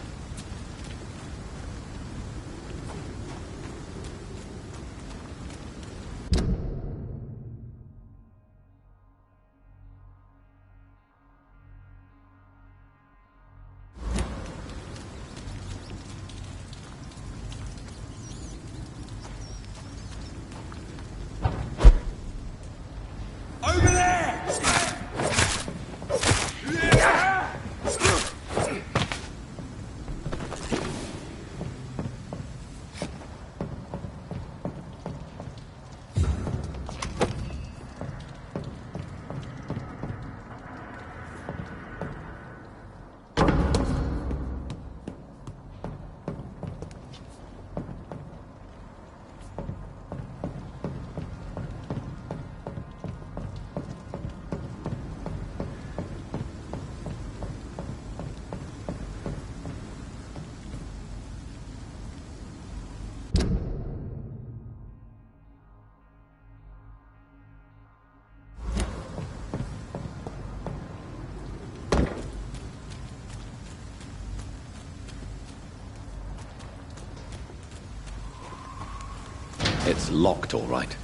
It's locked, all right.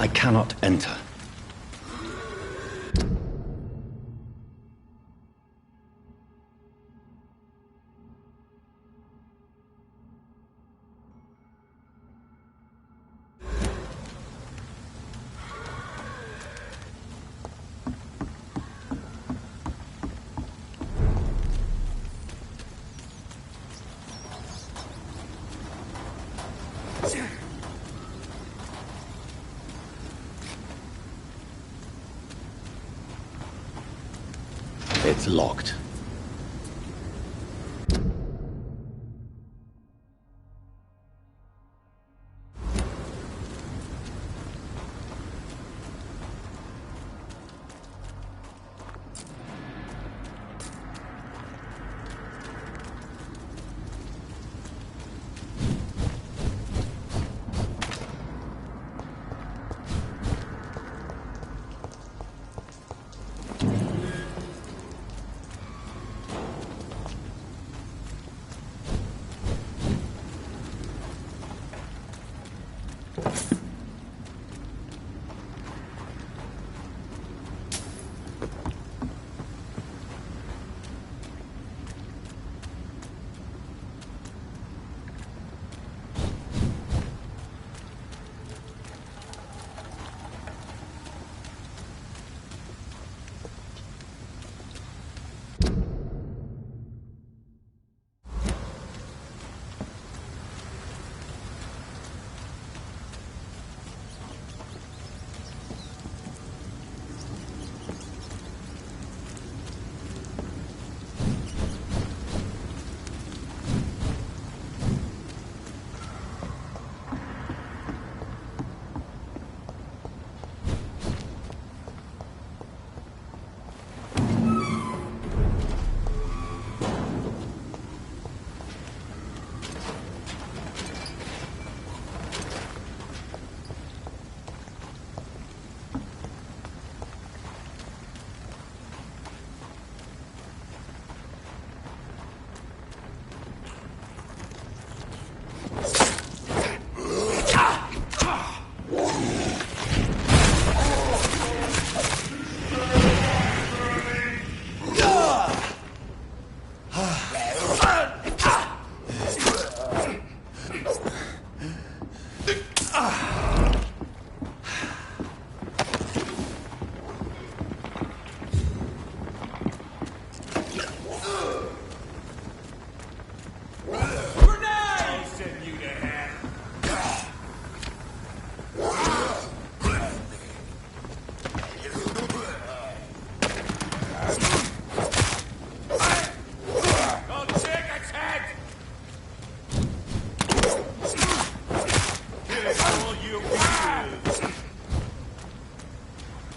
I cannot enter. It's locked.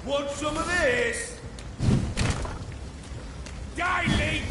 Want some of this? Dilate!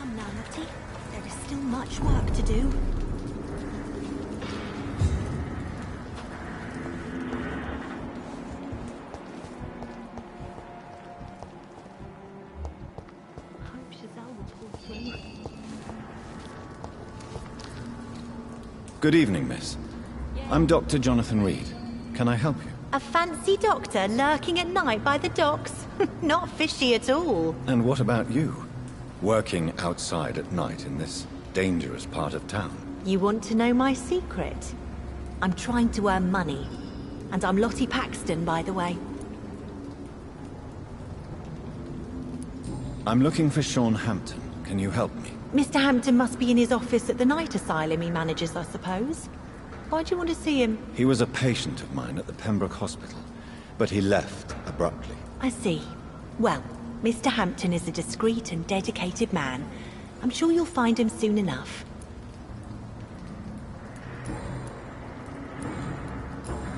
Come now, Lottie. There is still much work to do. Hope Giselle will pull through. Good evening, miss. I'm Dr. Jonathan Reed. Can I help you? A fancy doctor lurking at night by the docks? Not fishy at all. And what about you? Working outside at night in this dangerous part of town? You want to know my secret? I'm trying to earn money. And I'm Lottie Paxton, by the way. I'm looking for Sean Hampton. Can you help me? Mr. Hampton must be in his office at the night asylum he manages, I suppose. Why do you want to see him? He was a patient of mine at the Pembroke Hospital, but he left abruptly. I see. Well, Mr. Hampton is a discreet and dedicated man. I'm sure you'll find him soon enough.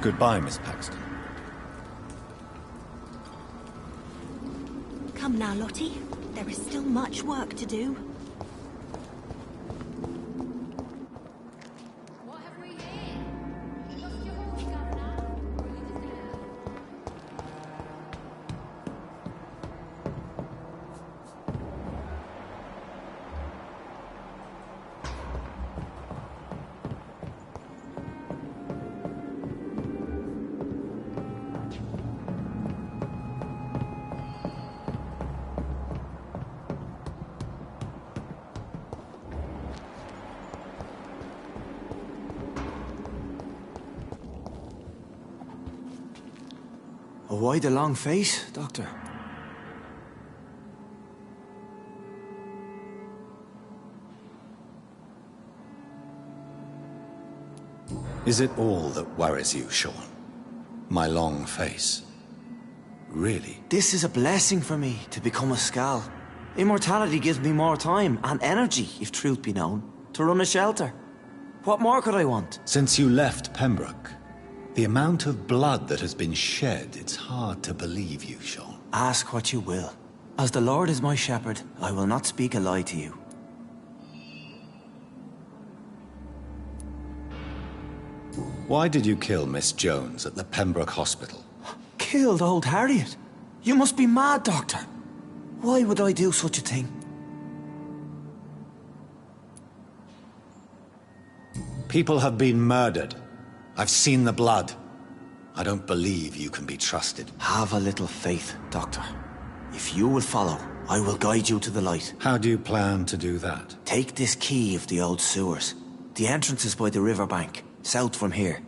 Goodbye, Miss Paxton. Come now, Lottie. There is still much work to do. Why the long face, Doctor? Is it all that worries you, Sean? My long face? Really? This is a blessing for me, to become a Skal. Immortality gives me more time and energy, if truth be known, to run a shelter. What more could I want? Since you left Pembroke, the amount of blood that has been shed, it's hard to believe you, Sean. Ask what you will. As the Lord is my shepherd, I will not speak a lie to you. Why did you kill Miss Jones at the Pembroke Hospital? Killed old Harriet? You must be mad, Doctor. Why would I do such a thing? People have been murdered. I've seen the blood. I don't believe you can be trusted. Have a little faith, Doctor. If you will follow, I will guide you to the light. How do you plan to do that? Take this key of the old sewers. The entrance is by the riverbank, south from here.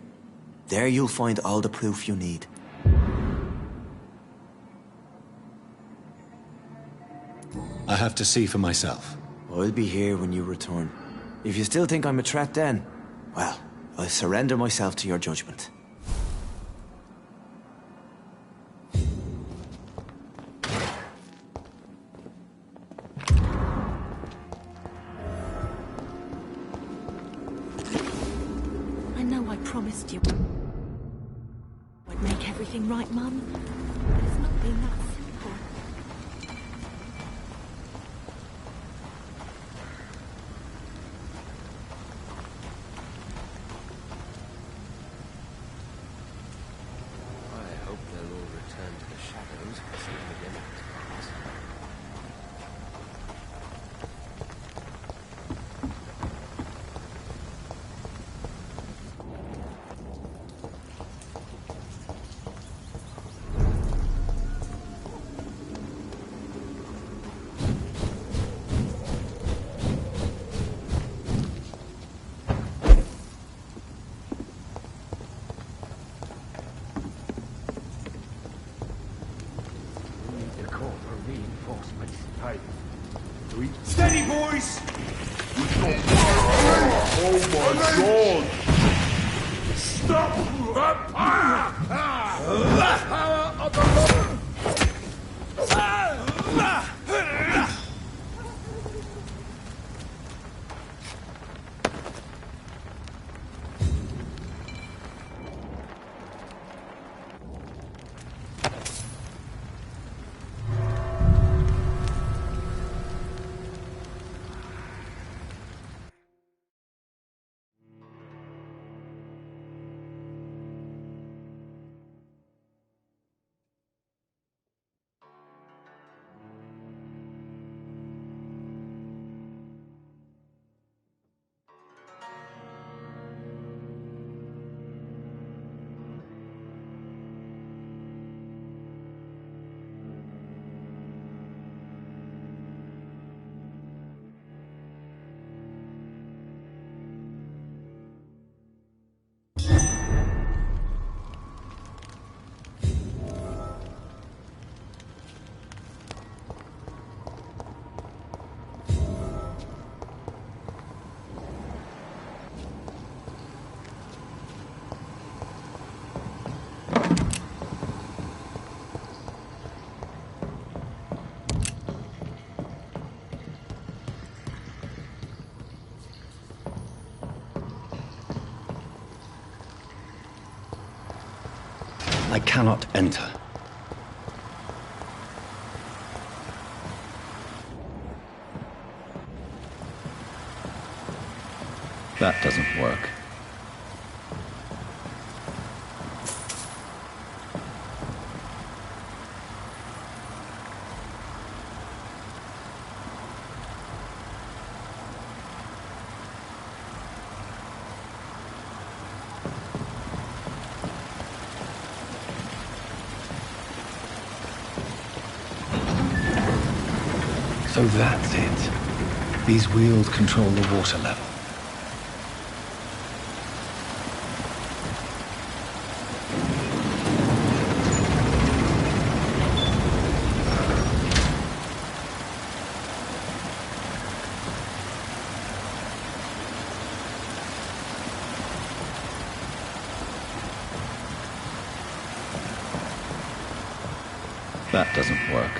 There you'll find all the proof you need. I have to see for myself. I'll be here when you return. If you still think I'm a threat then, well, I'll surrender myself to your judgment. I know I promised you I'd make everything right, Mum. But it's not been that simple. I hope they'll all return to the shadows soon again. Steady, boys! Oh my god! Stop! I cannot enter. That doesn't work. So that's it. These wheels control the water level. That doesn't work.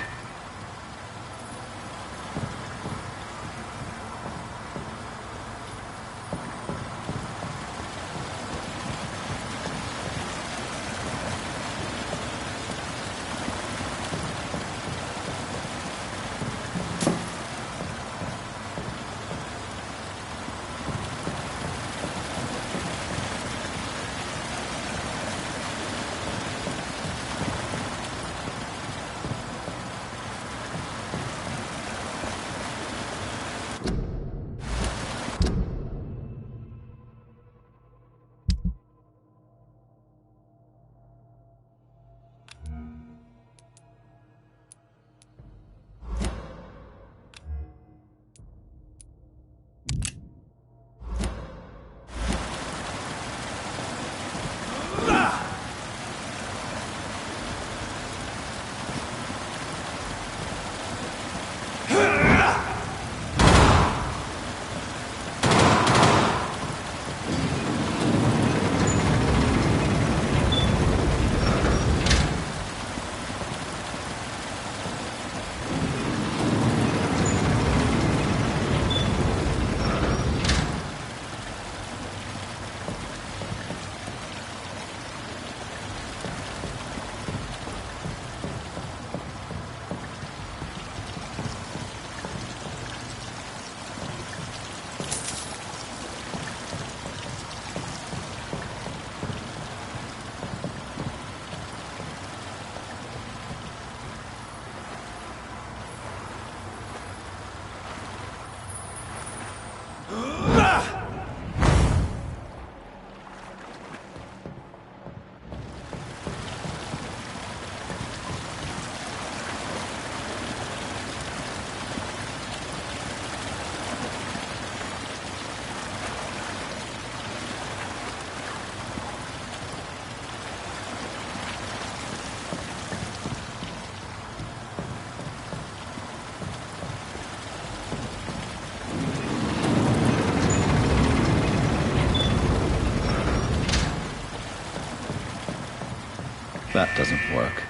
That doesn't work.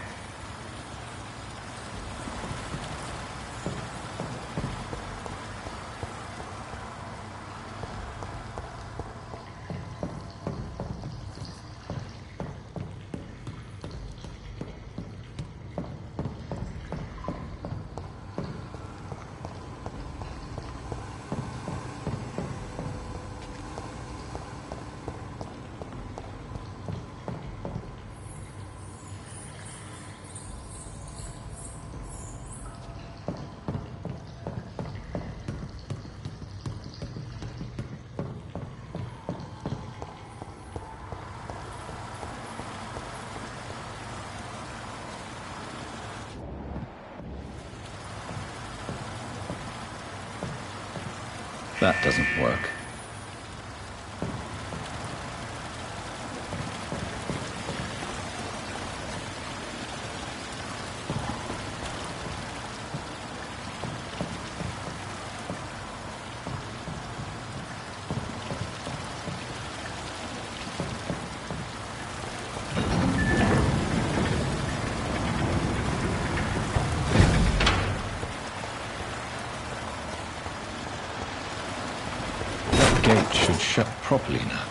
That doesn't work. Gate should shut properly now.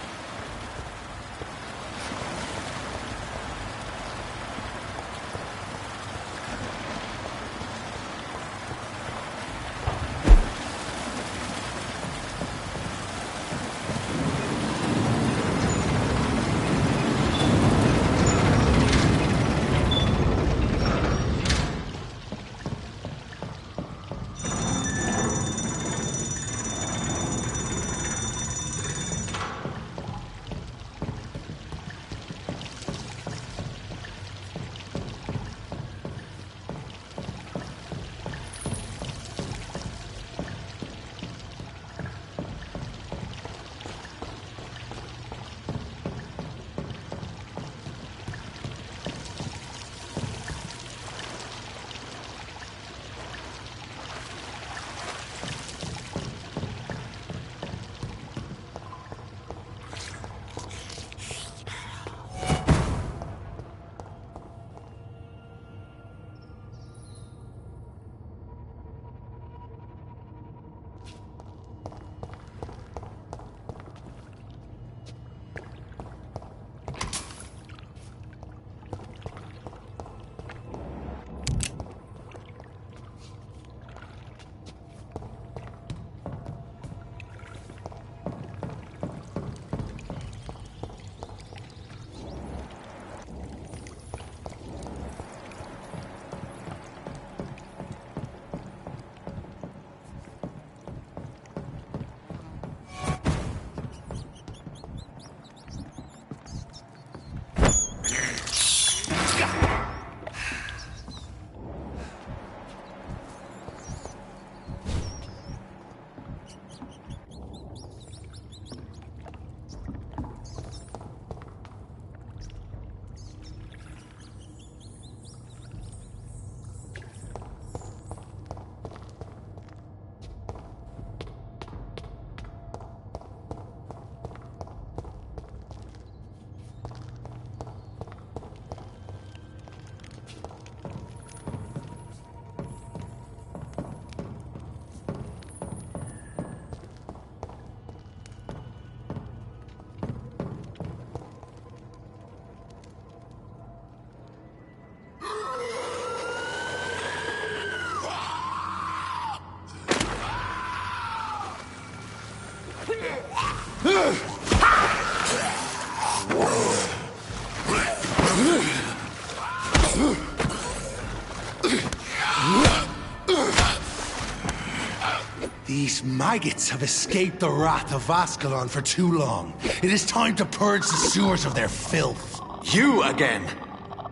These maggots have escaped the wrath of Ascalon for too long. It is time to purge the sewers of their filth. You again!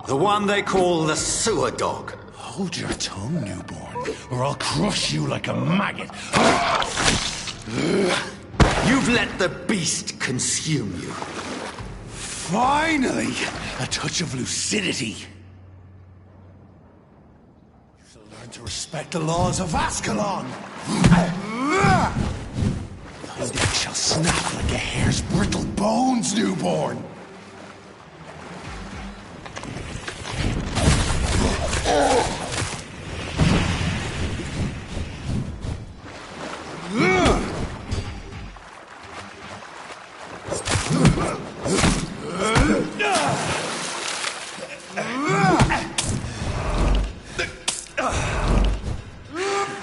The one they call the sewer dog. Hold your tongue, newborn, or I'll crush you like a maggot. You've let the beast consume you. Finally! A touch of lucidity. So learn to respect the laws of Ascalon. Thy neck shall snap like a hare's brittle bones, newborn.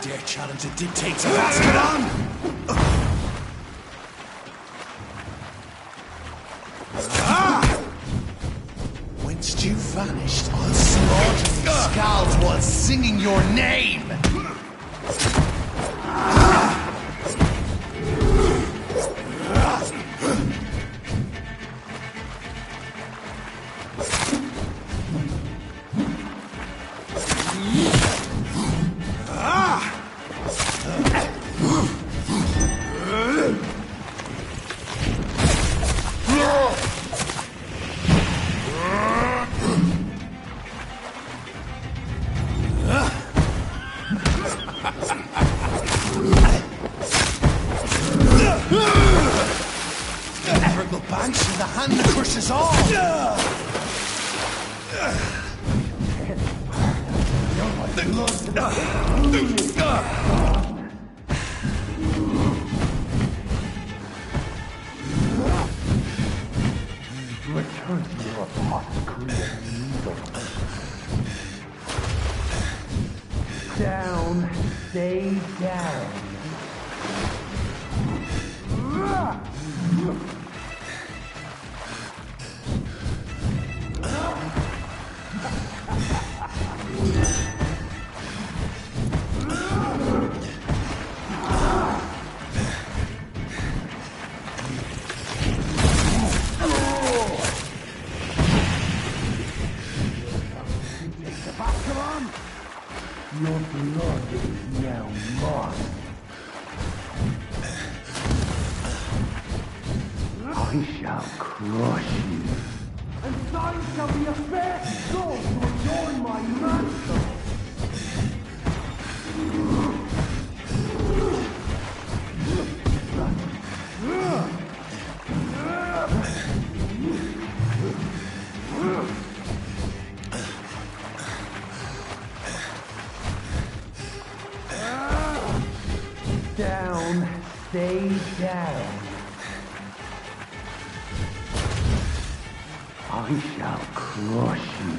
Dare challenge the dictates of Ascalon? Whence you vanished, I'll slaughter these skulls while singing your name! Purple banks in the hand that crushes all! Return to your apothecary needle. Down, stay down. Your blood is now mine. I shall crush you. And thine shall be a fair soul to adorn my mantle. Down, stay down. I shall crush you.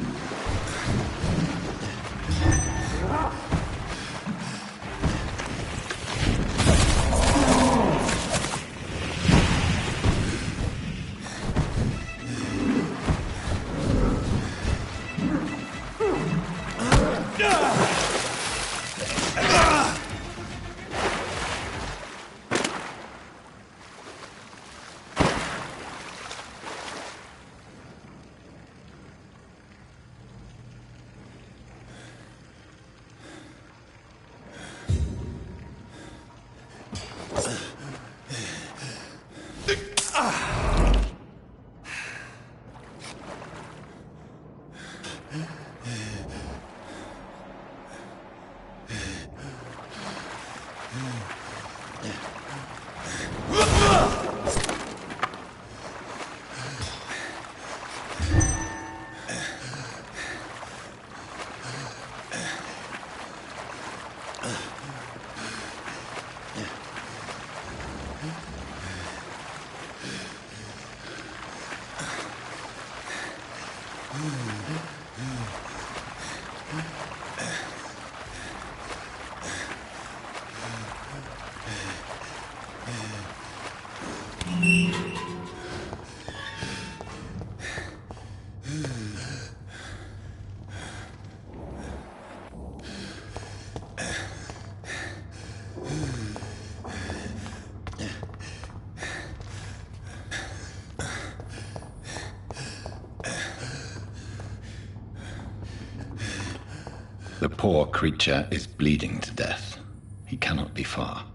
The poor creature is bleeding to death. He cannot be far.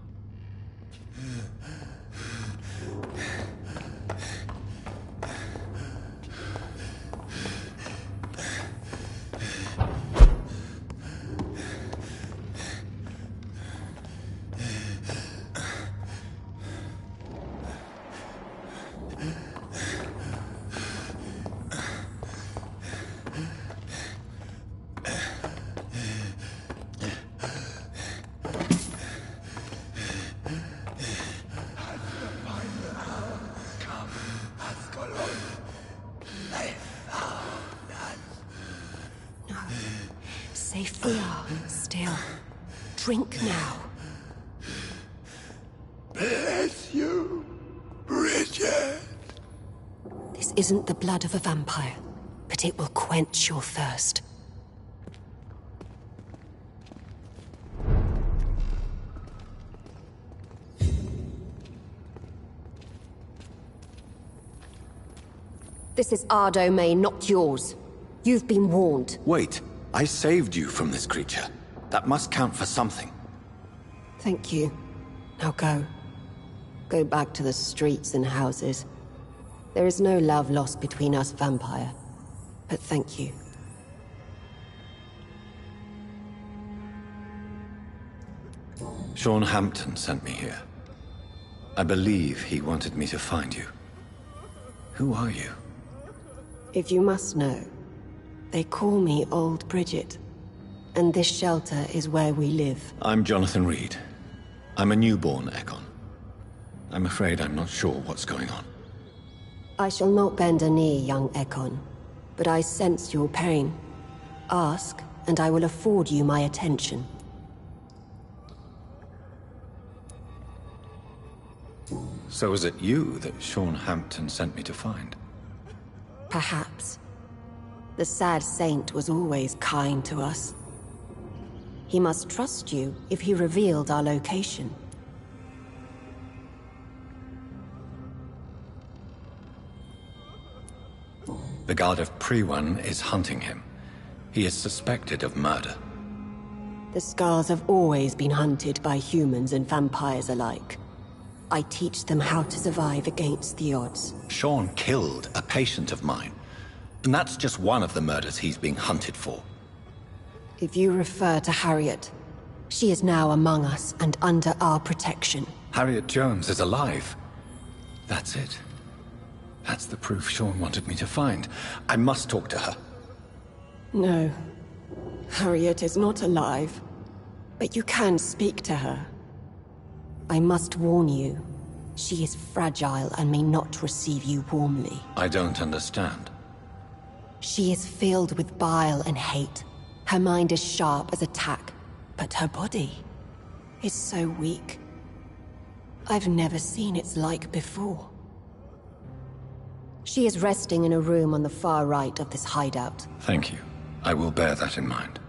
Safe we are, still. Drink now. Bless you, Bridget. This isn't the blood of a vampire, but it will quench your thirst. This is our domain, not yours. You've been warned. Wait, I saved you from this creature. That must count for something. Thank you. Now go. Go back to the streets and houses. There is no love lost between us, vampire. But thank you. Sean Hampton sent me here. I believe he wanted me to find you. Who are you? If you must know, they call me Old Bridget. And this shelter is where we live. I'm Jonathan Reed. I'm a newborn Ekon. I'm afraid I'm not sure what's going on. I shall not bend a knee, young Ekon. But I sense your pain. Ask, and I will afford you my attention. So is it you that Sean Hampton sent me to find? Perhaps. The sad saint was always kind to us. He must trust you if he revealed our location. The Guard of Pre-1 is hunting him. He is suspected of murder. The Scars have always been hunted by humans and vampires alike. I teach them how to survive against the odds. Sean killed a patient of mine. And that's just one of the murders he's being hunted for. If you refer to Harriet, she is now among us and under our protection. Harriet Jones is alive. That's it. That's the proof Sean wanted me to find. I must talk to her. No. Harriet is not alive. But you can speak to her. I must warn you. She is fragile and may not receive you warmly. I don't understand. She is filled with bile and hate. Her mind is sharp as a tack, but her body is so weak. I've never seen its like before. She is resting in a room on the far right of this hideout. Thank you. I will bear that in mind.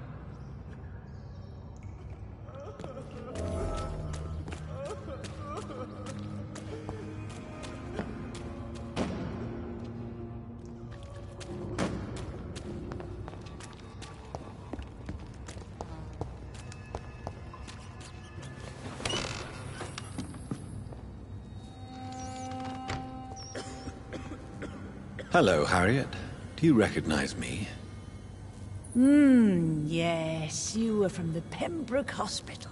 Hello, Harriet. Do you recognize me? Yes, you were from the Pembroke Hospital.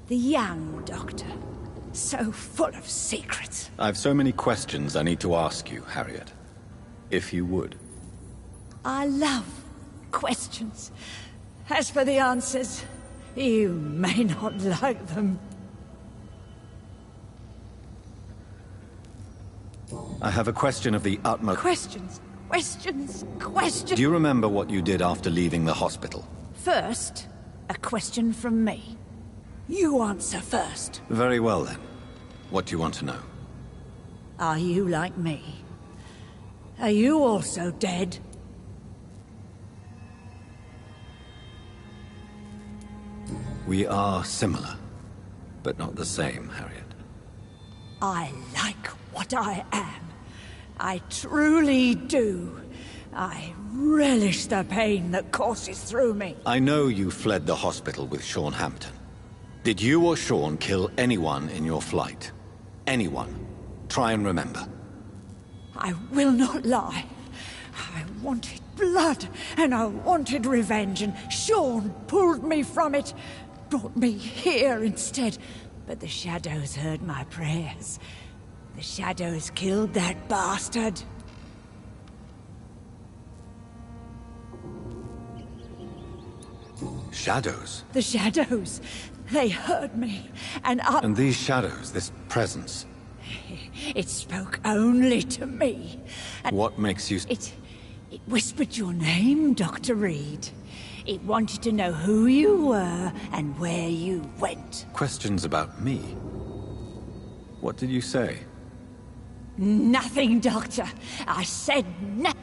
The young doctor. So full of secrets. I've so many questions I need to ask you, Harriet. If you would. I love questions. As for the answers, you may not like them. I have a question of the utmost... Questions, questions, questions. Do you remember what you did after leaving the hospital? First, a question from me. You answer first. Very well, then. What do you want to know? Are you like me? Are you also dead? We are similar, but not the same, Harriet. I like what I am. I truly do. I relish the pain that courses through me. I know you fled the hospital with Sean Hampton. Did you or Sean kill anyone in your flight? Anyone? Try and remember. I will not lie. I wanted blood, and I wanted revenge, and Sean pulled me from it, brought me here instead. But the shadows heard my prayers. The shadows killed that bastard. Shadows? The shadows. They heard me, and up... And these shadows, this presence... It spoke only to me. And what makes you... It whispered your name, Dr. Reed. It wanted to know who you were and where you went. Questions about me? What did you say? Nothing, Doctor. I said nothing.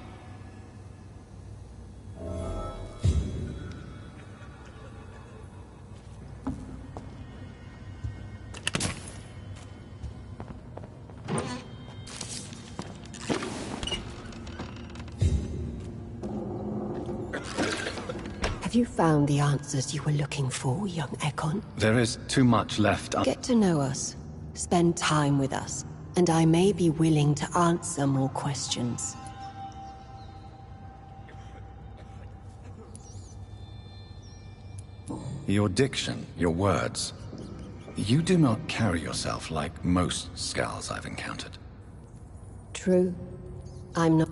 Have you found the answers you were looking for, young Ekon? There is too much left. Get to know us. Spend time with us. And I may be willing to answer more questions. Your diction, your words. You do not carry yourself like most Skals I've encountered. True. I'm not...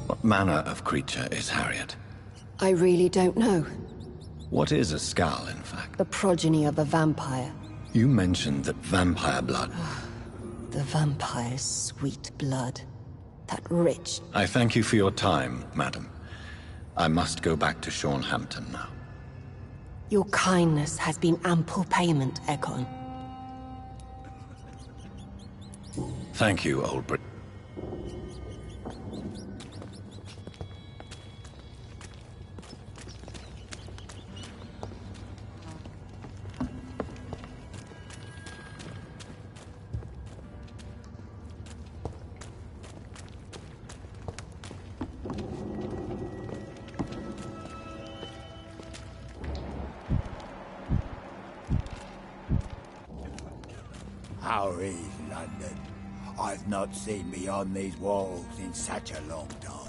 What manner of creature is Harriet? I really don't know. What is a Skal, in fact? The progeny of a vampire. You mentioned that vampire blood. The vampire's sweet blood. That rich... I thank you for your time, madam. I must go back to Sean Hampton now. Your kindness has been ample payment, Ekon. Thank you, old Brit. How is London? I've not seen beyond these walls in such a long time.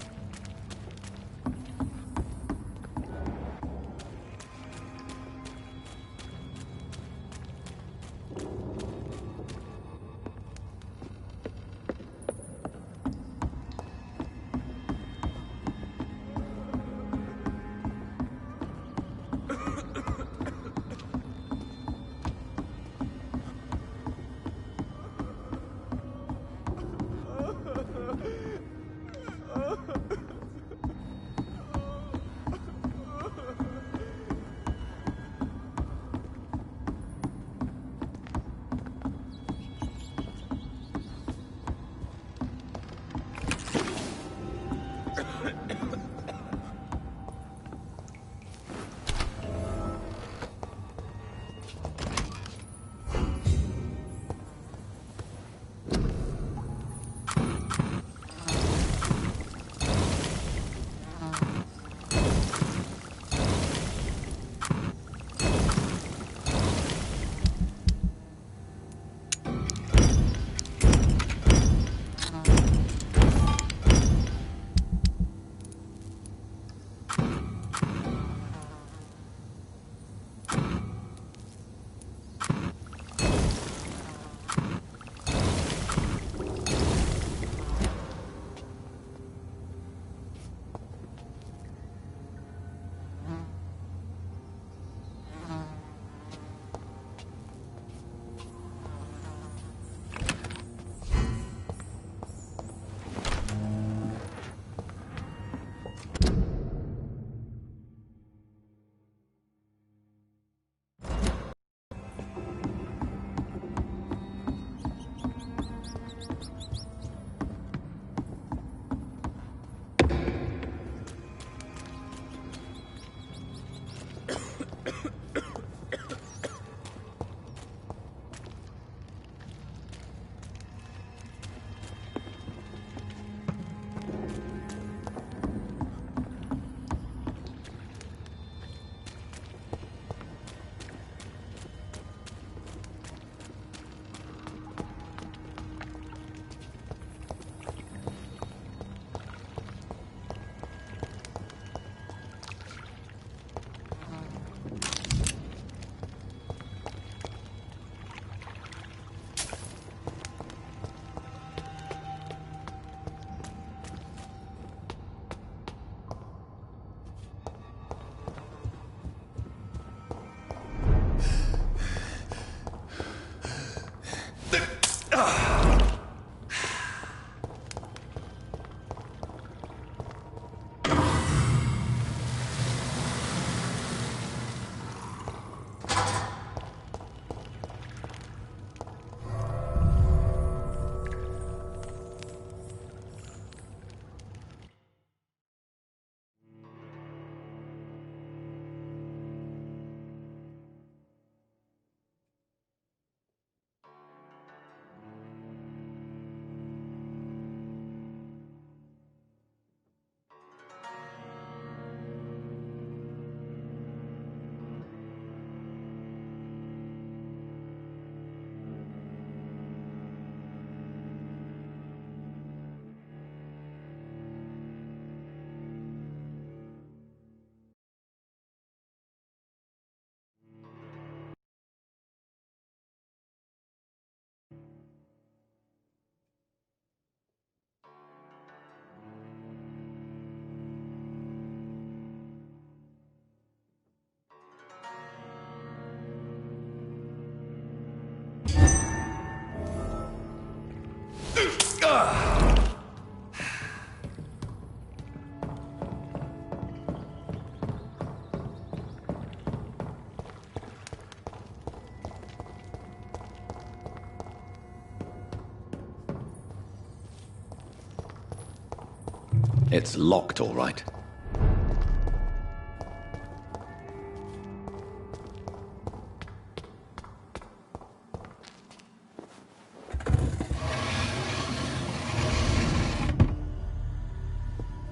It's locked, all right.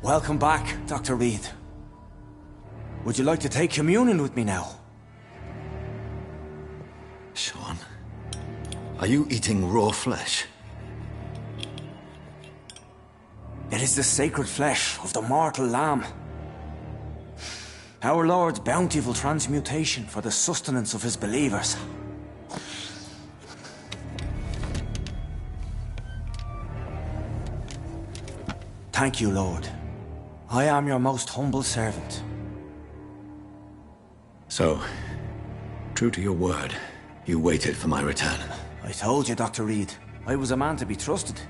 Welcome back, Dr. Reed. Would you like to take communion with me now? Sean, are you eating raw flesh? It is the sacred flesh of the mortal lamb. Our Lord's bountiful transmutation for the sustenance of his believers. Thank you, Lord. I am your most humble servant. So, true to your word, you waited for my return. I told you, Dr. Reed, I was a man to be trusted.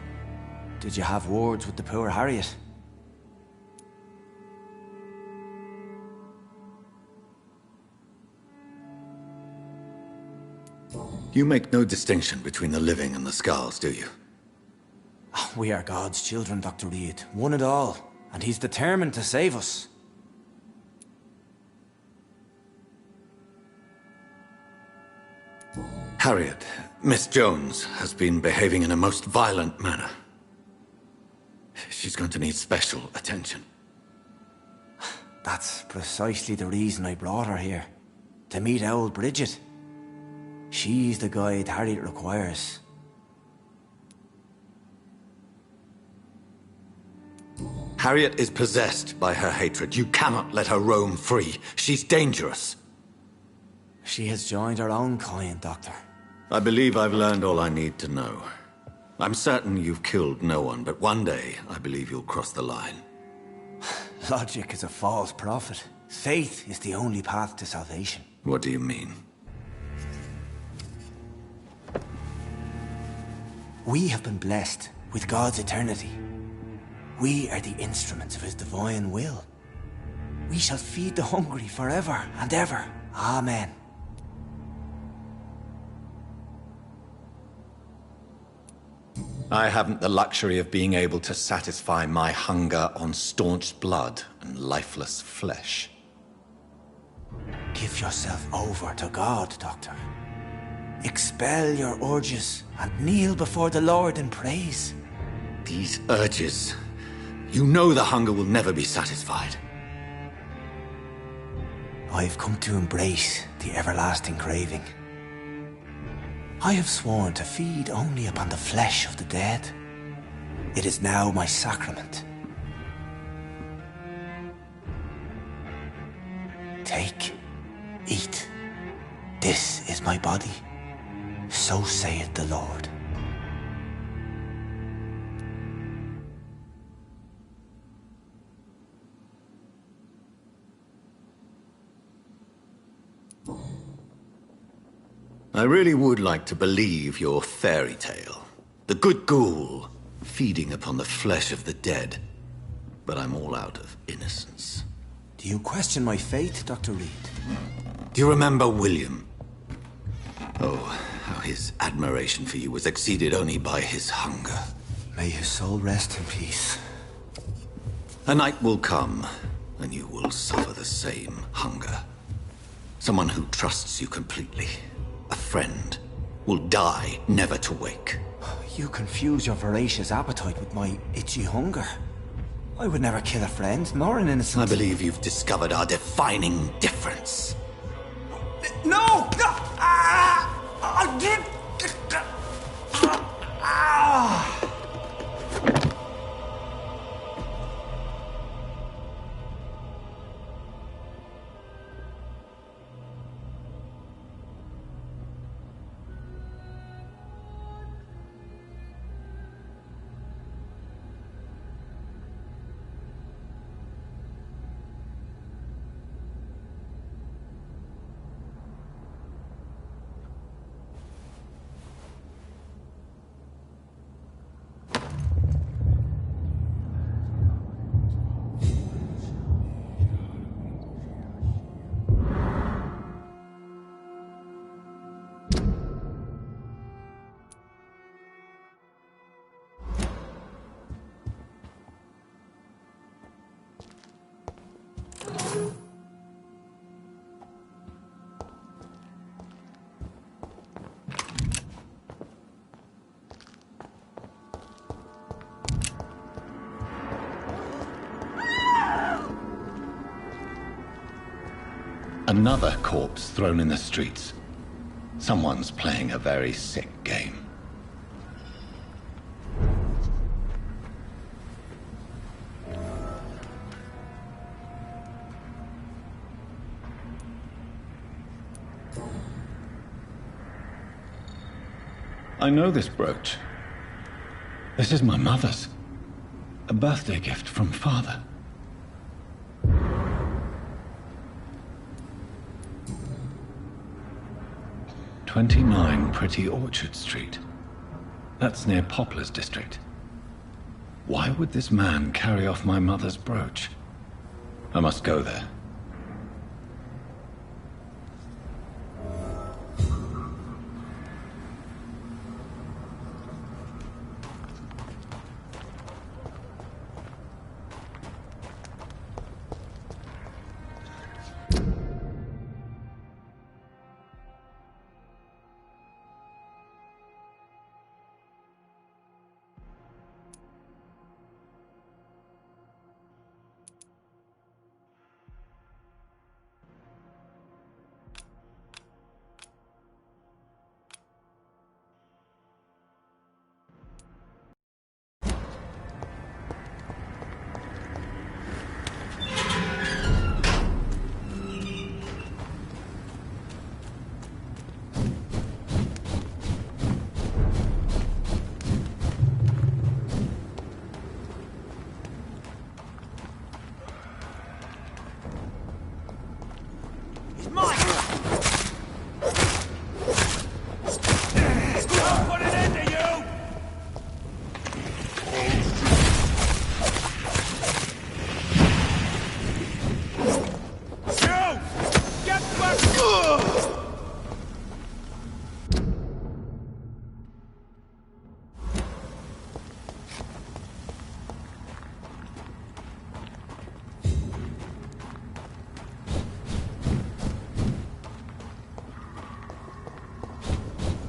Did you have words with the poor Harriet? You make no distinction between the living and the scars, do you? We are God's children, Dr. Reed, one and all, and he's determined to save us. Harriet, Miss Jones, has been behaving in a most violent manner. She's going to need special attention. That's precisely the reason I brought her here. To meet old Bridget. She's the guide Harriet requires. Harriet is possessed by her hatred. You cannot let her roam free. She's dangerous. She has joined her own kind, Doctor. I believe I've learned all I need to know. I'm certain you've killed no one, but one day I believe you'll cross the line. Logic is a false prophet. Faith is the only path to salvation. What do you mean? We have been blessed with God's eternity. We are the instruments of his divine will. We shall feed the hungry forever and ever. Amen. I haven't the luxury of being able to satisfy my hunger on staunch blood and lifeless flesh. Give yourself over to God, Doctor. Expel your urges and kneel before the Lord in praise. These urges... You know the hunger will never be satisfied. I've come to embrace the everlasting craving. I have sworn to feed only upon the flesh of the dead. It is now my sacrament. Take, eat. This is my body. So saith the Lord. I really would like to believe your fairy tale. The good ghoul feeding upon the flesh of the dead. But I'm all out of innocence. Do you question my faith, Dr. Reed? Do you remember William? Oh, how his admiration for you was exceeded only by his hunger. May his soul rest in peace. A night will come, and you will suffer the same hunger. Someone who trusts you completely. A friend will die, never to wake. You confuse your voracious appetite with my itchy hunger. I would never kill a friend, nor an innocent... I believe you've discovered our defining difference. No! No! Ah! Ah! Another corpse thrown in the streets. Someone's playing a very sick game. I know this brooch. This is my mother's. A birthday gift from father. "29 Pretty Orchard Street. That's near Poplar's district. Why would this man carry off my mother's brooch? I must go there.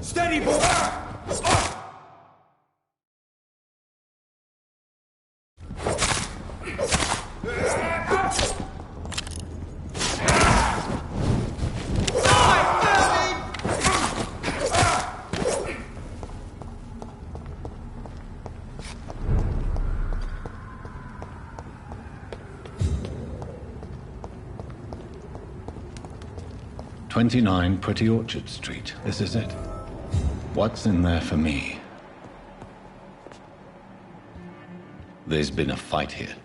Steady, boy! 29 Pretty Orchard Street. This is it. What's in there for me? There's been a fight here.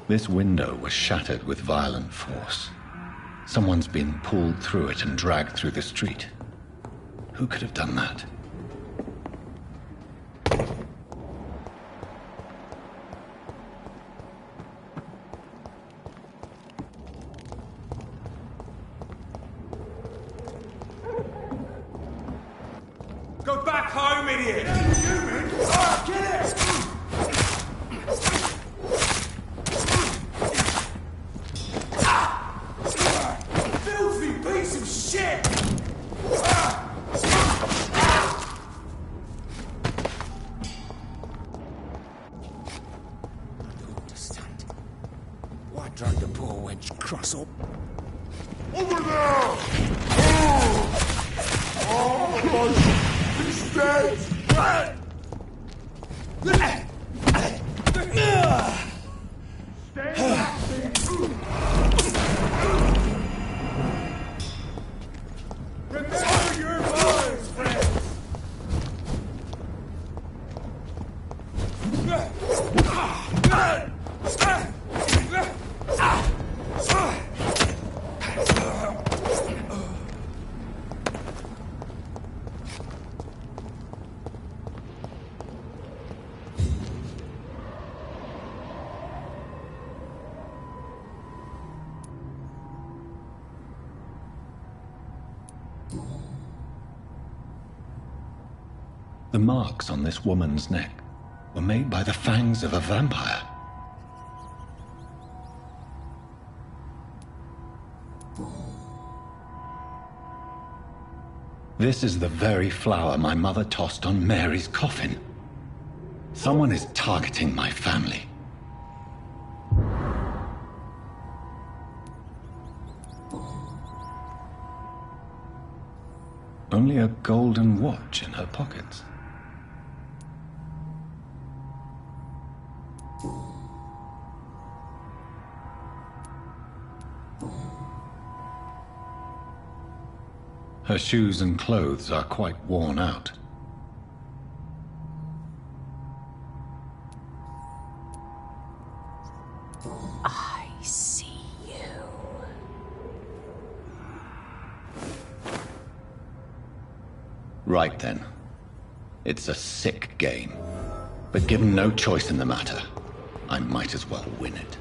This window was shattered with violent force. Someone's been pulled through it and dragged through the street. Who could have done that? Go back home, idiot! Get it! Filthy piece of shit! Understand. Why drag the poor wench cross up? Over there! Oh, he's dead! Remember your words, friends! The marks on this woman's neck were made by the fangs of a vampire. This is the very flower my mother tossed on Mary's coffin. Someone is targeting my family. Only a golden watch in her pockets. Her shoes and clothes are quite worn out. I see you. Right then. It's a sick game. But given no choice in the matter, I might as well win it.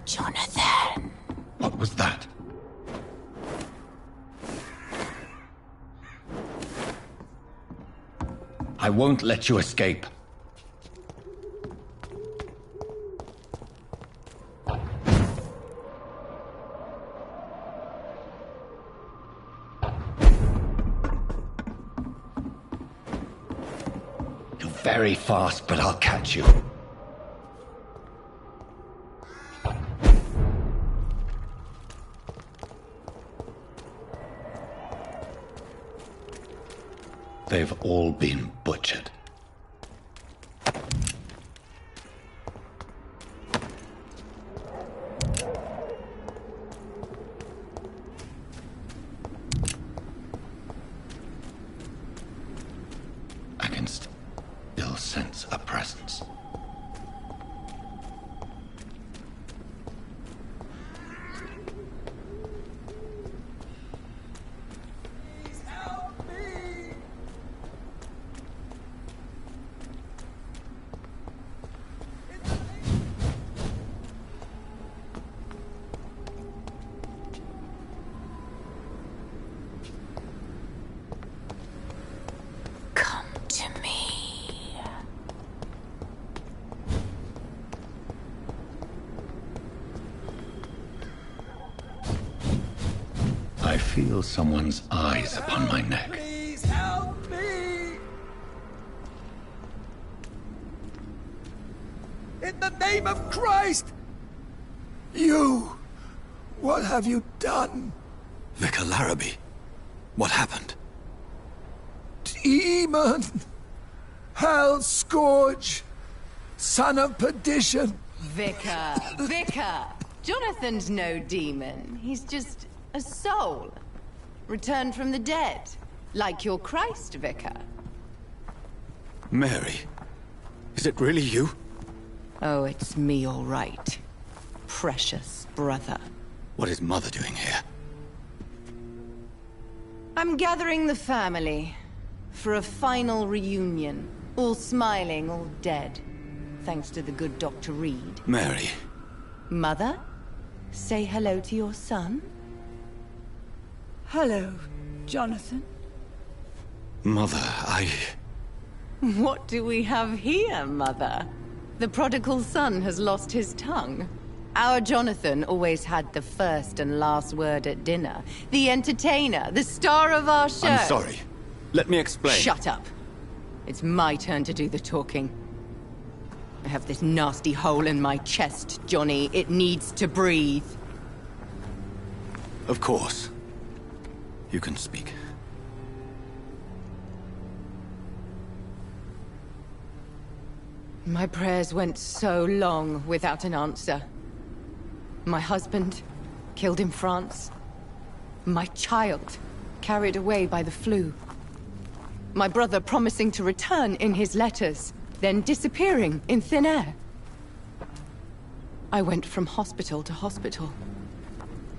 Jonathan. What was that? I won't let you escape. You're very fast, but I'll catch you. They've all been butchered. I can still sense a presence. I feel someone's eyes upon my neck. Please help me! In the name of Christ! You! What have you done? Vicar Larrabee, what happened? Demon! Hell Scourge! Son of perdition! Vicar! Vicar! Jonathan's no demon. He's just a soul. Returned from the dead. Like your Christ, Vicar. Mary, is it really you? Oh, it's me, all right. Precious brother. What is Mother doing here? I'm gathering the family for a final reunion. All smiling, all dead. Thanks to the good Dr. Reed. Mary. Mother, say hello to your son. Hello, Jonathan. Mother, What do we have here, Mother? The prodigal son has lost his tongue. Our Jonathan always had the first and last word at dinner. The entertainer, the star of our show. I'm sorry. Let me explain. Shut up. It's my turn to do the talking. I have this nasty hole in my chest, Johnny. It needs to breathe. Of course. You can speak. My prayers went so long without an answer. My husband, killed in France. My child, carried away by the flu. My brother promising to return in his letters, then disappearing in thin air. I went from hospital to hospital.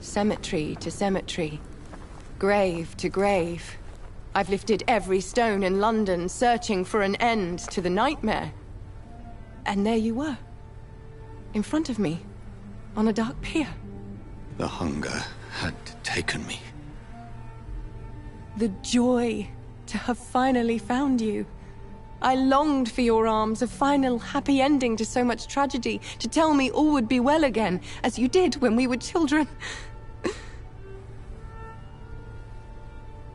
Cemetery to cemetery. Grave to grave. I've lifted every stone in London, searching for an end to the nightmare. And there you were. In front of me. On a dark pier. The hunger had taken me. The joy to have finally found you. I longed for your arms, a final happy ending to so much tragedy, to tell me all would be well again, as you did when we were children.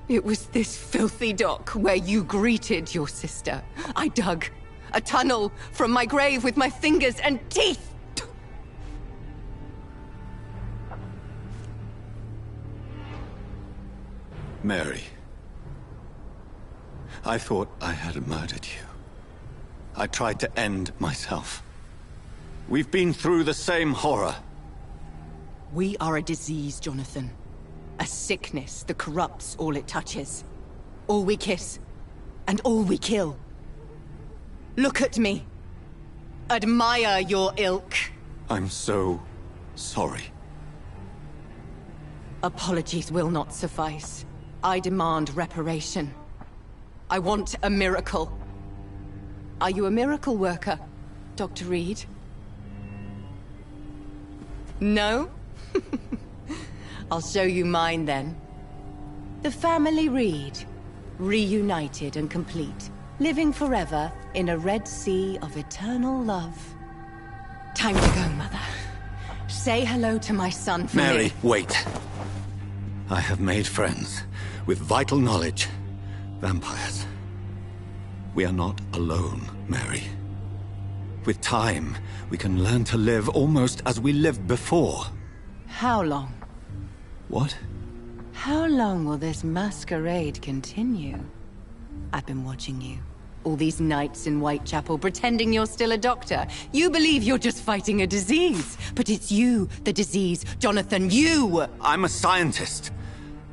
It was this filthy dock where you greeted your sister. I dug a tunnel from my grave with my fingers and teeth. Mary. I thought I had murdered you. I tried to end myself. We've been through the same horror. We are a disease, Jonathan. A sickness that corrupts all it touches. All we kiss, and all we kill. Look at me. Admire your ilk. I'm so sorry. Apologies will not suffice. I demand reparation. I want a miracle. Are you a miracle worker, Dr. Reed? No? I'll show you mine then. The family Reed, reunited and complete, living forever in a red sea of eternal love. Time to go, Mother. Say hello to my son for Mary, me. wait. I have made friends with vital knowledge. Vampires. We are not alone, Mary. With time, we can learn to live almost as we lived before. How long? What? How long will this masquerade continue? I've been watching you. All these nights in Whitechapel, pretending you're still a doctor. You believe you're just fighting a disease. But it's you, the disease. Jonathan, you! I'm a scientist.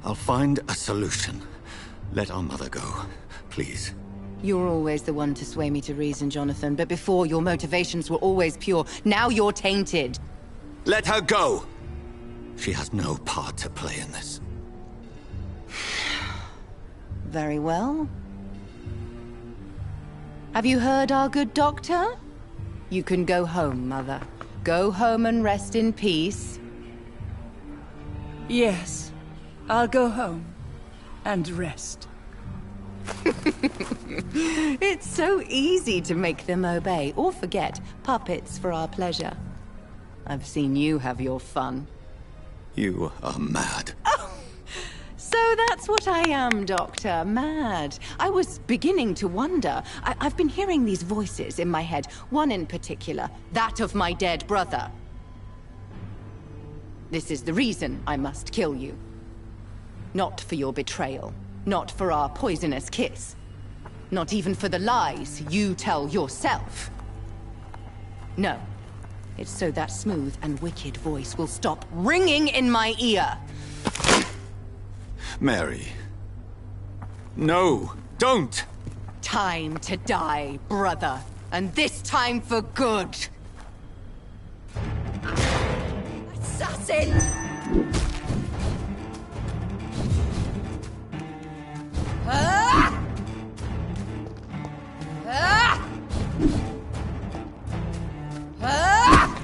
I'll find a solution. Let our mother go, please. You're always the one to sway me to reason, Jonathan. But before, your motivations were always pure. Now you're tainted. Let her go! She has no part to play in this. Very well. Have you heard our good doctor? You can go home, Mother. Go home and rest in peace. Yes, I'll go home and rest. It's so easy to make them obey or forget. Puppets for our pleasure. I've seen you have your fun. You are mad. So that's what I am, Doctor. Mad. I was beginning to wonder. I've been hearing these voices in my head. One in particular. That of my dead brother. This is the reason I must kill you. Not for your betrayal. Not for our poisonous kiss. Not even for the lies you tell yourself. No. It's so that smooth and wicked voice will stop ringing in my ear. Mary. No, don't! Time to die, brother. And this time for good. Assassin! Ah! Ah! Ah!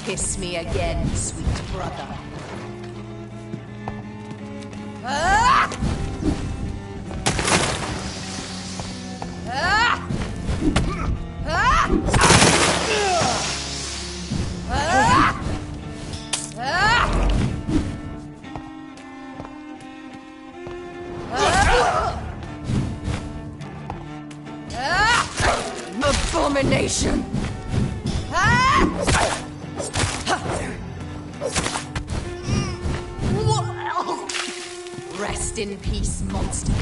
Kiss me again, sweet brother. Ah! Ah! Ah! abomination! Rest in peace, monster.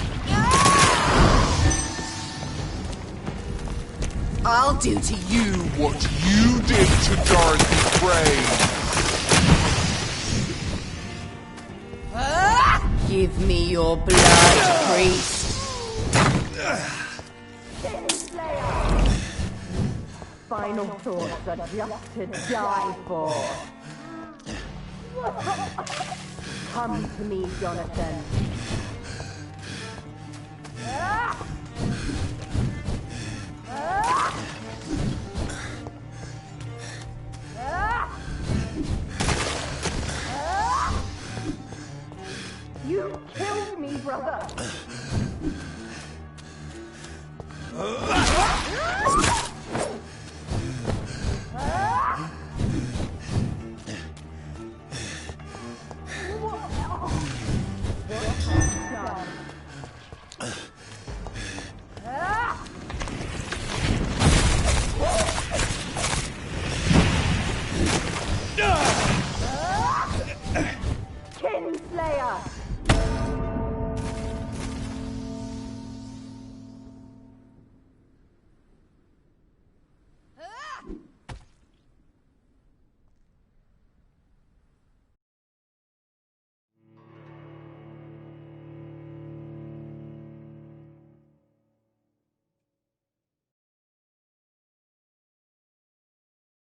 I'll do to you what you did to Dorothy Crane. Give me your blood, priest. Final thoughts are just to die for. Come to me, Jonathan.